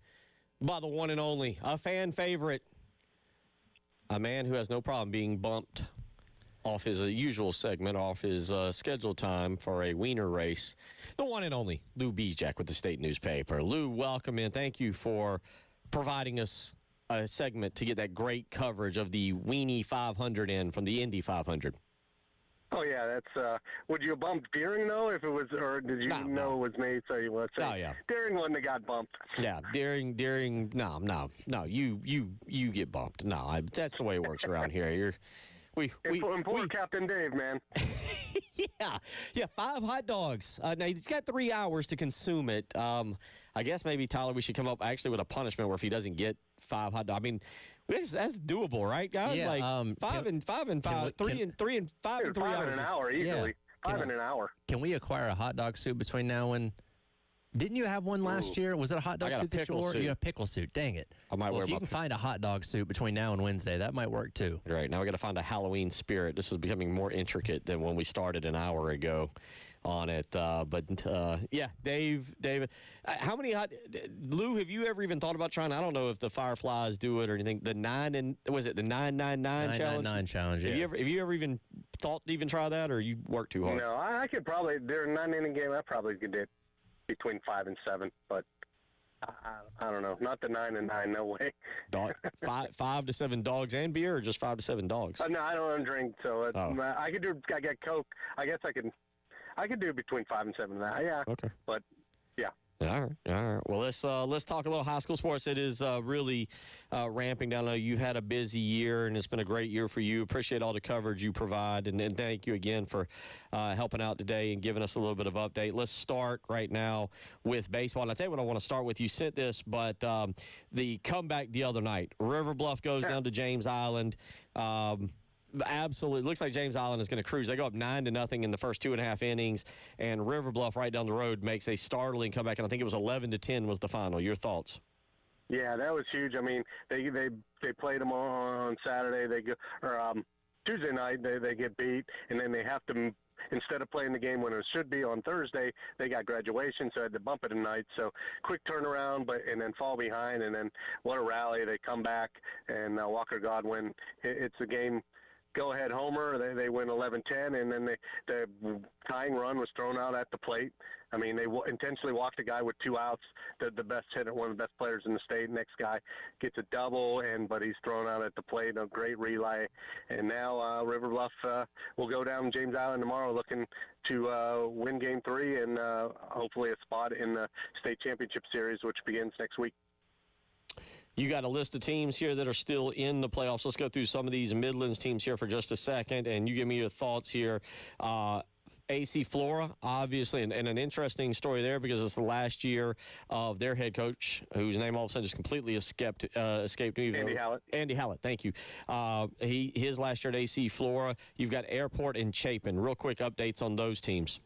S2: by the one and only, a fan favorite, a man who has no problem being bumped off his usual segment, off his scheduled time for a wiener race, the one and only Lou Bezjak with the State Newspaper. Lou, welcome in. Thank you for providing us a segment to get that great coverage of the Weenie 500 in from the Indy 500.
S8: Oh yeah, that's. Would you bump Deering though, if it was, or did you know it was me? So you let's say.
S2: Oh yeah.
S8: Deering wouldn't have got bumped.
S2: Yeah, Deering. No. You get bumped. No, that's the way it works around here.
S8: Poor Captain Dave, man.
S2: Yeah. 5 hot dogs. Now he's got 3 hours to consume it. I guess maybe Tyler, we should come up actually with a punishment where if he doesn't get 5 hot dogs, I mean. That's doable, right, guys?
S1: Yeah,
S2: like 5 and 5 and 5, 3 and 3 and 5 and 3
S8: 5
S2: hours.
S8: in an hour easily.
S1: Yeah.
S8: 5 in an hour.
S1: Can we acquire a hot dog suit between now and? Didn't you have one last year? Was it a hot dog
S2: I got
S1: suit
S2: a
S1: that you
S2: pickle
S1: wore?
S2: suit.
S1: You had a pickle suit. Dang it!
S2: I might
S1: well,
S2: wear
S1: if you
S2: my
S1: can find a hot dog suit between now and Wednesday, that might work too.
S2: Right, now we got to find a Halloween spirit. This is becoming more intricate than when we started an hour ago on it. Yeah, David, how many hot? Lou, have you ever even thought about trying? I don't know if the Fireflies do it or anything. The 999 challenge?
S1: 999 challenge. Yeah.
S2: Have you ever even thought to even try that, or you work too hard?
S8: No, I could probably during a 9-inning game. I probably could do it between 5 and 7, but I don't know. Not the 9 and 9. No way.
S2: 5 to 7 dogs and beer, or just 5 to 7 dogs?
S8: No, I don't drink, so I could do. I get Coke. I guess I could do between 5 and 7. Yeah.
S2: Okay.
S8: But yeah.
S2: All right. Well, let's talk a little high school sports. It is really ramping down. I know you've had a busy year, and it's been a great year for you. Appreciate all the coverage you provide, and thank you again for helping out today and giving us a little bit of update. Let's start right now with baseball. And I'll tell you what I want to start with. You sent this, but the comeback the other night. River Bluff goes down to James Island. Absolutely. Looks like James Island is going to cruise. They go up 9-0 in the first 2.5 innings, and River Bluff right down the road makes a startling comeback, and I think it was 11-10 was the final. Your thoughts?
S8: Yeah, that was huge. I mean, they played them on Saturday. They go Tuesday night. They get beat, and then they have to. Instead of playing the game when it should be on Thursday, they got graduation, so had to bump it tonight. So quick turnaround, and then fall behind, and then what a rally! They come back, and Walker Godwin. It's a game. Go-ahead homer. They win 11-10, and then the tying run was thrown out at the plate. I mean, they intentionally walked a guy with 2 outs, the best hitter, one of the best players in the state. Next guy gets a double, but he's thrown out at the plate. A great relay. And now River Bluff will go down James Island tomorrow looking to win Game 3 and hopefully a spot in the state championship series, which begins next week.
S2: You got a list of teams here that are still in the playoffs. Let's go through some of these Midlands teams here for just a second, and you give me your thoughts here. AC Flora, obviously, and an interesting story there because it's the last year of their head coach, whose name all of a sudden just completely escaped me.
S8: Andy Hallett.
S2: Andy Hallett, thank you. His last year at AC Flora. You've got Airport and Chapin. Real quick updates on those teams.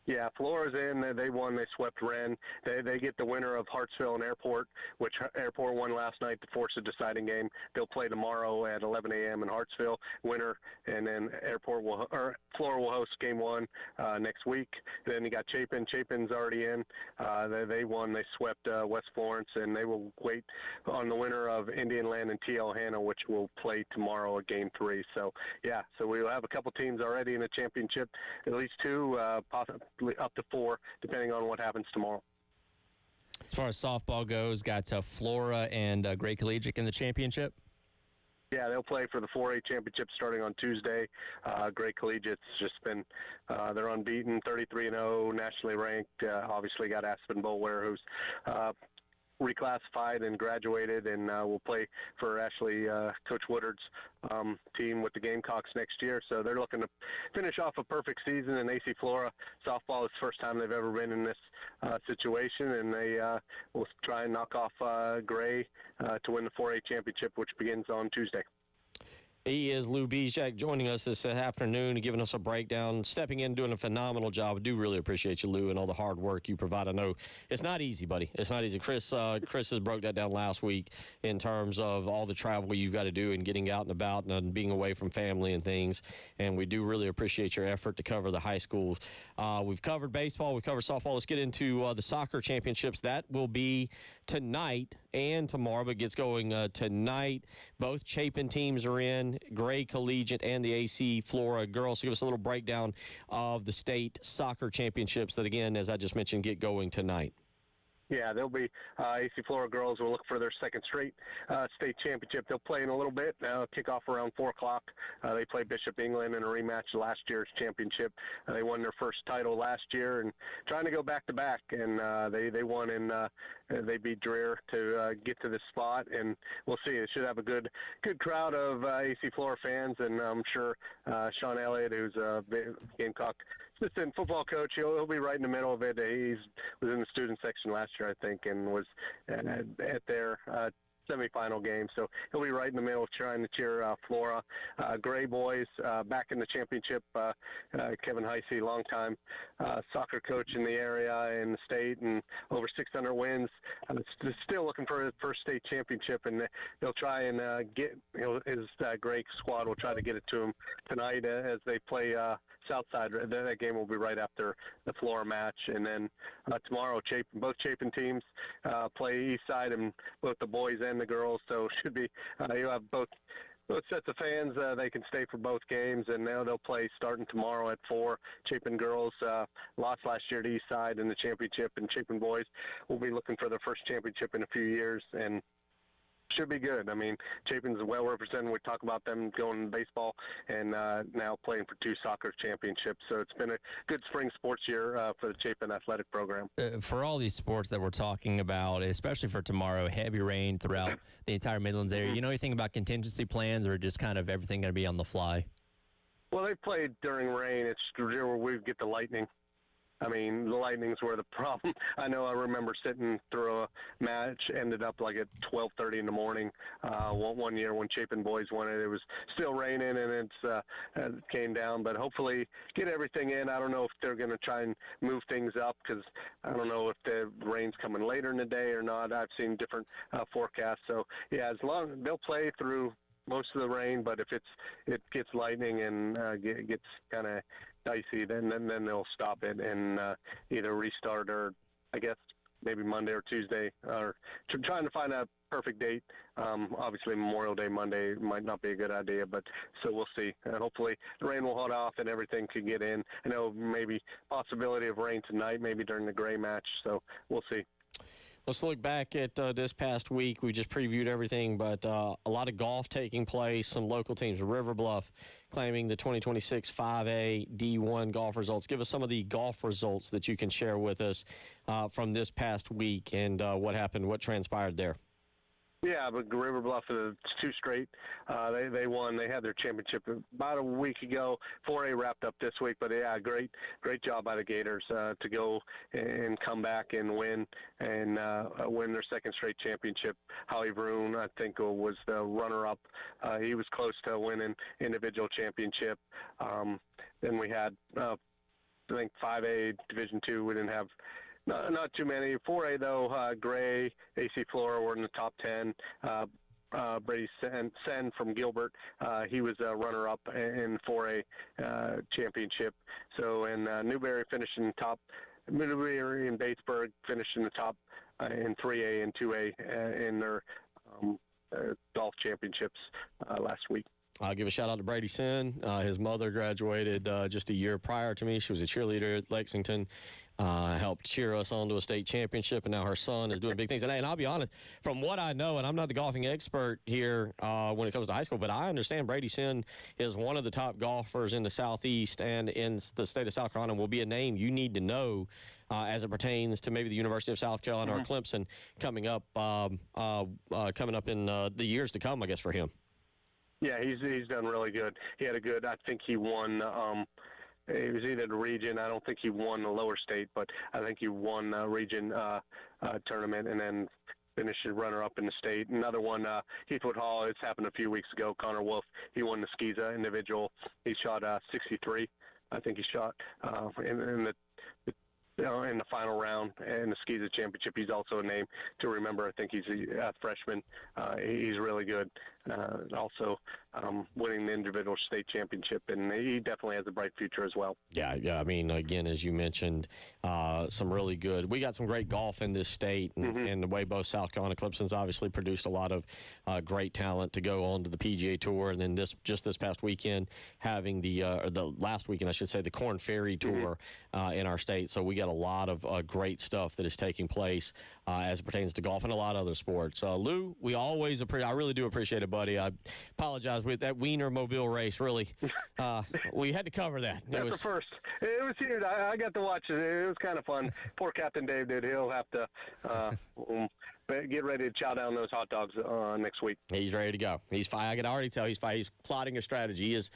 S8: Yeah, Flora's in. They won. They swept Wren. They get the winner of Hartsville and Airport, which Airport won last night to force a deciding game. They'll play tomorrow at 11 a.m. in Hartsville. Winner, and then Flora will host Game 1 next week. Then you got Chapin. Chapin's already in. They won. They swept West Florence, and they will wait on the winner of Indian Land and TL Hanna, which will play tomorrow at Game 3. So yeah, so we'll have a couple teams already in the championship, at least 2, possibly up to 4, depending on what happens tomorrow.
S1: As far as softball goes, got Flora and Gray Collegiate in the championship.
S8: Yeah, they'll play for the 4A championship starting on Tuesday. Gray Collegiate's just been, they're unbeaten, 33-0, nationally ranked. Obviously got Aspen Boulware, who's reclassified and graduated, and will play for Coach Woodard's team with the Gamecocks next year. So they're looking to finish off a perfect season. And AC Flora softball is the first time they've ever been in this situation, and they will try and knock off Gray to win the 4A championship, which begins on Tuesday.
S2: He is Lou Bezjak joining us this afternoon, giving us a breakdown, stepping in, doing a phenomenal job. I do really appreciate you, Lou, and all the hard work you provide. I know it's not easy, buddy. It's not easy. Chris has broke that down last week in terms of all the travel you've got to do and getting out and about and being away from family and things. And we do really appreciate your effort to cover the high schools. We've covered baseball. We've covered softball. Let's get into the soccer championships. That will be tonight and tomorrow, but gets going tonight. Both Chapin teams are in, Gray Collegiate and the AC Flora girls. So give us a little breakdown of the state soccer championships that, again, as I just mentioned, get going tonight.
S8: Yeah, they'll be AC Flora girls will look for their second straight state championship. They'll play in a little bit. Kick off around 4 o'clock. They play Bishop England in a rematch of last year's championship. They won their first title last year and trying to go back-to-back. And they won and they beat Dreher to get to this spot. And we'll see. It should have a good crowd of AC Flora fans. And I'm sure Sean Elliott, who's a Gamecock assistant football coach, he'll be right in the middle of it. He was in the student section last year, I think, and was at their semifinal game. So he'll be right in the middle trying to cheer Flora. Gray boys back in the championship. Kevin Heisey, longtime soccer coach in the area and the state, and over 600 wins. Still looking for his first state championship, and he'll try and get his Gray squad will try to get it to him tonight as they play Southside. That game will be right after the Flora match, and then tomorrow both Chapin teams play Eastside, and both the boys and the girls. So should be you'll have both sets of fans. They can stay for both games, and now they'll play starting tomorrow at 4. Chapin girls lost last year to Eastside in the championship, and Chapin boys will be looking for their first championship in a few years, and should be good. I mean, Chapin's well represented. We talk about them going to baseball and now playing for 2 soccer championships. So it's been a good spring sports year for the Chapin athletic program.
S1: For all these sports that we're talking about, especially for tomorrow, heavy rain throughout the entire Midlands area, you know anything about contingency plans, or just kind of everything going to be on the fly?
S8: Well, they played during rain. It's where we get the lightning. I mean, the Lightnings were the problem. I remember sitting through a match, ended up like at 12:30 in the morning. One year when Chapin boys won it, it was still raining and it came down. But hopefully get everything in. I don't know if they're going to try and move things up because I don't know if the rain's coming later in the day or not. I've seen different forecasts. So, yeah, they'll play through most of the rain, but if it gets lightning and gets kind of dicey, then they'll stop it and either restart or I guess maybe Monday or Tuesday, or trying to find a perfect date. Obviously Memorial Day Monday might not be a good idea, but so we'll see. And hopefully the rain will hold off and everything could get in. I know maybe possibility of rain tonight, maybe during the Gray match, so we'll see.
S2: Let's look back at this past week. We just previewed everything, but a lot of golf taking place. Some local teams, River Bluff, claiming the 2026 5A D1 golf results. Give us some of the golf results that you can share with us from this past week and what happened, what transpired there.
S8: Yeah, but River Bluff is 2 straight. They won. They had their championship about a week ago. 4A wrapped up this week, but yeah, great job by the Gators to go and come back and win their second straight championship. Howie Vroon, I think, was the runner-up. He was close to winning individual championship. Then we had, I think, 5A Division II. We didn't have. Not too many. 4A, though, Gray, AC Flora were in the top 10. Brady Sen from Gilbert, he was a runner-up in 4A championship. So, and Newberry finished in top. Newberry and Batesburg finished in the top in 3A and 2A in their golf championships last week.
S2: I'll give a shout-out to Brady Sen. His mother graduated just a year prior to me. She was a cheerleader at Lexington, helped cheer us on to a state championship, and now her son is doing big things. And I'll be honest, from what I know, and I'm not the golfing expert here when it comes to high school, but I understand Brady Sen is one of the top golfers in the Southeast and in the state of South Carolina, will be a name you need to know as it pertains to maybe the University of South Carolina or Clemson coming up in the years to come, I guess, for him.
S8: Yeah, he's done really good. He had a good. I think he won. It was either the region. I don't think he won the lower state, but I think he won the region tournament, and then finished runner-up in the state. Another one, Heathwood Hall. It's happened a few weeks ago. Connor Wolf, he won the Skeeza individual. He shot 63. I think he shot in the final round in the Skeeza Championship. He's also a name to remember. I think he's a freshman. He's really good. Also winning the individual state championship, and he definitely has a bright future as well.
S2: Yeah. I mean, again, as you mentioned, some really good. We got some great golf in this state, and the way both South Carolina Clemson's obviously produced a lot of great talent to go on to the PGA Tour, and then this past weekend having the last weekend, I should say, the Korn Ferry Tour in our state. So we got a lot of great stuff that is taking place as it pertains to golf and a lot of other sports. Lou, we always I really do appreciate it, buddy. I apologize with that Wiener Mobile race. Really, we had to cover that.
S8: That's the first. It was huge. I got to watch it. It was kind of fun. Poor Captain Dave did. He'll have to get ready to chow down those hot dogs next week.
S2: He's ready to go. He's fine. I can already tell he's fine. He's plotting a strategy. He is,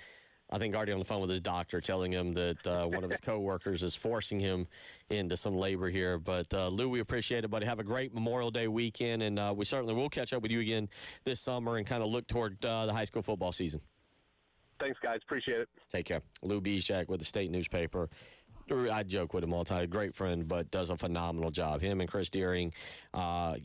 S2: I think, already on the phone with his doctor, telling him that one of his coworkers is forcing him into some labor here. But Lou, we appreciate it, buddy. Have a great Memorial Day weekend, and we certainly will catch up with you again this summer and kind of look toward the high school football season.
S8: Thanks, guys. Appreciate it.
S2: Take care. Lou Bizak with the State Newspaper. I joke with him all the time. Great friend, but does a phenomenal job. Him and Chris Deering, I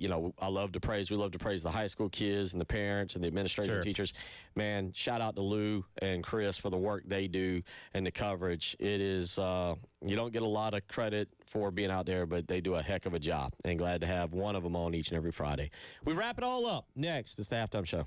S2: love to praise. We love to praise the high school kids and the parents and the administrators and teachers. Man, shout out to Lou and Chris for the work they do and the coverage. It is, you don't get a lot of credit for being out there, but they do a heck of a job. And glad to have one of them on each and every Friday. We wrap it all up. Next, it's the Halftime Show.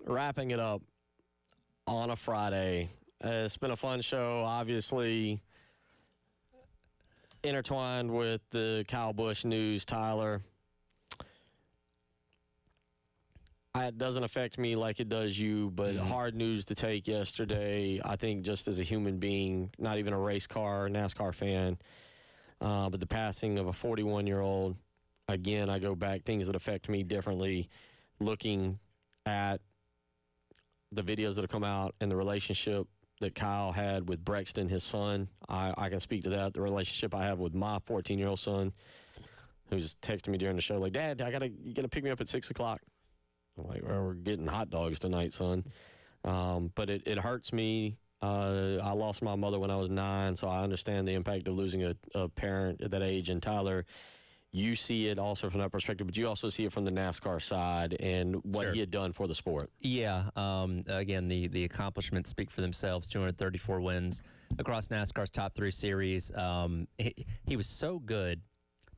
S2: wrapping it up on a Friday. It's been a fun show, obviously intertwined with the Kyle Busch news, Tyler. It doesn't affect me like it does you, but hard news to take yesterday. I think just as a human being, not even a race car, NASCAR fan, but the passing of a 41-year-old. Again, I go back, things that affect me differently, looking at the videos that have come out and the relationship that Kyle had with Brexton, his son. I can speak to that. The relationship I have with my 14-year-old son, who's texting me during the show, like, Dad, you gotta pick me up at 6 o'clock. I'm like, well, we're getting hot dogs tonight, son. But it hurts me. I lost my mother when I was 9, so I understand the impact of losing a parent at that age. And Tyler, you see it also from that perspective, but you also see it from the NASCAR side and what he had done for the sport.
S1: Yeah. Again, the accomplishments speak for themselves. 234 wins across NASCAR's top 3 series. He was so good,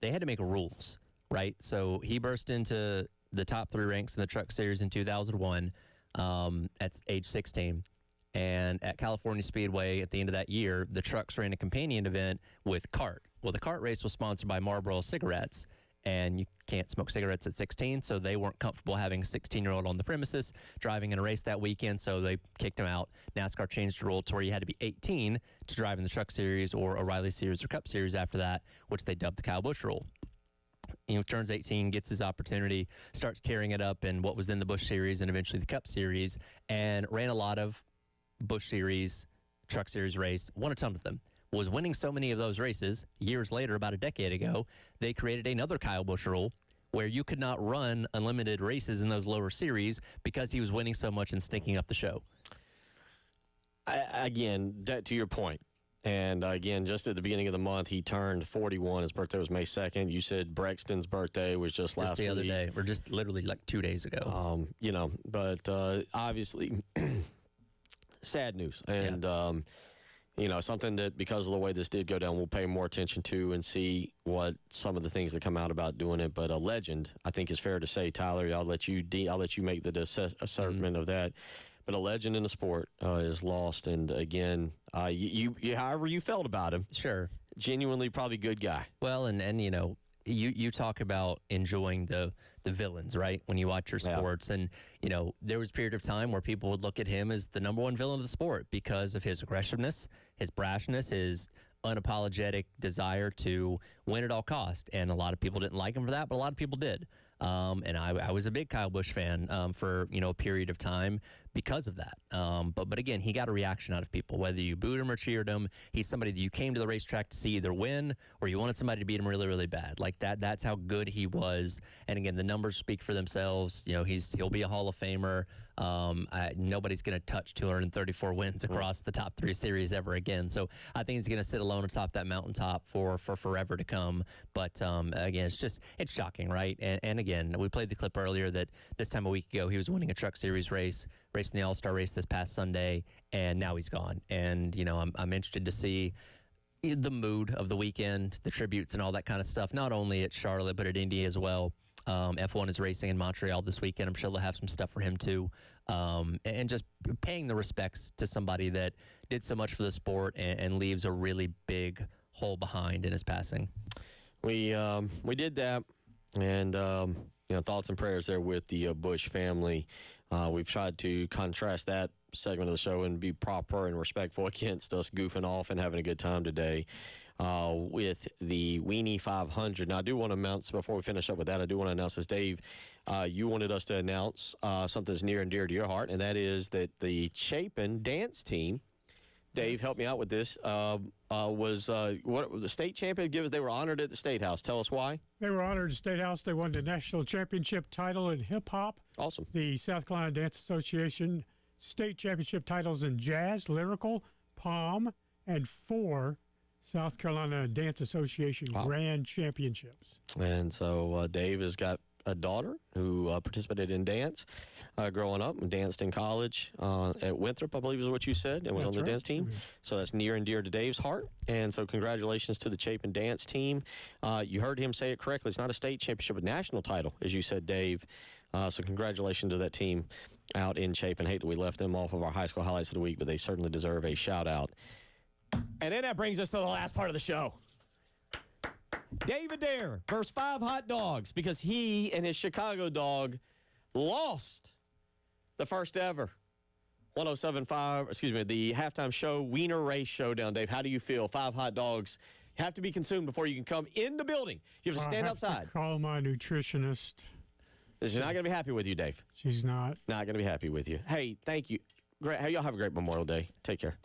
S1: they had to make rules, right? So he burst into the top 3 ranks in the Truck Series in 2001 at age 16. And at California Speedway at the end of that year, the trucks ran a companion event with CART. Well, the CART race was sponsored by Marlboro cigarettes, and you can't smoke cigarettes at 16, so they weren't comfortable having a 16-year-old on the premises driving in a race that weekend, so they kicked him out. NASCAR changed the rule to where you had to be 18 to drive in the Truck Series or O'Reilly Series or Cup Series after that, which they dubbed the Kyle Busch rule. Turns 18, gets his opportunity, starts tearing it up in what was then the Busch Series and eventually the Cup Series, and ran a lot of Busch Series, Truck Series race, won a ton of them. Was winning so many of those races. Years later, about a decade ago, they created another Kyle Busch rule where you could not run unlimited races in those lower series because he was winning so much and stinking up the show.
S2: Again, to your point, and again, just at the beginning of the month, he turned 41. His birthday was May 2nd. You said Brexton's birthday was just last week.
S1: Just the other day, or just literally like 2 days ago.
S2: But obviously, sad news. And, something that because of the way this did go down, we'll pay more attention to and see what some of the things that come out about doing it. But a legend, I think is fair to say, Tyler, I'll let you make the assertion of that. But a legend in the sport is lost. And again, you however you felt about him.
S1: Sure.
S2: Genuinely probably good guy.
S1: Well, and you talk about enjoying the villains, right? When you watch your sports. And, there was a period of time where people would look at him as the number one villain of the sport because of his aggressiveness, his brashness, his unapologetic desire to win at all cost. And a lot of people didn't like him for that, but a lot of people did. And I was a big Kyle Busch fan for, a period of time because of that. But again, he got a reaction out of people, whether you booed him or cheered him. He's somebody that you came to the racetrack to see either win or you wanted somebody to beat him really, really bad. Like that's how good he was. And again, the numbers speak for themselves. He'll be a Hall of Famer. Nobody's going to touch 234 wins across the top 3 series ever again. So I think he's going to sit alone atop that mountaintop for forever to come. But again, it's shocking, right? And again, we played the clip earlier that this time a week ago he was winning a Truck Series race, racing the All-Star race this past Sunday, and now he's gone. And I'm interested to see the mood of the weekend, the tributes and all that kind of stuff, not only at Charlotte but at Indy as well. F1 is racing in Montreal this weekend. I'm sure they'll have some stuff for him too. And just paying the respects to somebody that did so much for the sport and leaves a really big hole behind in his passing.
S2: We did that, and thoughts and prayers there with the Busch family. We've tried to contrast that segment of the show and be proper and respectful against us goofing off and having a good time today. With the Weenie 500. Now, I do want to announce, before we finish up with that, I do want to announce this, Dave, you wanted us to announce something that's near and dear to your heart, and that is that the Chapin dance team, Dave, help me out with this, was what the state champion. They were honored at the State House. Tell us why.
S3: They were honored at the State House. They won the national championship title in hip-hop.
S2: Awesome.
S3: The South Carolina Dance Association state championship titles in jazz, lyrical, palm, and 4 South Carolina Dance Association Grand Championships.
S2: And so Dave has got a daughter who participated in dance growing up and danced in college at Winthrop, I believe is what you said, and was on the dance team. So that's near and dear to Dave's heart. And so congratulations to the Chapin dance team. You heard him say it correctly. It's not a state championship, a national title, as you said, Dave. So congratulations to that team out in Chapin. Hate that we left them off of our high school highlights of the week, but they certainly deserve a shout out. And then that brings us to the last part of the show. David Dare versus Five Hot Dogs, because he and his Chicago dog lost the first ever 107.5, the halftime show, Wiener Race Showdown. Dave, how do you feel? 5 hot dogs have to be consumed before you can come in the building. You have to stand outside.
S3: To call my nutritionist.
S2: She's not going to be happy with you, Dave.
S3: She's not.
S2: Not going to be happy with you. Hey, thank you. Great. Hey, y'all have a great Memorial Day. Take care.